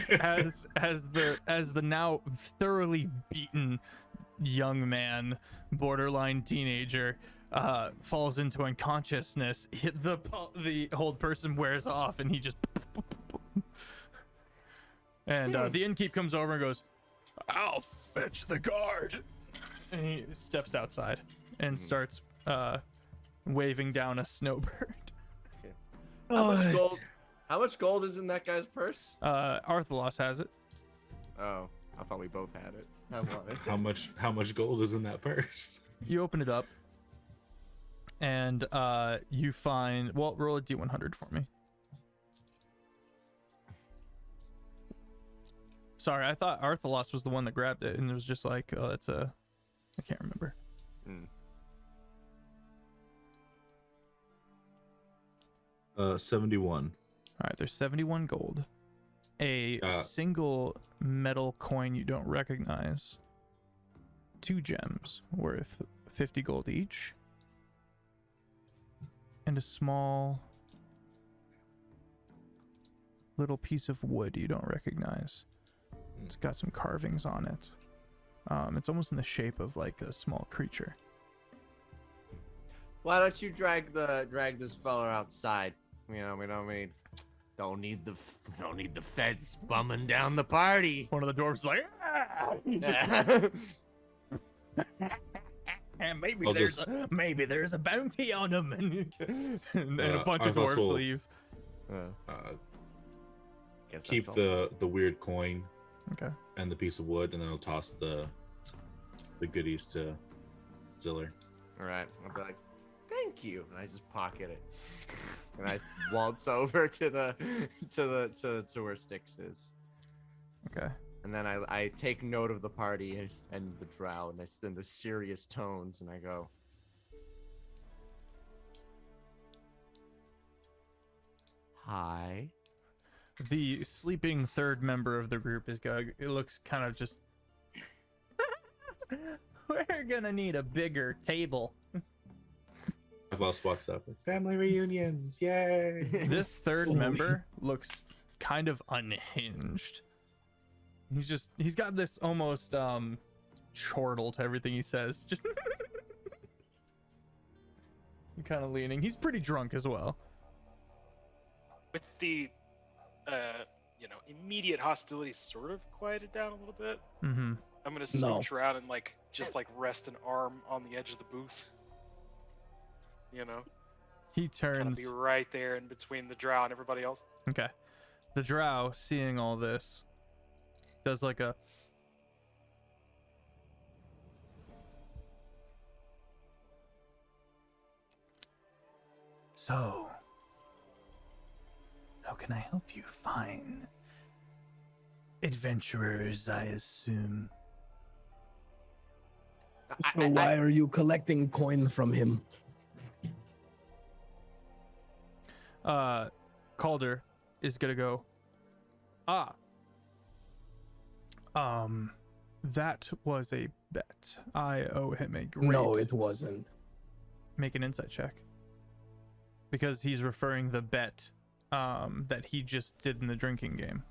as the now thoroughly beaten young man, borderline teenager, falls into unconsciousness, the old person wears off, and he just and the innkeep comes over and goes, "I'll fetch the guard," and he steps outside and starts waving down a snowbird. How much gold is in that guy's purse? Arthalos has it. Oh, I thought we both had it. I want it. How much gold is in that purse? You open it up, and you find, well, roll a d100 for me. Sorry, I thought Arthalos was the one that grabbed it, and it was just like, oh, that's a, I can't remember. 71. All right, there's 71 gold. A single metal coin you don't recognize. 2 gems worth 50 gold each. And a small little piece of wood you don't recognize. It's got some carvings on it. It's almost in the shape of like a small creature. Why don't you drag this fella outside? You know, we don't need the feds bumming down the party. One of the dwarves is like, ah! And maybe there's a bounty on him, and a bunch of dwarves leave. Keep the weird coin, okay, and the piece of wood, and then I'll toss the goodies to Ziller. All right, I'll be like, thank you, and I just pocket it, and I waltz over to where Styx is. Okay. And then I take note of the party and the drow, and it's in the serious tones, and I go, hi. The sleeping third member of the group is going. It looks kind of just. We're gonna need a bigger table. Outlaws walks up. Family reunions, yay! This third member looks kind of unhinged. He's got this almost chortle to everything he says. Just kind of leaning. He's pretty drunk as well. With the immediate hostility sort of quieted down a little bit. Mm-hmm. I'm gonna switch around and just rest an arm on the edge of the booth. You know. He turns. Kind of be right there in between the drow and everybody else. Okay. The drow, seeing all this, does like a. So, how can I help you? Fine. Adventurers, I assume. So why are you collecting coin from him? Calder is gonna go. That was a bet. I owe him a great. No, it wasn't. Make an insight check. Because he's referring the bet that he just did in the drinking game.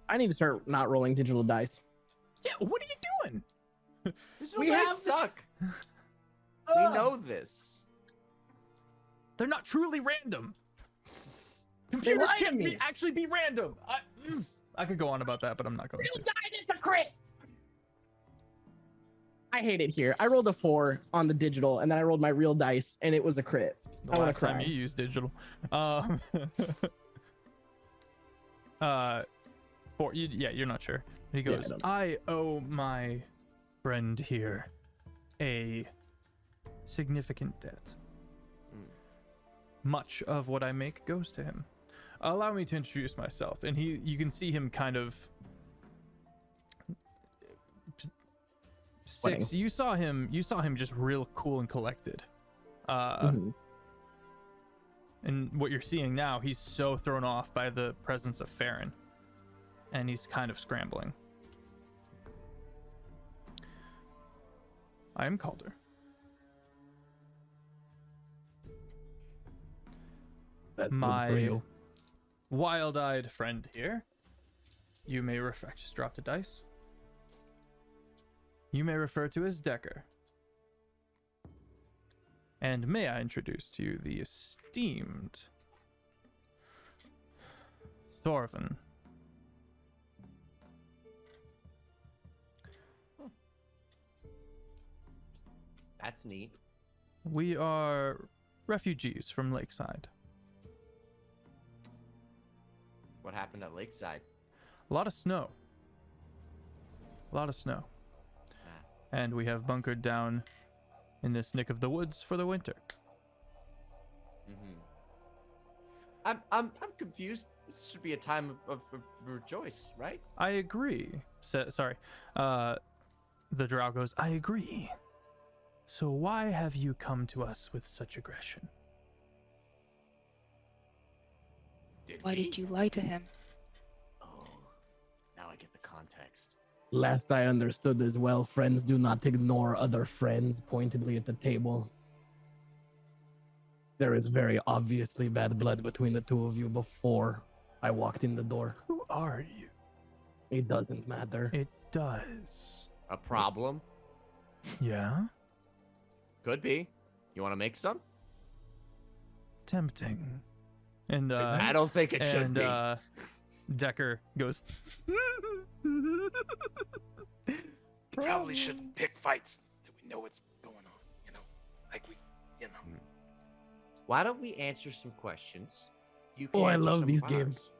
I need to start not rolling digital dice. Yeah, what are you doing? We suck. We know this. They're not truly random. Computers can't actually be random. I could go on about that, but I'm not going to. It's a crit. I hate it here. I rolled a 4 on the digital, and then I rolled my real dice, and it was a crit. The last time you used digital. 4. You're not sure. And he goes, I owe my friend here a significant debt. Much of what I make goes to him. Allow me to introduce myself. And you can see him kind of. Six. You saw him just real cool and collected. And what you're seeing now, he's so thrown off by the presence of Farron. And he's kind of scrambling. I am Calder. That's my wild-eyed friend here. You may just dropped a dice. You may refer to as Decker. And may I introduce to you the esteemed Thorvin. That's neat. We are refugees from Lakeside. What happened at Lakeside? A lot of snow. And we have bunkered down in this nick of the woods for the winter. I'm confused. This should be a time of rejoice, right? I agree. Sorry. The drow goes, I agree. So why have you come to us with such aggression? Why did you lie to him? Oh, now I get the context. Last I understood as well, friends do not ignore other friends, pointedly at the table. There is very obviously bad blood between the two of you before I walked in the door. Who are you? It doesn't matter. It does. A problem? Yeah? Could be. You want to make some? Tempting. And I don't think it should and be. Decker goes. We probably shouldn't pick fights till we know what's going on. You know, like we, you know. Why don't we answer some questions? You can Oh, I answer love some these of games. ours.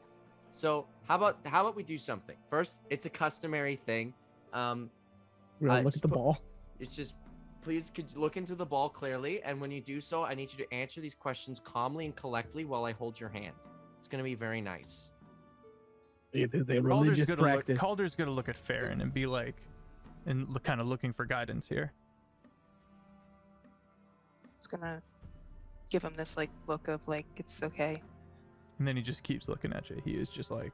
So how about we do something? First, it's a customary thing. We're gonna look at the ball. It's just, please could you look into the ball clearly, and when you do so, I need you to answer these questions calmly and collectly while I hold your hand. It's gonna be very nice. It is a religious practice. Calder's gonna look at Farron and be like, and kind of looking for guidance here. Just gonna give him this like look of like it's okay. And then he just keeps looking at you. He is just like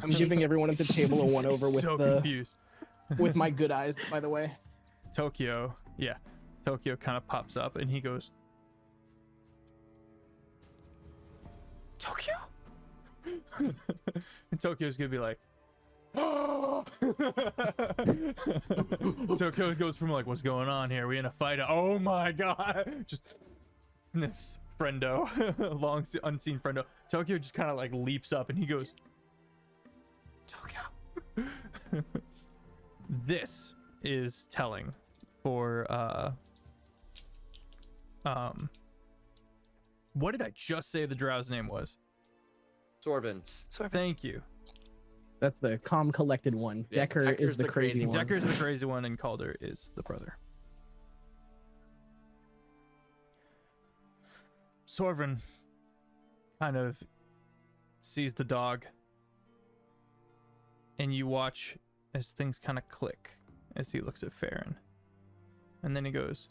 I'm giving everyone at the table a one over with so the confused. with my good eyes, by the way. Tokyo kind of pops up and he goes, Tokyo? And Tokyo's gonna be like, oh! Tokyo goes from like, what's going on here? We in a fight? Oh my god! Just sniffs friendo, long unseen friendo. Tokyo just kind of like leaps up and he goes, Tokyo. This is telling for what did I just say the drow's name was? Sorvin. Thank you. That's the calm, collected one. Yeah, Decker Decker's is the the crazy crazy one. Decker's the crazy one and Calder is the brother. Sorvin kind of sees the dog and you watch as things kind of click as he looks at Farron. And then he goes,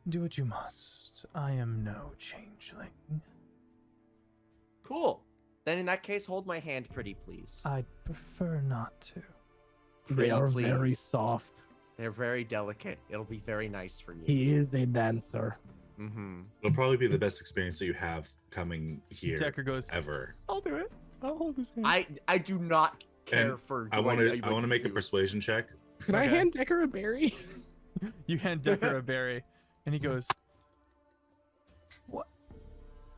do what you must. I am no changeling. Cool. Then in that case, hold my hand pretty please. I'd prefer not to. They Pretty are very please. soft. They're very delicate. It'll be very nice for you. He is a dancer. Mm-hmm. It'll probably be the best experience that you have coming here Decker goes, ever. I'll do it. I'll hold his hand. I do not care And for. I want to make a persuasion check. Can I Okay. hand Decker a berry? You hand Decker a berry, and he goes,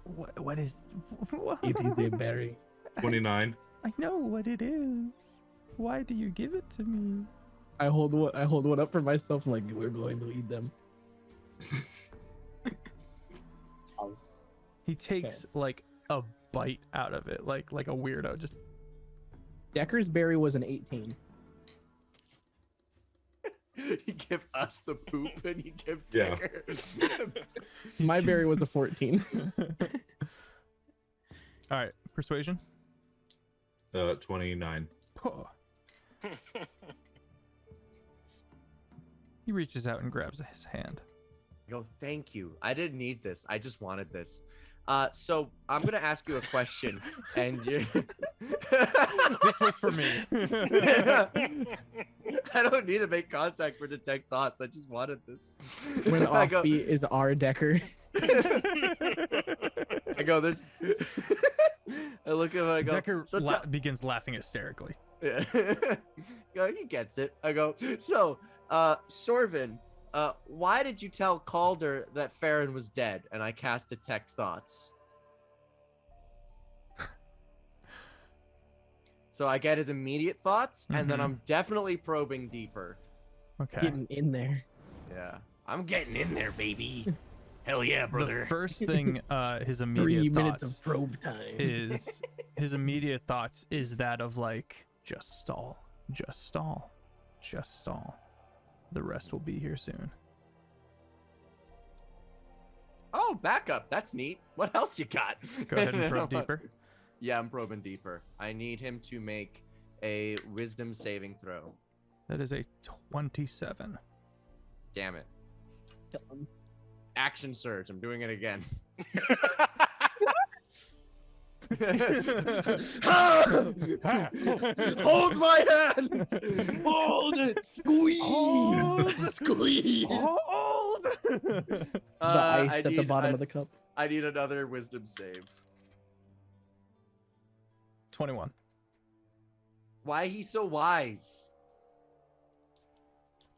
What is? It is a berry. 29. I know what it is. Why do you give it to me? I hold one up for myself. I'm like, we're going to eat them. He takes like a bite out of it, like a weirdo. Just Decker's berry was an 18. You give us the poop and you give Yeah. Decker. My berry was a 14. all right. Persuasion. 29. Oh. He reaches out and grabs his hand. I go, thank you. I didn't need this. I just wanted this. So I'm gonna ask you a question, and you. This was for me. I don't need to make contact for detect thoughts. I just wanted this. When I go, Offbeat is our Decker. I go this. I look at him and I go. Decker so begins laughing hysterically. Yeah. Go, he gets it. I go, so, Sorvin, why did you tell Calder that Farron was dead? And I cast detect thoughts. So I get his immediate thoughts, and then Mhm. I'm definitely probing deeper. Okay. Getting in there. Yeah. I'm getting in there, baby. Hell yeah, brother. The first thing his 3 immediate minutes thoughts of probe time. is his immediate thoughts is that of like, just stall, just stall, just stall. The rest will be here soon. Oh, backup. That's neat. What else you got? Go ahead and probe deeper. Yeah, I'm probing deeper. I need him to make a wisdom saving throw. That is a 27. Damn it. Action surge. I'm doing it again. Hold my hand! Hold it! Squeeze! Hold! Squeeze! Hold! The ice at the bottom of the cup. I need another wisdom save. 21. Why he so wise?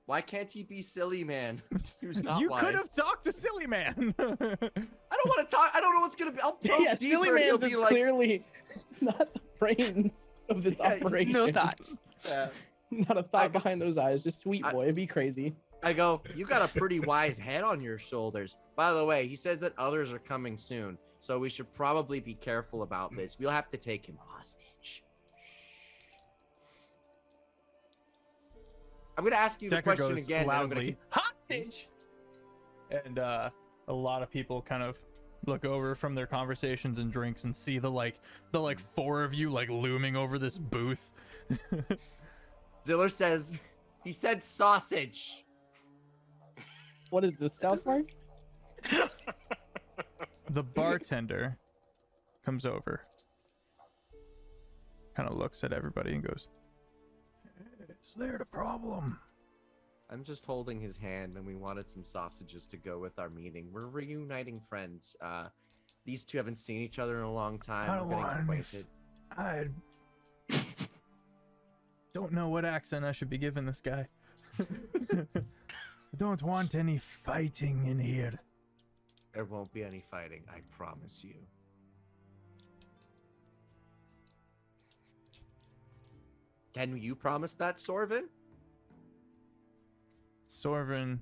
Why can't he be silly man? Who's not You wise? could have talked to Silly Man. I don't want to talk. I don't know what's gonna be. I'll probe Yeah, deeper. Silly and he'll Man's be is like, clearly not the brains of this operation. No thoughts. yeah. Not a thought behind those eyes. Just sweet I- boy. Be crazy. I go, you got a pretty wise head on your shoulders. By the way, he says that others are coming soon, so we should probably be careful about this. We'll have to take him hostage. I'm gonna ask you the Decker question goes again. And I'm gonna loudly, hostage! And a lot of people kind of look over from their conversations and drinks and see the four of you like looming over this booth. Ziller says, he said sausage. What is this, South Park? The bartender comes over, kind of looks at everybody and goes, "Is there a problem?" I'm just holding his hand, and we wanted some sausages to go with our meeting. We're reuniting friends. These two haven't seen each other in a long time. I don't We're getting want acquainted. I Don't know what accent I should be giving this guy. don't want any fighting in here. There won't be any fighting, I promise you. Can you promise that, Sorvin? Sorvin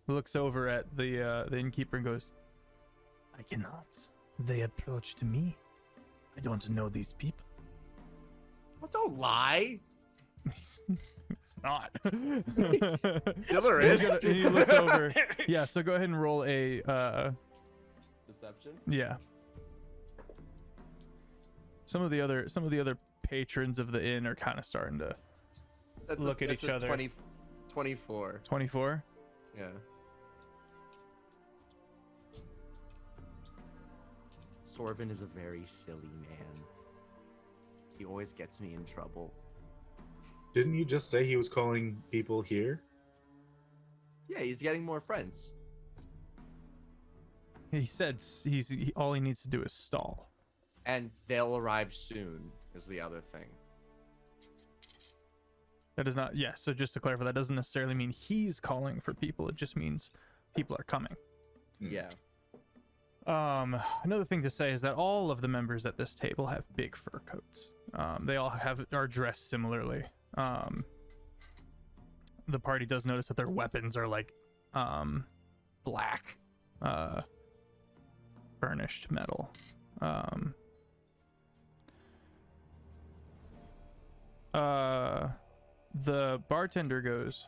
looks over at the innkeeper and goes, I cannot. They approached me. I don't know these people. Well, don't lie. It's not. Ziller And is. he looks over. Yeah, so go ahead and roll a Deception? yeah. Some of the other patrons of the inn are kind of starting to look at that's each a other. 24. 24. Yeah. Sorvin is a very silly man. He always gets me in trouble. Didn't you just say he was calling people here? Yeah, he's getting more friends. He said all he needs to do is stall. And they'll arrive soon, is the other thing. That is not, yeah, so just to clarify, that doesn't necessarily mean he's calling for people. It just means people are coming. Yeah. Another thing to say is that all of the members at this table have big fur coats. They all are dressed similarly. The party does notice that their weapons are like black burnished metal. The bartender goes,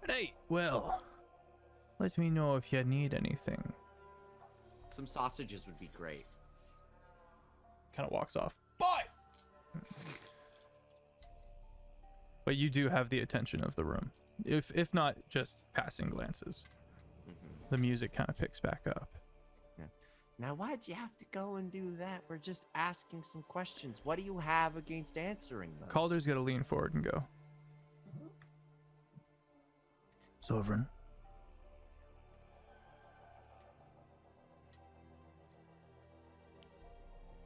"Hey, well, let me know if you need anything." Some sausages would be great. Kind of walks off. Bye! But you do have the attention of the room. If not just passing glances. The music kind of picks back up. Now, why'd you have to go and do that? We're just asking some questions. What do you have against answering them? Calder's gonna lean forward and go, Sovereign,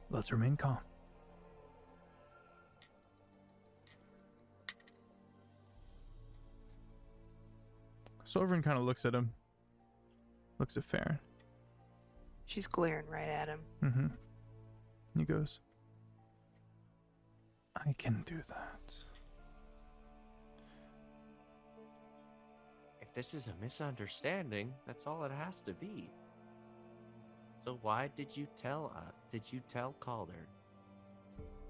let's remain calm. Sovereign kind of looks at him. Looks at Farron. She's glaring right at him. Mm-hmm. And he goes, I can do that. If this is a misunderstanding, that's all it has to be. So why did you tell Calder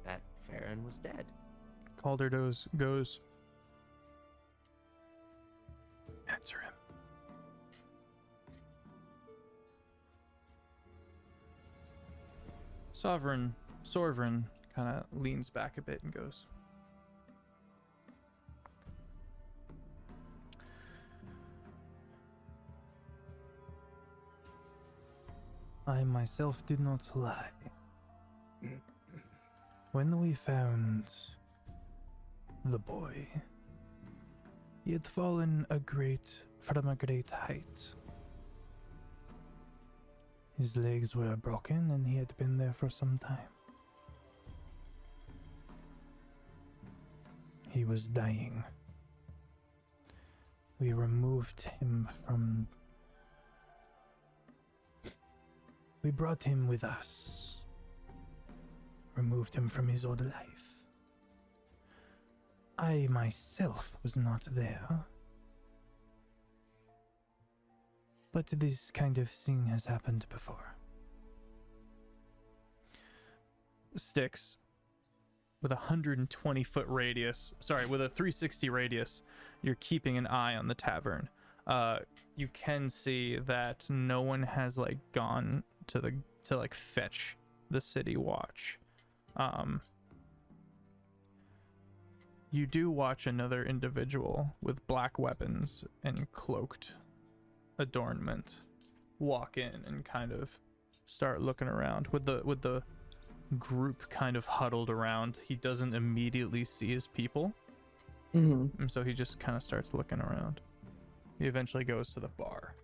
that Farron was dead? Calder goes, Answer him. Sovereign kind of leans back a bit and goes, I myself did not lie. When we found the boy, he had fallen from a great height. His legs were broken and he had been there for some time. He was dying. We removed him from... We brought him with us. Removed him from his old life. I myself was not there. But this kind of thing has happened before. Sticks with a 120-foot radius, sorry, with a 360 radius, you're keeping an eye on the tavern. You can see that no one has like gone to like fetch the city watch. You do watch another individual with black weapons and cloaked adornment walk in and kind of start looking around with the group kind of huddled around. He doesn't immediately see his people, and so he just kind of starts looking around. He eventually goes to the bar.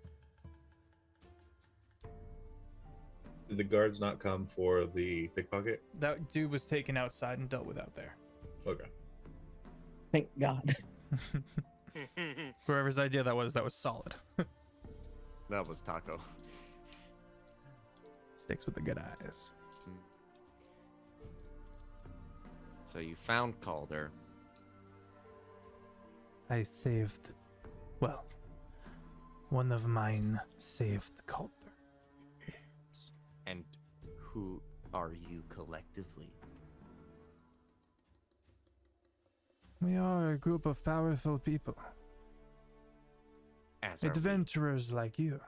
Did the guards not come for the pickpocket? That dude was taken outside and dealt with out there. Okay. Thank God. Whoever's idea that was solid. That was Taco. Sticks with the good eyes. So you found Calder. I saved... Well, one of mine saved Calder. And who are you collectively? We are a group of powerful people. As are we. Adventurers like you.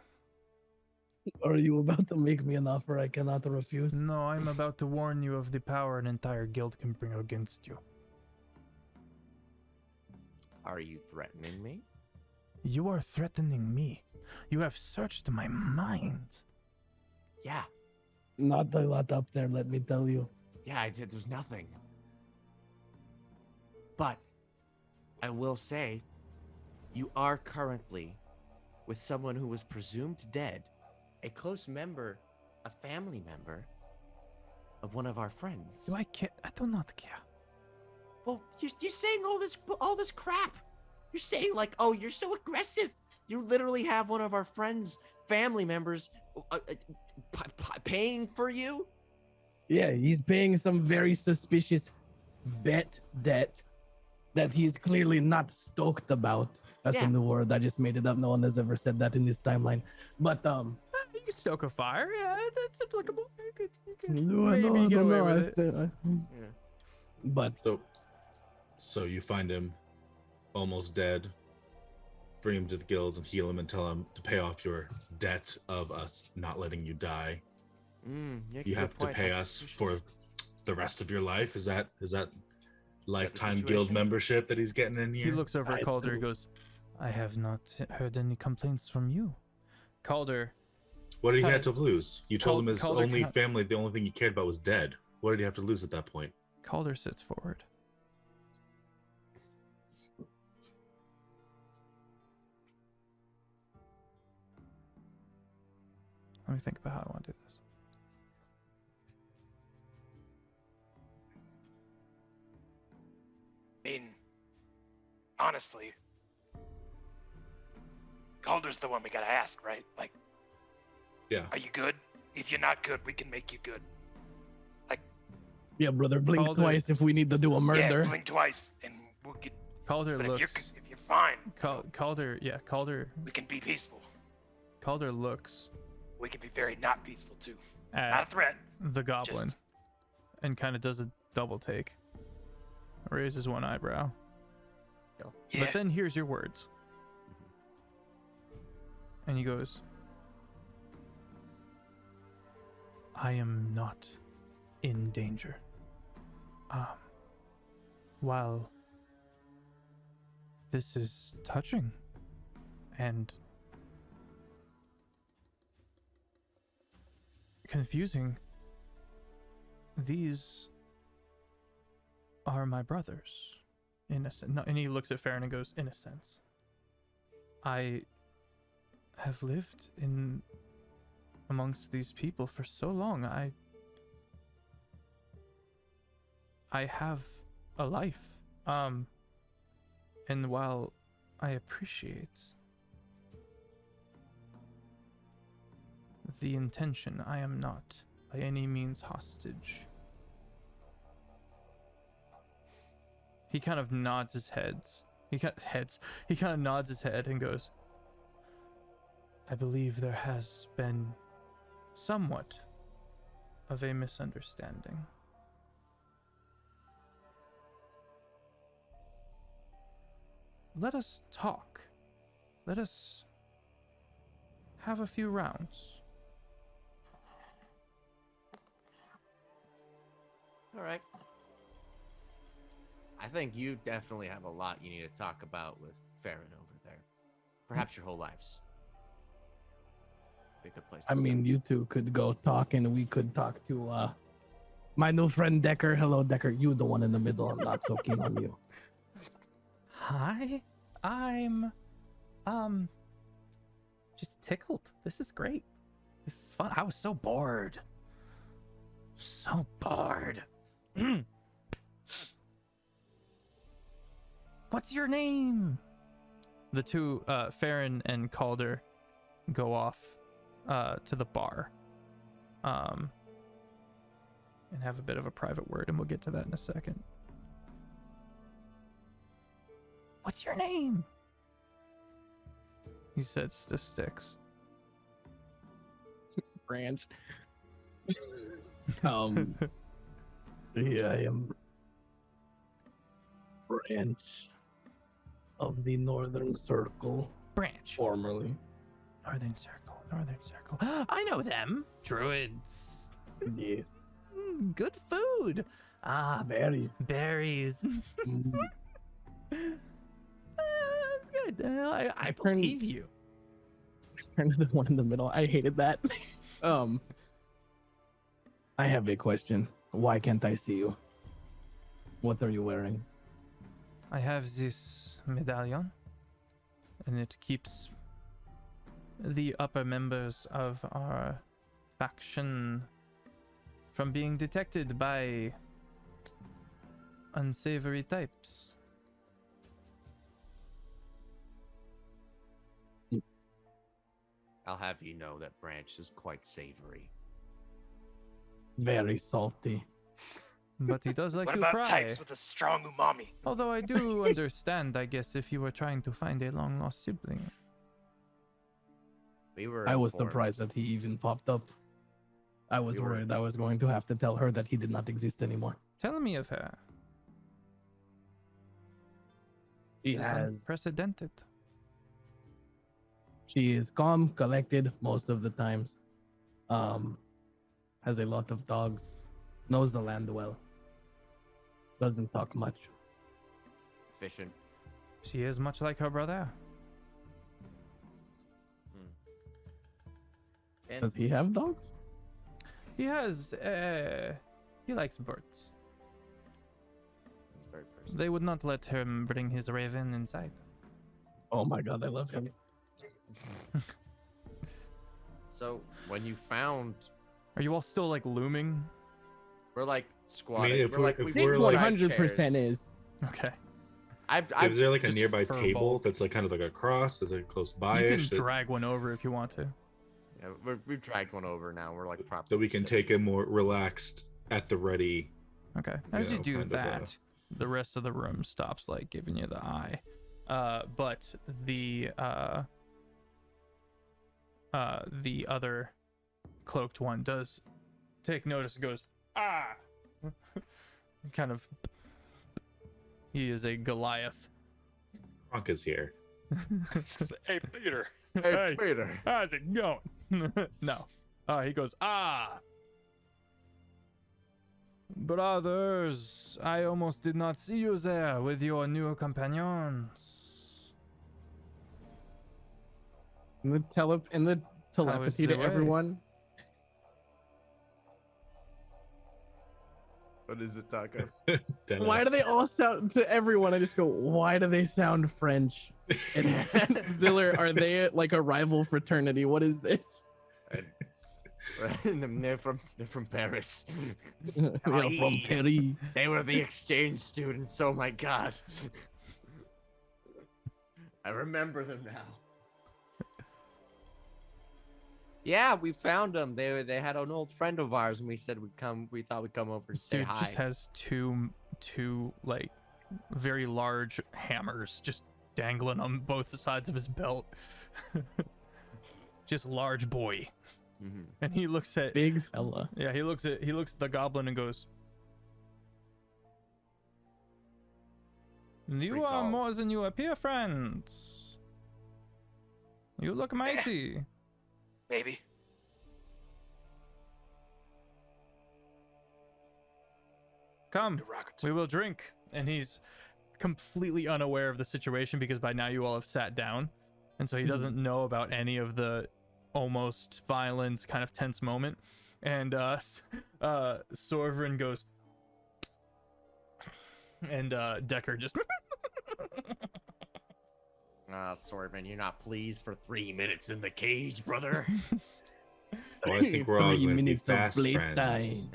Are you about to make me an offer I cannot refuse? No, I'm about to warn you of the power an entire guild can bring against you. Are you threatening me? You are threatening me. You have searched my mind. Yeah. Not a lot up there, let me tell you. Yeah, I did. There's nothing. But I will say, you are currently with someone who was presumed dead, a close member, a family member of one of our friends. Do I care? I do not care. Well, you're saying all this crap. You're saying like, oh, you're so aggressive. You literally have one of our friends' family members paying for you. Yeah, he's paying some very suspicious bet debt that he's clearly not stoked about. That's a new word. I just made it up. No one has ever said that in this timeline. But You can stoke a fire. Yeah, that's applicable. You could no, maybe get away with it. But So you find him almost dead, bring him to the guilds and heal him and tell him to pay off your debt of us not letting you die. You have to pay us for the rest of your life. Is that lifetime guild membership that he's getting in here? He looks over at Calder and goes, I have not heard any complaints from you. Calder. What did he have to lose? You told him his Calder only family, the only thing he cared about was dead. What did he have to lose at that point? Calder sits forward. Let me think about how I want to do this. I mean, honestly, Calder's the one we gotta ask, right? Like, Yeah. are you good? If you're not good, we can make you good. yeah, brother, blink Calder. twice if we need to do a murder. Yeah, blink twice, and we'll get. Calder But looks. if you're fine, Calder, yeah, Calder. we can be peaceful. Calder looks We can be very not peaceful too. Not a at threat. the goblin Just- and kind of does a double take. Raises one eyebrow. Yeah. But then here's your words. And he goes, I am not in danger. While this is touching and confusing, these are my brothers. In a sense. No, and he looks at Farron and goes, in a sense. I have lived in amongst these people for so long. I have a life. And while I appreciate the intention, I am not by any means hostage. He kind of nods his head. He kind of nods his head and goes, I believe there has been somewhat of a misunderstanding. Let us talk. Let us have a few rounds. All right. I think you definitely have a lot you need to talk about with Farron over there. Perhaps your whole lives. Be a good place to I mean, you two could go talk, and we could talk to my new friend Decker. Hello, Decker. You the one in the middle. I'm not so keen on you. Hi, I'm just tickled. This is great. This is fun. I was so bored. So bored. What's your name? The two, Farron and Calder, go off to the bar and have a bit of a private word, and we'll get to that in a second. What's your name? He says to Sticks. Branch. Yeah, I am Branch of the Northern Circle, Branch. formerly. Northern Circle. Northern Circle. I know them. Druids. Yes. Good food. Ah, Very. berries. Mm. That's good. I Turn- believe you. Turn to the one in the middle. I hated that. I have a question. Why can't I see you? What are you wearing? I have this medallion, and it keeps the upper members of our faction from being detected by unsavory types. I'll have you know that Branch is quite savory. Very salty. But he does like What to about cry. types with a strong umami? Although I do understand, I guess, if you were trying to find a long lost sibling. We were I was informed- surprised that he even popped up. I was We were- worried I was going to have to tell her that he did not exist anymore. Tell me of her. He This is has. unprecedented. She is calm, collected most of the times. Has a lot of dogs. Knows the land well. Doesn't talk much. efficient. She is much like her brother. And Does he have dogs? He has, he likes birds. he's very personal. They would not let him bring his raven inside. Oh my god, I love him. So when you found, Are you all still like looming? we're like squatting. if we're we're- like if we we're, moved like- 100% chairs. is. Okay. I've Is there like a just nearby fur table ball. that's like kind of like a cross? Is it close You by-ish can that, drag one over if you want to. yeah, we've dragged one over now. We're like properly that we can sitting. take a more relaxed, at the ready? Okay. As you Yeah, do kind of, that, the rest of the room stops like giving you the eye. But the other cloaked one does take notice and goes, ah! Kind of. He is a Goliath. Kronk is here. Hey, Peter. Hey, Peter. How's it going? No. He goes, ah! Brothers, I almost did not see you there with your new companions. In the telepathy the to way? everyone. What is it, Taco? Why do they all sound to everyone? I just go, why do they sound French? And Ziller, are they like a rival fraternity? What is this? They're from Paris. We are from Aye. Paris. They were the exchange students. Oh my god. I remember them now. Yeah, we found them. They had an old friend of ours, and we said we'd come. We thought we'd come over and This say dude hi. just has two like very large hammers just dangling on both sides of his belt. Just large boy. Mhm. And he looks at Big fella. yeah, he looks at the goblin and goes, "You pretty are tall. more than you appear, friends. You look mighty." Maybe. Come, The rocket. we will drink. And he's completely unaware of the situation because by now you all have sat down. And so he doesn't know about any of the almost violence kind of tense moment. And Sorvrin goes, and Decker just Sorvin, you're not pleased for 3 minutes in the cage, brother. Oh, I think we're all 3 going to be minutes of fast playtime. friends.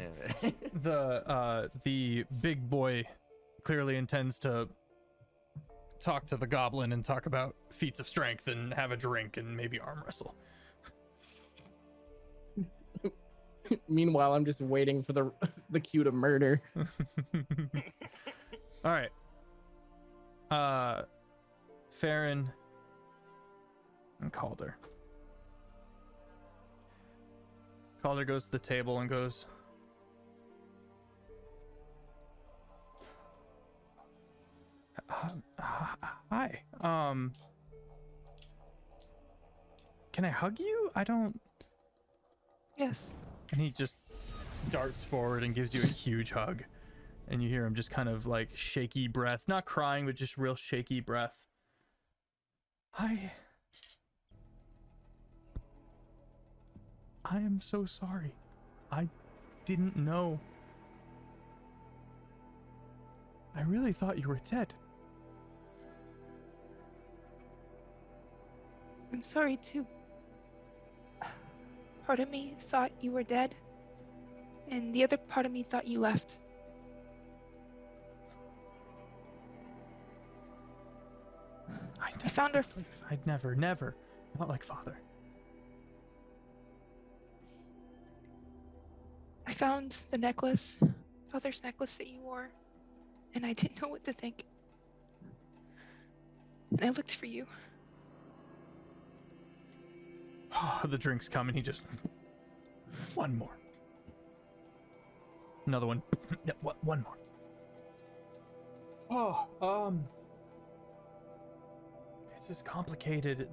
the big boy clearly intends to talk to the goblin and talk about feats of strength and have a drink and maybe arm wrestle. Meanwhile, I'm just waiting for the cue to murder. All right. Farron and Calder. Calder goes to the table and goes, hi. Can I hug you? I don't. Yes. And he just darts forward and gives you a huge hug. And you hear him just kind of like shaky breath, not crying, but just real shaky breath. I am so sorry. I didn't know. I really thought you were dead. I'm sorry too. Part of me thought you were dead, and the other part of me thought you left. I found her. I'd never, not like father. I found the necklace, father's necklace that you wore, and I didn't know what to think. And I looked for you. The drinks come and he just one more. Another one. Yeah, one more. This is complicated.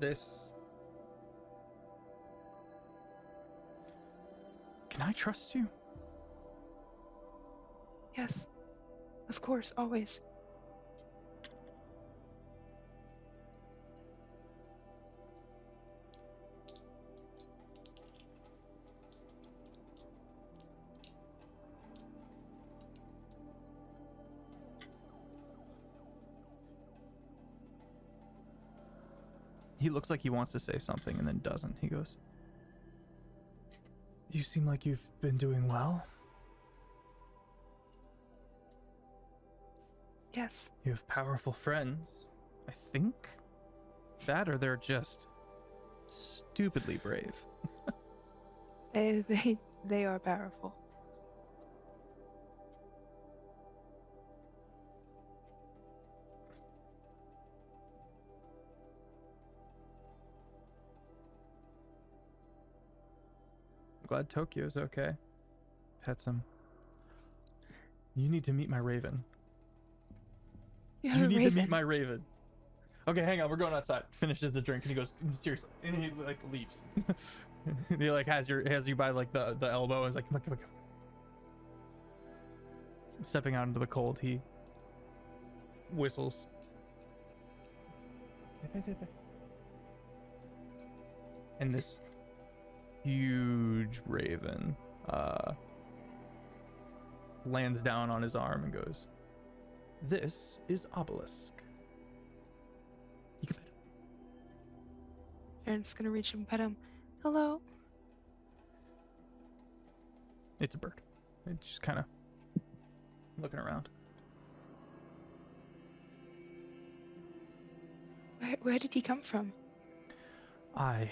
Can I trust you? Yes. Of course, always. He looks like he wants to say something and then doesn't. He goes, "You seem like you've been doing well. Yes. You have powerful friends. I think that, or they're just stupidly brave." They are powerful. Glad Tokyo's okay. Pets him. You need to meet my raven. You You have a need to raven. meet my raven. Okay, hang on. We're going outside. Finishes the drink and he goes, seriously, and he like leaves. He like has you by like the elbow and is like, come on. Stepping out into the cold, he whistles. And this huge raven lands down on his arm and goes, "This is Obelisk." You can pet him. Aaron's gonna reach and pet him. Hello. It's a bird. It's just kind of looking around. Where did he come from? I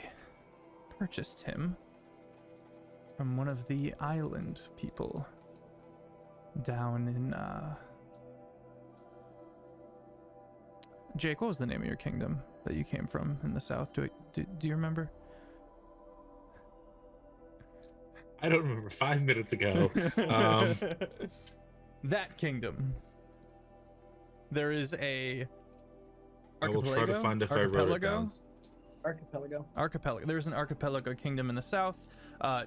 purchased him from one of the island people down in, Jake, what was the name of your kingdom that you came from in the south? Do you remember? I don't remember 5 minutes ago. That kingdom. There is a I will try to find if I wrote it down. Archipelago. There's an archipelago kingdom in the south,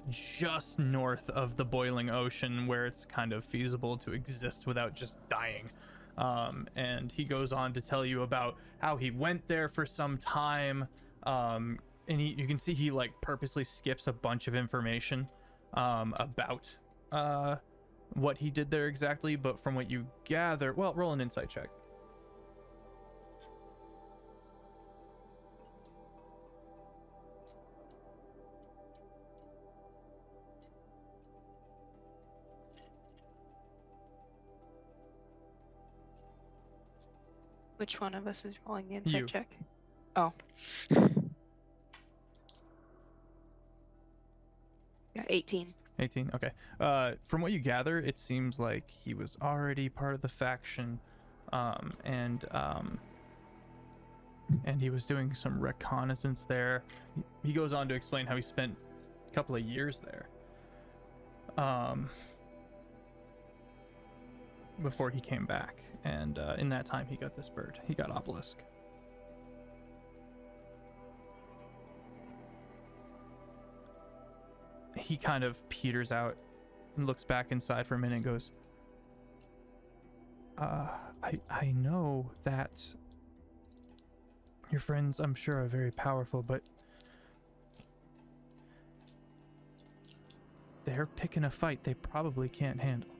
just north of the boiling ocean, where it's kind of feasible to exist without just dying. And he goes on to tell you about how he went there for some time, and you can see he like purposely skips a bunch of information about what he did there exactly. But from what you gather, well, roll an insight check. Which one of us is rolling the insight You. check? Oh. Yeah, 18. 18. Okay. From what you gather, it seems like he was already part of the faction, and he was doing some reconnaissance there. He goes on to explain how he spent a couple of years there, before he came back, and in that time he got this bird. He got Obelisk. He kind of peters out and looks back inside for a minute and goes, I know that your friends, I'm sure, are very powerful, but they're picking a fight they probably can't handle.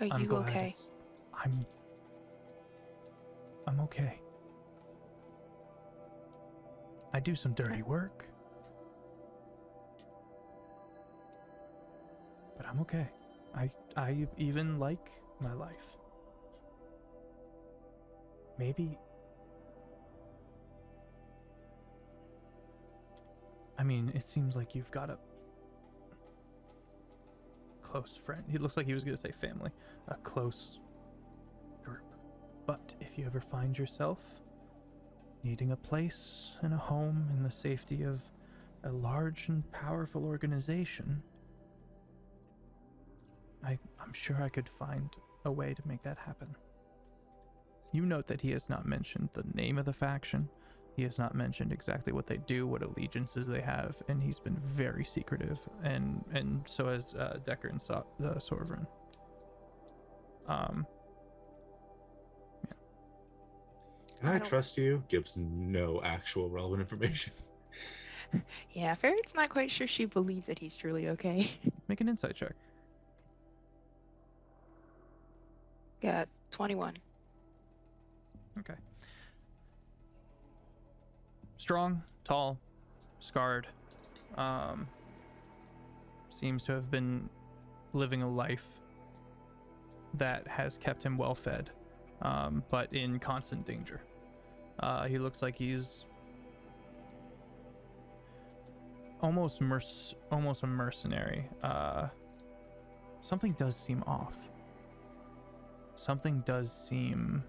Are I'm you glad okay? I'm okay. I do some dirty work, but I'm okay. I even like my life. Maybe, I mean, it seems like you've got a close friend. He looks like he was going to say family, a close group. But if you ever find yourself needing a place and a home in the safety of a large and powerful organization, I'm sure I could find a way to make that happen. You note that he has not mentioned the name of the faction. He has not mentioned exactly what they do, what allegiances they have, and he's been very secretive, and so has Decker and Sorvrin. Can I trust you? Gives no actual relevant information. Yeah, Ferret's not quite sure she believes that he's truly okay. Make an insight check. Got 21. Okay. Strong, tall, scarred. Seems to have been living a life that has kept him well fed, but in constant danger. He looks like he's almost a mercenary. Something does seem off. Something does seem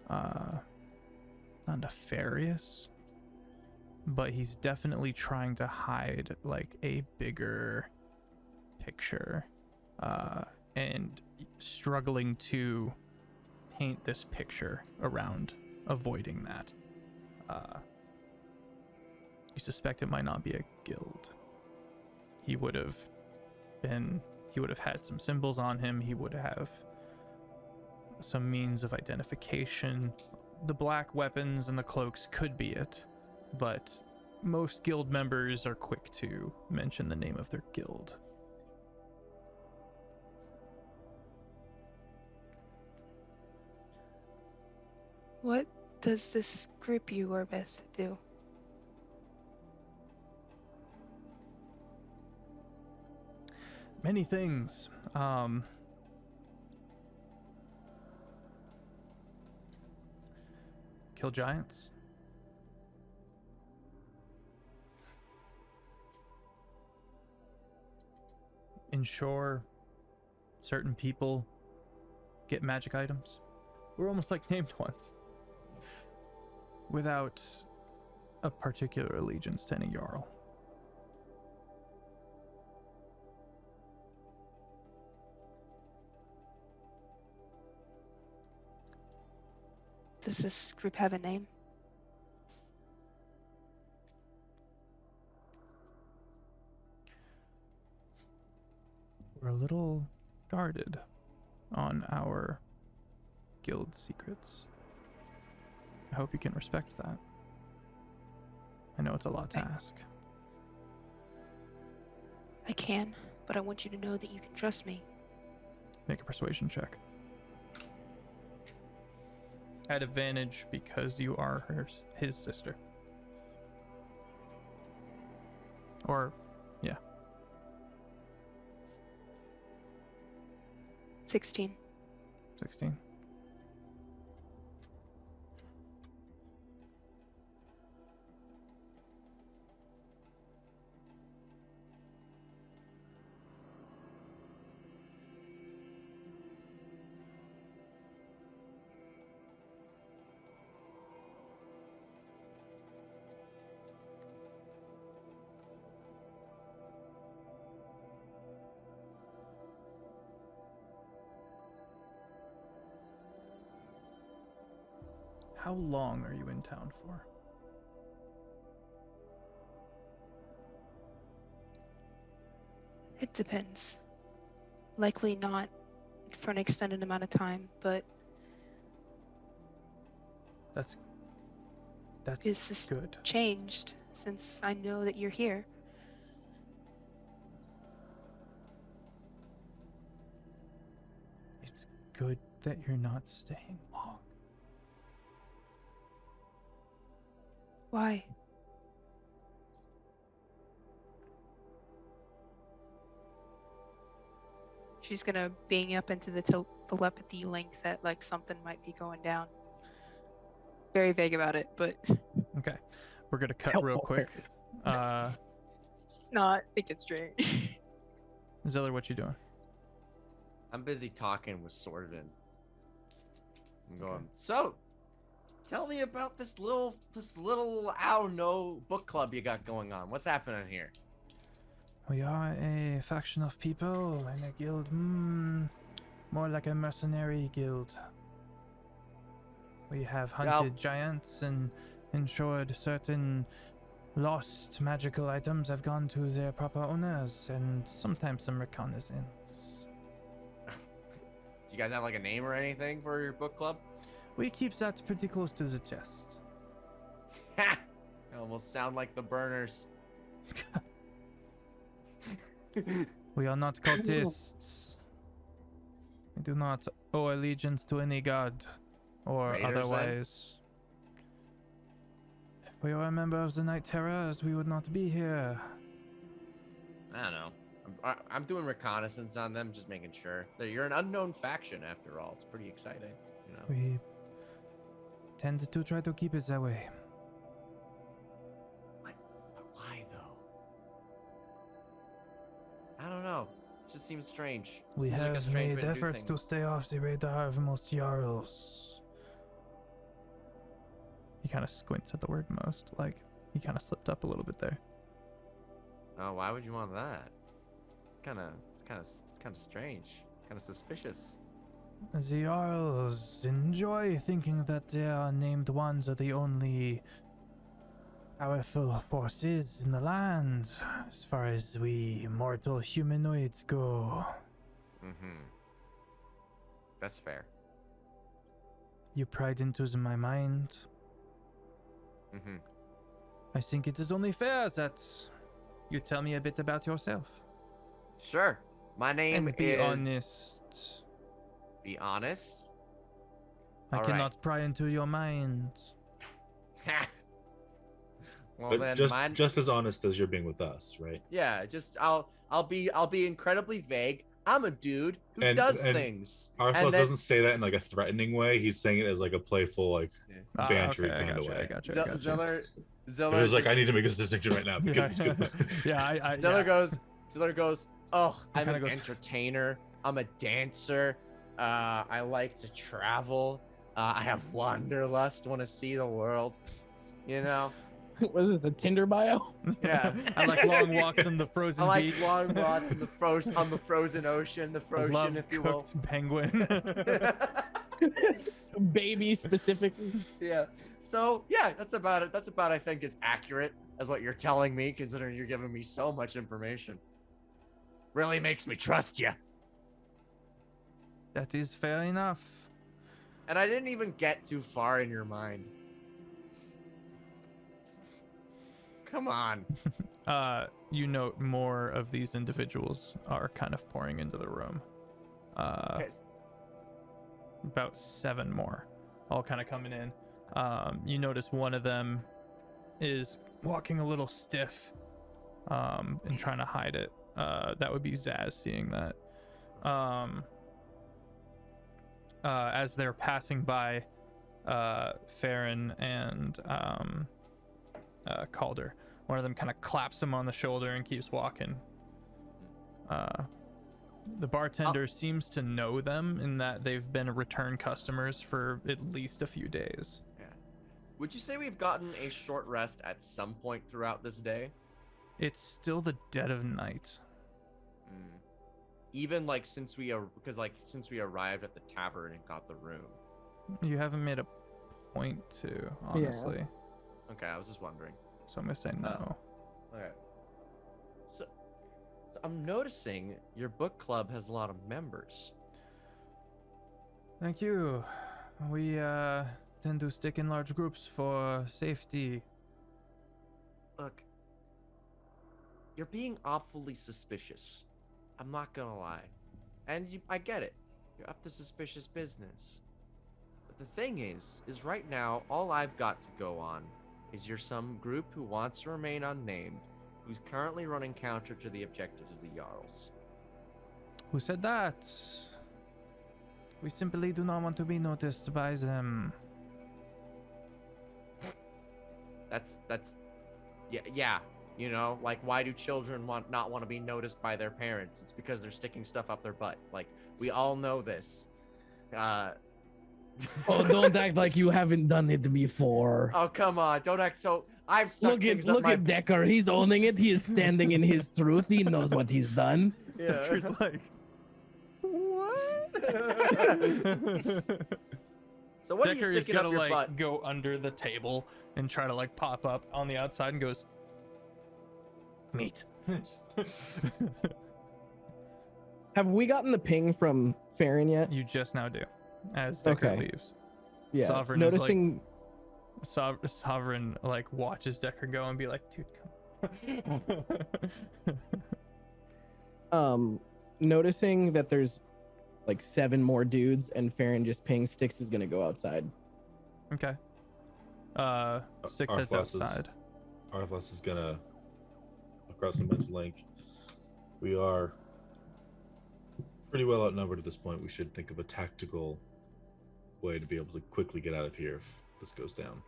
not nefarious, but he's definitely trying to hide like a bigger picture, and struggling to paint this picture around avoiding that. You suspect it might not be a guild. He would have had some symbols on him. He would have some means of identification. The black weapons and the cloaks could be it, but most guild members are quick to mention the name of their guild. What does this group you were with do? many things. Kill giants. Ensure certain people get magic items. We're almost like named ones. Without a particular allegiance to any Jarl. Does this group have a name? We're a little guarded on our guild secrets. I hope you can respect that. I know it's a lot to ask. I can, but I want you to know that you can trust me. Make a persuasion check. At advantage because you are his sister. Or, yeah. 16. 16. How long are you in town for? It depends. Likely not for an extended amount of time, but That's is this good. changed since I know that you're here? It's good that you're not staying long. Why? She's gonna bing up into the telepathy link that like something might be going down. Very vague about it, but Okay. We're gonna cut real Helpful. quick. she's not thinking straight. Ziller, what you doing? I'm busy talking with Sordin. I'm going, so tell me about this little I don't know book club you got going on. What's happening here? We are a faction of people in a guild, more like a mercenary guild. We have hunted giants and ensured certain lost magical items have gone to their proper owners, and sometimes some reconnaissance. Do you guys have like a name or anything for your book club? We keep that pretty close to the chest. Ha! You almost sound like the burners. We are not cultists. We do not owe allegiance to any god or Raiders, then? otherwise. If we were a member of the Night Terrors, we would not be here. I don't know. I'm doing reconnaissance on them, just making sure. You're an unknown faction after all. It's pretty exciting, you know. We tend to try to keep it that way. Why though? I don't know. It just seems strange. We Seems like a have strange made way to do efforts to things. stay off the radar of most Jarls. He kind of squints at the word most, like he kind of slipped up a little bit there. Oh, why would you want that? It's kind of strange. It's kind of suspicious. The Jarls enjoy thinking that their named ones are the only powerful forces in the land, as far as we mortal humanoids go. Mm-hmm. That's fair. You pried into my mind. Mm-hmm. I think it is only fair that you tell me a bit about yourself. Sure. My name And be is... honest. Be honest? I All cannot pry into your mind. Well, But then just as honest as you're being with us, right? Yeah, just I'll be incredibly vague. I'm a dude who does things. Arthlos doesn't say that in like a threatening way. He's saying it as like a playful, like bantery kind of way. Zeller It was like, I need to make this distinction right now because it's good. Zeller goes, oh, I'm an entertainer. I'm a dancer. I like to travel. I have wanderlust, want to see the world. You know? Was it the Tinder bio? Yeah. I like long walks on the frozen beach. I like long walks on the frozen ocean, if you will. Penguin. Baby specifically. Yeah. So yeah, that's about it. That's about, I think, as accurate as what you're telling me, considering you're giving me so much information. Really makes me trust you. That is fair enough. And I didn't even get too far in your mind. Come on. You note more of these individuals are kind of pouring into the room. About 7 more, all kind of coming in. You notice one of them is walking a little stiff, and trying to hide it. That would be Zaz seeing that. As they're passing by Farron and Calder, one of them kind of claps him on the shoulder and keeps walking. The bartender seems to know them in that they've been return customers for at least a few days. Yeah. Would you say we've gotten a short rest at some point throughout this day? It's still the dead of night. Even like since we arrived at the tavern and got the room. You haven't made a point to, honestly. Yeah. Okay, I was just wondering. So I'm gonna say no. Okay. So I'm noticing your book club has a lot of members. Thank you. We tend to stick in large groups for safety. Look, you're being awfully suspicious. I'm not gonna lie. And I get it. You're up to suspicious business. But the thing is right now, all I've got to go on is you're some group who wants to remain unnamed, who's currently running counter to the objectives of the Jarls. Who said that? We simply do not want to be noticed by them. That's yeah. You know, like, why do children not want to be noticed by their parents? It's because they're sticking stuff up their butt. Like, we all know this. Oh, don't act like you haven't done it before. Oh, come on. Don't act so... I've stuck things up Look at Decker. He's owning it. He is standing in his truth. He knows what he's done. Yeah. Decker's like, what? So what Decker are you is sticking up gonna your butt? go under the table and try to like pop up on the outside and goes, meat. Have we gotten the ping from Farron yet? You just now do, as Decker Okay. leaves. Yeah. Sovereign Noticing. Sovereign like watches Decker go and be like, dude, come. Noticing that there's like 7 more dudes and Farron just pings Styx is gonna go outside. Okay. Styx heads outside. Arthlos is gonna across the mental link. We are pretty well outnumbered at this point. We should think of a tactical way to be able to quickly get out of here if this goes down.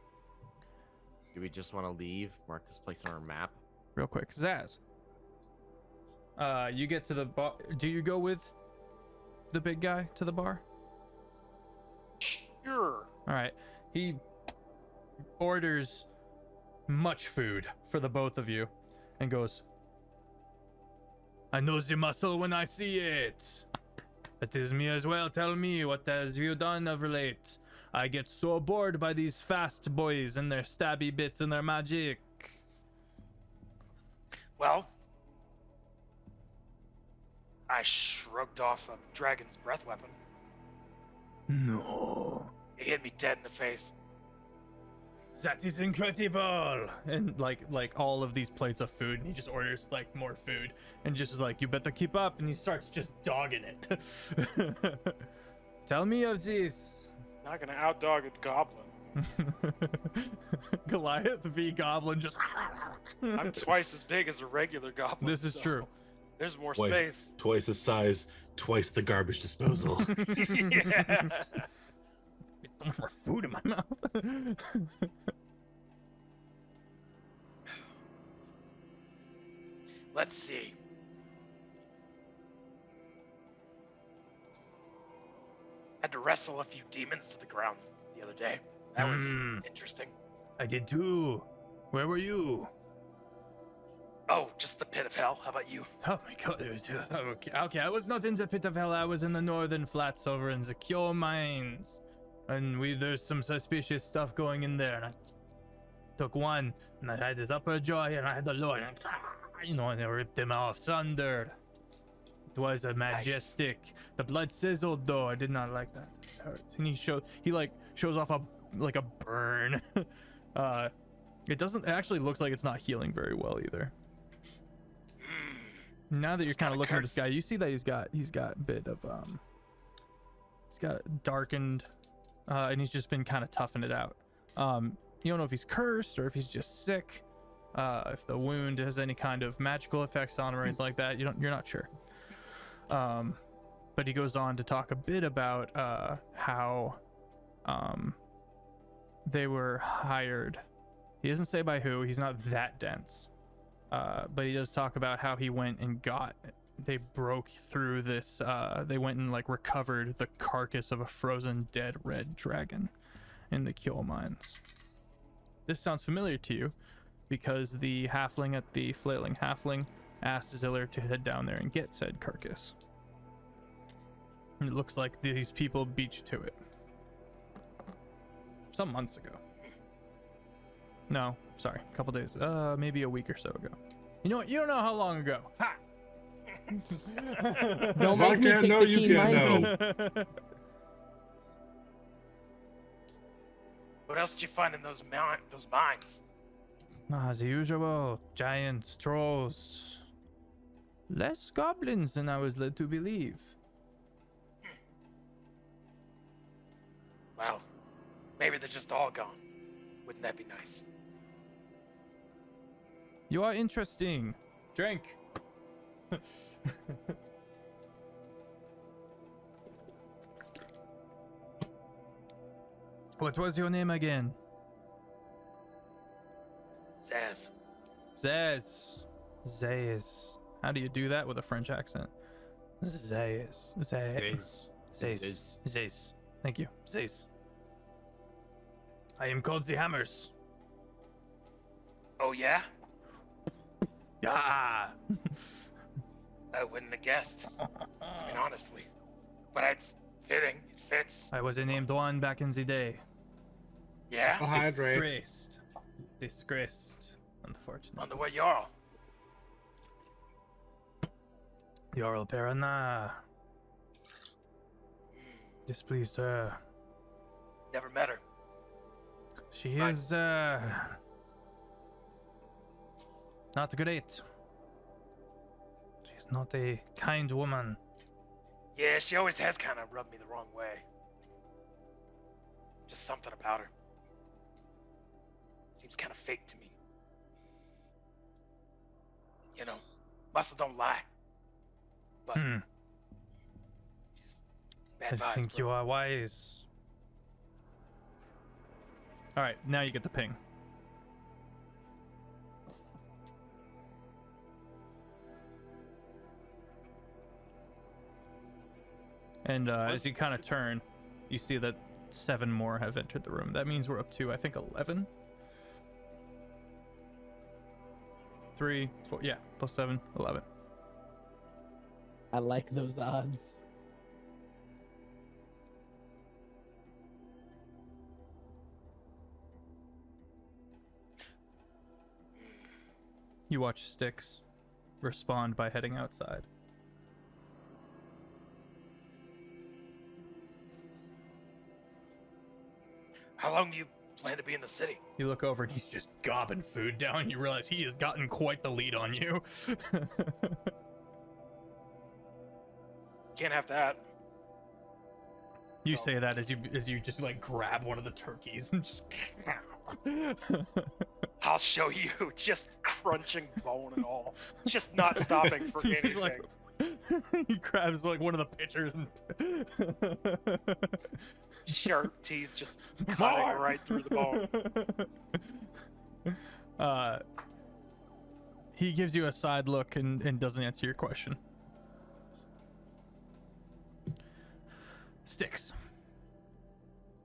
Do we just want to leave? Mark this place on our map? Real quick. Zaz. You get to the bar. Do you go with the big guy to the bar? Sure. All right. He orders much food for the both of you and goes, I know the muscle when I see it. It is me as well. Tell me, what has you done of late? I get so bored by these fast boys and their stabby bits and their magic. Well, I shrugged off a dragon's breath weapon. No. It hit me dead in the face. That is incredible. And like all of these plates of food, and he just orders like more food and just is like, you better keep up, and he starts just dogging it. Tell me of this. Not gonna outdog a goblin. Goliath v Goblin just. I'm twice as big as a regular goblin. This is so true. There's more space. Twice the size, twice the garbage disposal. Yeah. So much more food in my mouth. Let's see. Had to wrestle a few demons to the ground the other day. That was interesting. I did too. Where were you? Oh, just the pit of hell. How about you? Oh my god. Okay, I was not in the pit of hell. I was in the northern flats over in the Kjol mines. And there's some suspicious stuff going in there. And I took one, and I had his upper jaw, and I had the lower, and and I ripped him off, sundered. It was a majestic. The blood sizzled though. I did not like that. It hurt. And he shows off a burn. It actually looks like it's not healing very well either. Now that you're kind of looking at this guy, you see that he's got a bit of he's got darkened, and he's just been kind of toughing it out. You don't know if he's cursed or if he's just sick, if the wound has any kind of magical effects on him or anything like that. You're not sure. But he goes on to talk a bit about how they were hired. He doesn't say by who. He's not that dense. But he does talk about how he went and they broke through this, they went and like recovered the carcass of a frozen dead red dragon in the Kjol mines. This sounds familiar to you because the halfling at the flailing halfling asked Ziller to head down there and get said carcass. And it looks like these people beat you to it. Some months ago. No, sorry, a couple days, maybe a week or so ago. You know what? You don't know how long ago. Ha! Don't make me take the keen mind. What else did you find in those mines? The usual giants, trolls. Less goblins than I was led to believe. Well, maybe they're just all gone. Wouldn't that be nice? You are interesting. Drink. What was your name again? Zaz. Zaz. How do you do that with a French accent? Zaz. Thank you. Zaz. I am called the Hammers. Oh yeah? Yeah. I wouldn't have guessed. I mean, honestly. But it's fitting. It fits. I was named one back in the day. Yeah? Disgraced. Unfortunately. On the way, Jarl. Jarl Perana. Displeased her. Never met her. She is, not great. She's not a kind woman. Yeah, she always has kind of rubbed me the wrong way. Just something about her. Seems kind of fake to me. You know, muscle don't lie. But bad I vibes, think bro. you are wise. All right, now you get the ping. And as you kind of turn, you see that 7 more have entered the room. That means we're up to, I think, 11. 3, 4, yeah, plus 7, 11. I like those odds. You watch Styx respond by heading outside. How long do you plan to be in the city? You look over and he's just gobbing food down. You realize he has gotten quite the lead on you. Can't have that. You So- say that as you just like grab one of the turkeys and just. I'll show you, just crunching bone and all, just not stopping for He's just anything. like, he grabs like one of the pitchers and. Sharp teeth just cutting More! right through the bone. He gives you a side look and doesn't answer your question. Sticks.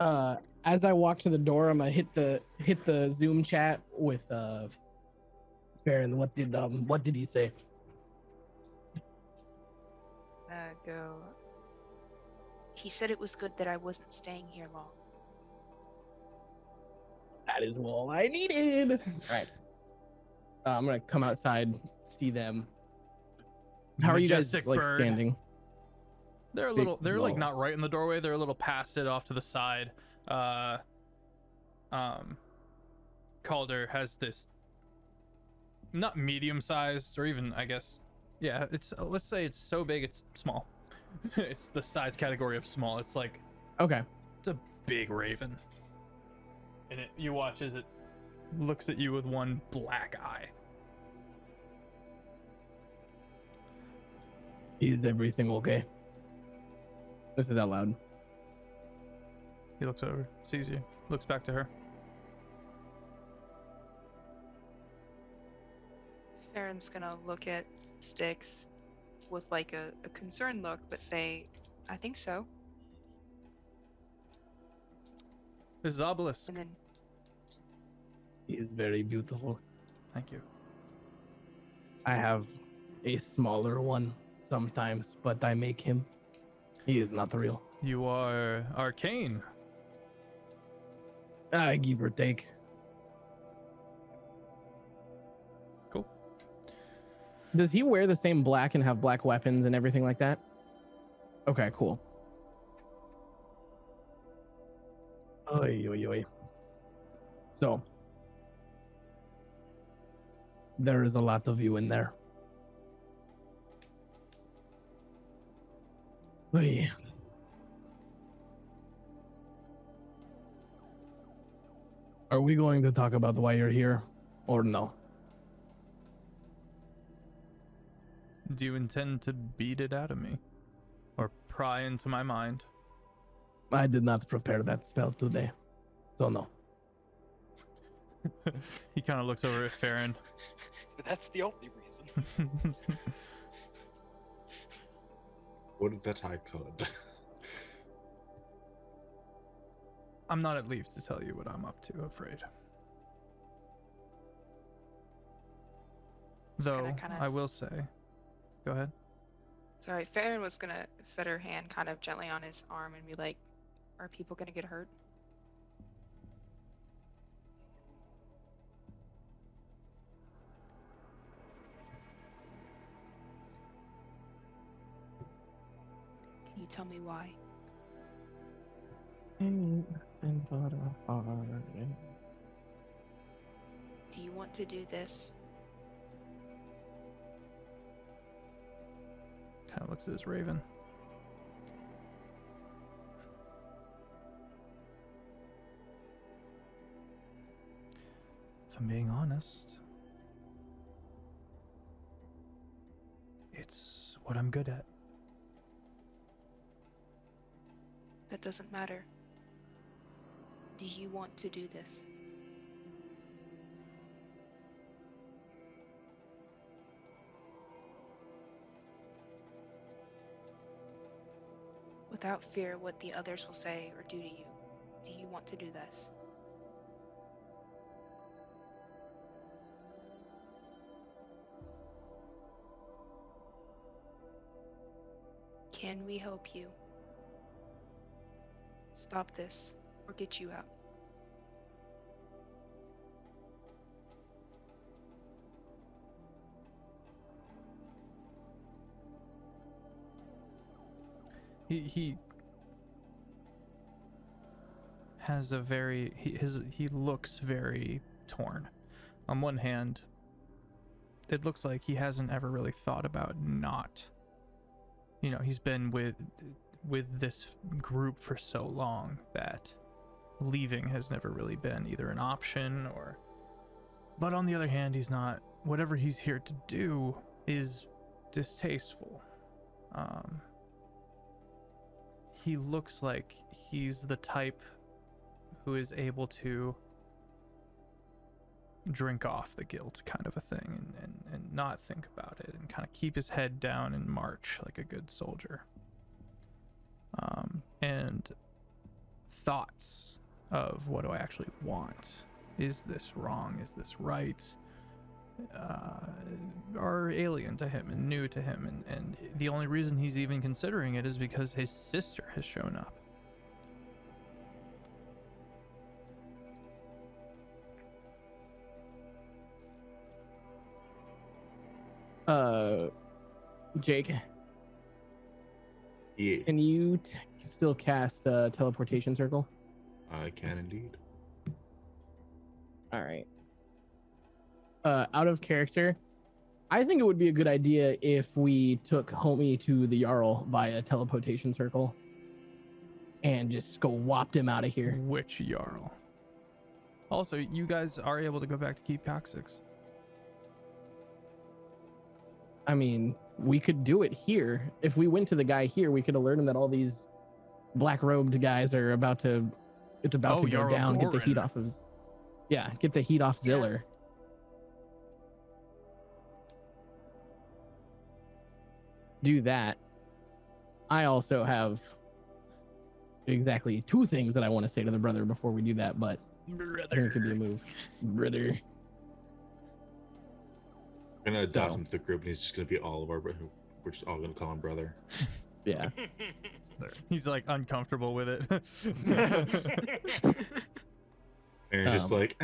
As I walk to the door, I'm gonna hit the Zoom chat with Farron, what did he say? Go. He said it was good that I wasn't staying here long. That is all I needed. All right. I'm gonna come outside, see them. How are you guys Majestic like bird. standing? They're a Big little. They're like wall. not right in the doorway. They're a little past it, off to the side. Calder has this. Not medium-sized, or even I guess. Yeah, it's let's say it's so big it's small. It's the size category of small. It's like Okay. it's a big raven. And you watch as it looks at you with one black eye. Is everything okay? This is out loud. He looks over, sees you, looks back to her. Farron's gonna look at Sticks with like a concerned look, but say, I think so. This is Obelisk. And then He is very beautiful. Thank you. I have a smaller one sometimes, but I make him. He is not real. You are arcane. I give or take. Cool. Does he wear the same black and have black weapons and everything like that? Okay, cool. Oy, oy, oy. So, there is a lot of you in there. Oy. Are we going to talk about why you're here, or no? Do you intend to beat it out of me? Or pry into my mind? I did not prepare that spell today, so no. He kind of looks over at Farron. But that's the only reason. Would that I could. I'm not at leave to tell you what I'm up to, afraid. Just gonna Though, kinda I will say... Go ahead. sorry, Farron was gonna set her hand kind of gently on his arm and be like, are people gonna get hurt? Can you tell me why? Do you want to do this? Kind of looks at his raven. If I'm being honest, it's what I'm good at. That doesn't matter. Do you want to do this? Without fear what the others will say or do to you, do you want to do this? Can we help you? Stop this or get you out. He has a very he looks very torn. On one hand, it looks like he hasn't ever really thought about not. You know, he's been with with this group for so long that leaving has never really been either an option or. But on the other hand, he's not. Whatever he's here to do is distasteful. He looks like he's the type who is able to drink off the guilt kind of a thing and not think about it and kind of keep his head down and march like a good soldier. And thoughts of what do I actually want? Is this wrong? Is this right? Are alien to him and new to him, and the only reason he's even considering it is because his sister has shown up. Jake, Yeah, can you still cast teleportation circle? I can indeed. All right. Out of character, I think it would be a good idea if we took Homie to the Jarl via teleportation circle and just go whopped him out of here. Which Jarl? Also, you guys are able to go back to Keep Coccyx. I mean, we could do it here. If we went to the guy here, we could alert him that all these black robed guys are about to. It's about to go Jarl down. Get the heat Gorin. off of. Yeah, get the heat off Ziller. Do that. I also have exactly 2 things that I want to say to the brother before we do that, but I think it could be a move. Brother. I'm gonna adopt So- him to the group, and he's just gonna be all of our. We're just all gonna call him brother. Yeah. He's like uncomfortable with it. And you're just like,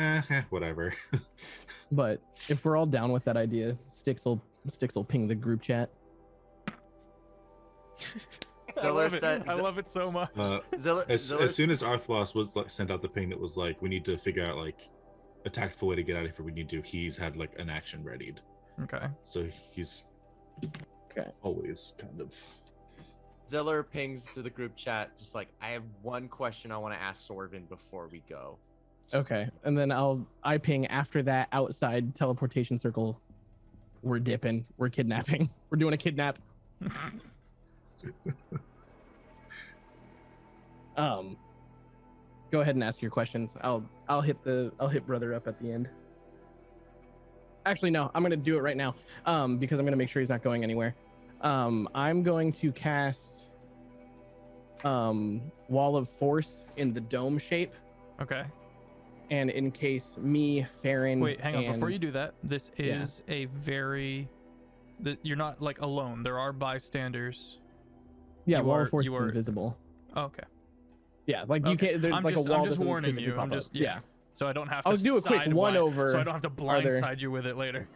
whatever. But if we're all down with that idea, Styx will ping the group chat. I love said- it. I love it so much. Zilla, As soon as Arthlos was like sent out the ping that was like, we need to figure out like a tactful way to get out of here. We need to. He's had like an action readied, Okay. so he's always kind of. Ziller pings to the group chat, just like, I have one question I want to ask Sorvin before we go. Okay. And then I ping after that outside teleportation circle. We're dipping. We're kidnapping. We're doing a kidnap. Go ahead and ask your questions. I'll hit brother up at the end. Actually, no, I'm gonna do it right now. Because I'm gonna make sure he's not going anywhere. I'm going to cast Wall of Force in the dome shape. Okay. And in case me, Farron. Wait, hang on. Before and- you do that, this is a very. You're not like alone. There are bystanders. Yeah, you Wall are- of Force you is are- invisible. Oh, okay. Yeah, like you Okay. can't. There's I'm like just, a wall. I'm just doesn't warning physically you. pop I'm up. just yeah. So I don't have to. I'll do a quick sidewise- one over. So I don't have to Are there- blindside you with it later.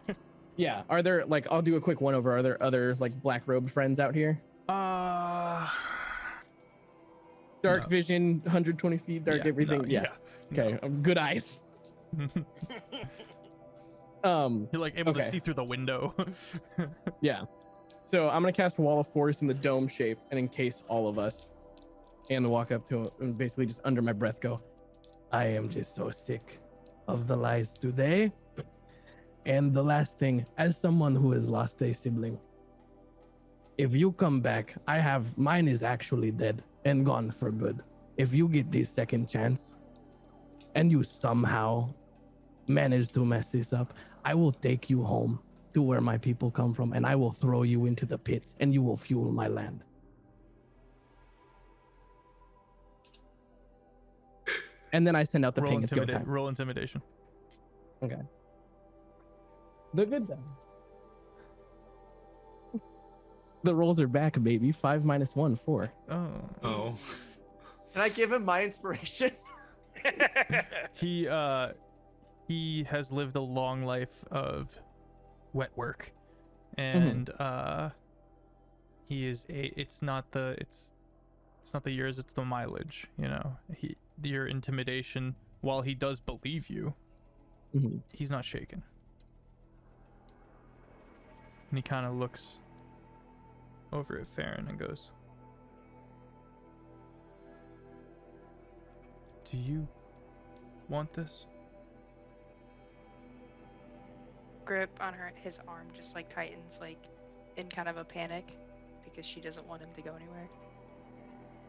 Yeah. Are there like I'll do a quick one over. Are there other like black robed friends out here? Uh. Dark No. vision, 120 feet, dark yeah, everything. no, yeah. Okay. Good eyes. You're like able to Okay. see through the window. Yeah. So I'm gonna cast Wall of Force in the dome shape and encase all of us, and walk up to him and basically just under my breath go, I am just so sick of the lies today. And the last thing, as someone who has lost a sibling, if you come back, mine is actually dead and gone for good. If you get this second chance and you somehow manage to mess this up, I will take you home to where my people come from, and I will throw you into the pits, and you will fuel my land. And then I send out the ping. It's go time. Roll intimidation. Okay. The good time. The rolls are back, baby. 5 minus 1, 4. Oh. Oh. Can I give him my inspiration? He has lived a long life of wet work, and he is it's not the years, it's the mileage, you know. Your intimidation, while he does believe you, he's not shaken. And he kind of looks over at Farron and goes, Do you want this? Grip on his arm just like tightens, like in kind of a panic because she doesn't want him to go anywhere.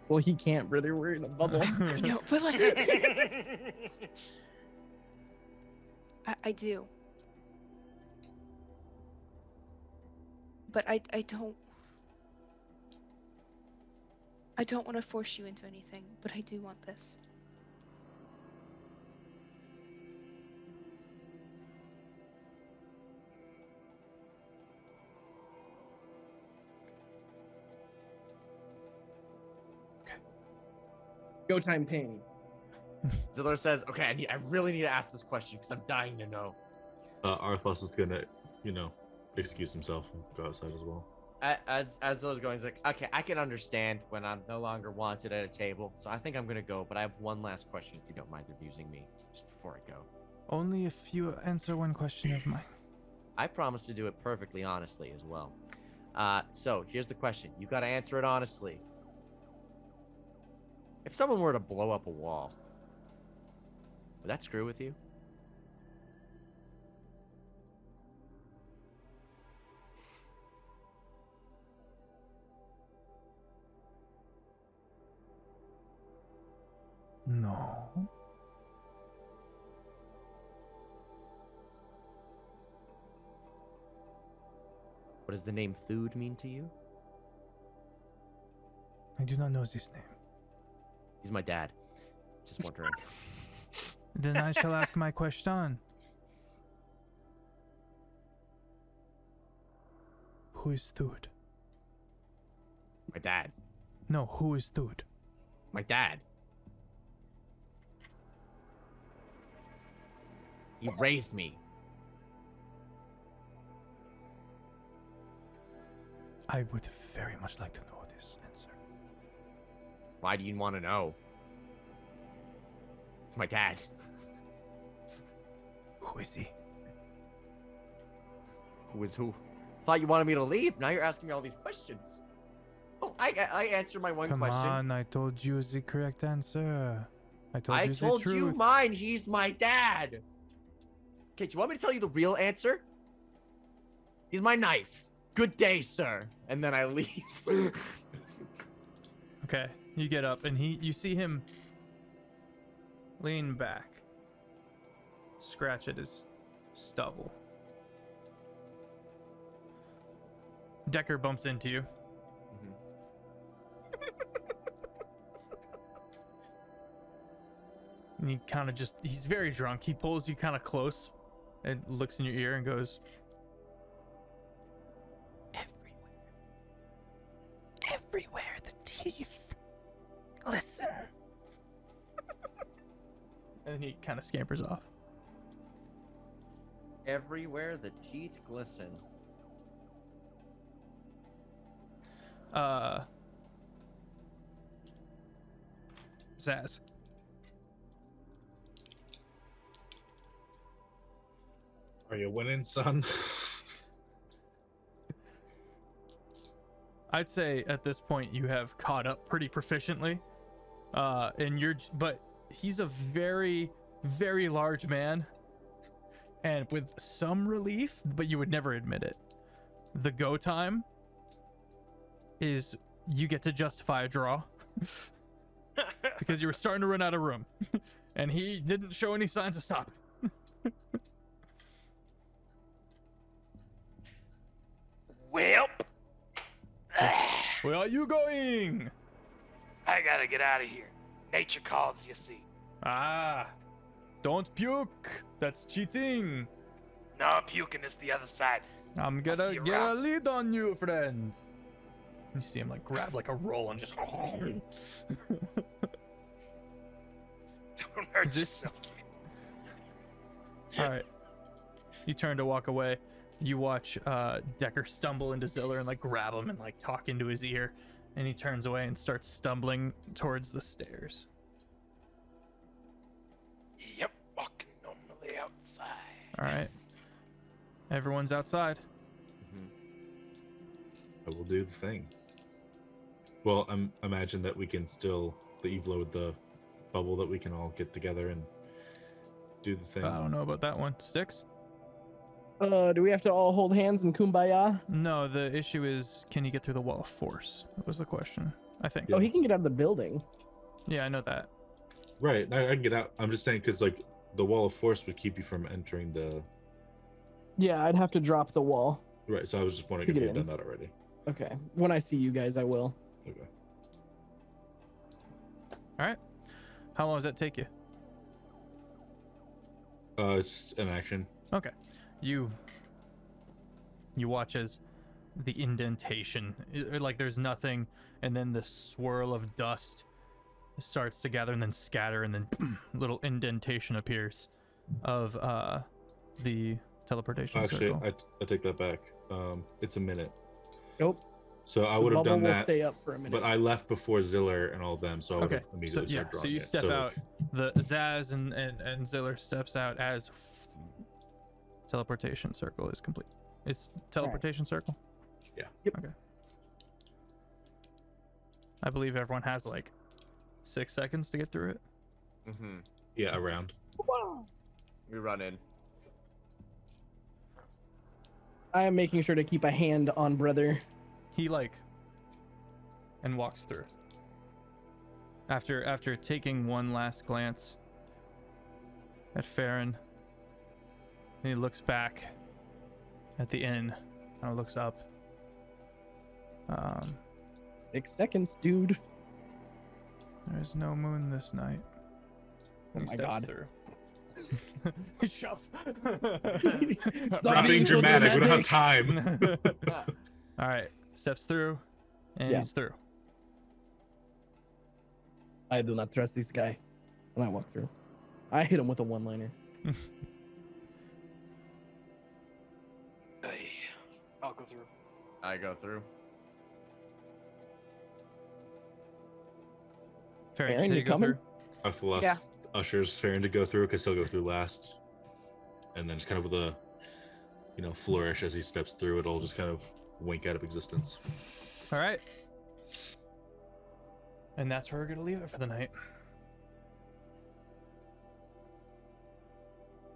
Well, he can't, brother. We're in a bubble. I know, but like, I do. But I don't want to force you into anything, but I do want this. Go time pain. Ziller says, okay, I really need to ask this question because I'm dying to know. Arthos is gonna, excuse himself and go outside as well. As Ziller's going, he's like, okay, I can understand when I'm no longer wanted at a table, so I think I'm gonna go, but I have one last question if you don't mind abusing me just before I go. Only if you answer one question of mine. I promise to do it perfectly honestly as well. So here's the question. You gotta answer it honestly. If someone were to blow up a wall, would that screw with you? No. What does the name Thude mean to you? I do not know this name. He's my dad. Just wondering. Then I shall ask my question. Who is Thude? My dad. No, who is Thude? My dad. He raised me. I would very much like to know this answer. Why do you want to know? It's my dad. Who is he? Who is who? Thought you wanted me to leave. Now you're asking me all these questions. Oh, I answered my one Come question. on, I told you the correct answer. I told I you the told truth. you mine. He's my dad. Okay, do you want me to tell you the real answer? He's my knife. Good day, sir. And then I leave. Okay, you get up and you see him lean back, scratch at his stubble. Decker bumps into you. And he kind of he's very drunk. He pulls you kind of close and looks in your ear and goes, everywhere the teeth glisten. And then he kind of scampers off. Everywhere the teeth glisten. Zaz. Are you winning, son? I'd say at this point you have caught up pretty proficiently. But he's a very, very large man. And with some relief, but you would never admit it. The go time is you get to justify a draw. Because you were starting to run out of room. And he didn't show any signs of stopping. Well, Where are you going? I gotta get out of here. Nature calls, you see. Ah, don't puke. That's cheating. No, puking is the other side. I'm I'll gonna see you get a around. lead on you, friend. You see him like grab like a roll and just. Don't hurt Is this- yourself. All right. You turn to walk away. You watch Decker stumble into Ziller and like grab him and like talk into his ear, and he turns away and starts stumbling towards the stairs. Yep, walking normally outside. All right. Everyone's outside. I will do the thing. Well, imagine that we can still leave load the bubble that we can all get together and do the thing. I don't know about that one. Sticks? Do we have to all hold hands and kumbaya? No, the issue is, can you get through the wall of force? That was the question, I think. Oh, he can get out of the building. Yeah, I know that. Right, I can get out. I'm just saying because like the wall of force would keep you from entering the. Yeah, I'd have to drop the wall. Right, so I was just wondering To if get you had in. done that already. Okay. When I see you guys, I will. Okay. All right. How long does that take you? It's an action. Okay. You watch as the indentation, like there's nothing, and then the swirl of dust starts to gather and then scatter, and then little indentation appears of the teleportation Actually, circle. I take that back. It's a minute. Nope. So I The would have bubble done will that, stay up for a minute. but I left before Ziller and all of them, so I would Okay, have so immediately yeah, started so drawing you it. step So, out. The Zaz and Ziller steps out as teleportation circle is complete. It's teleportation circle. Yeah. Yep. Okay. I believe everyone has like 6 seconds to get through it. Mm-hmm. Yeah, around. We run in. I am making sure to keep a hand on brother. He and walks through. After taking one last glance at Farron, and he looks back at the inn, kind of looks up. 6 seconds, dude. There's no moon this night. Oh He my steps God. through. Shove. Stop Not being being so dramatic. We don't have dramatic. time. All right, steps through, and Yeah. he's through. I do not trust this guy. And I walk through. I hit him with a one-liner. Hey, I'll go through. I go through. Farron, Farron, you you go coming? through. I feel Yeah. Usher's Farron to go through because he'll go through last, and then just kind of with a, flourish as he steps through, it'll just kind of wink out of existence. All right. And that's where we're gonna leave it for the night.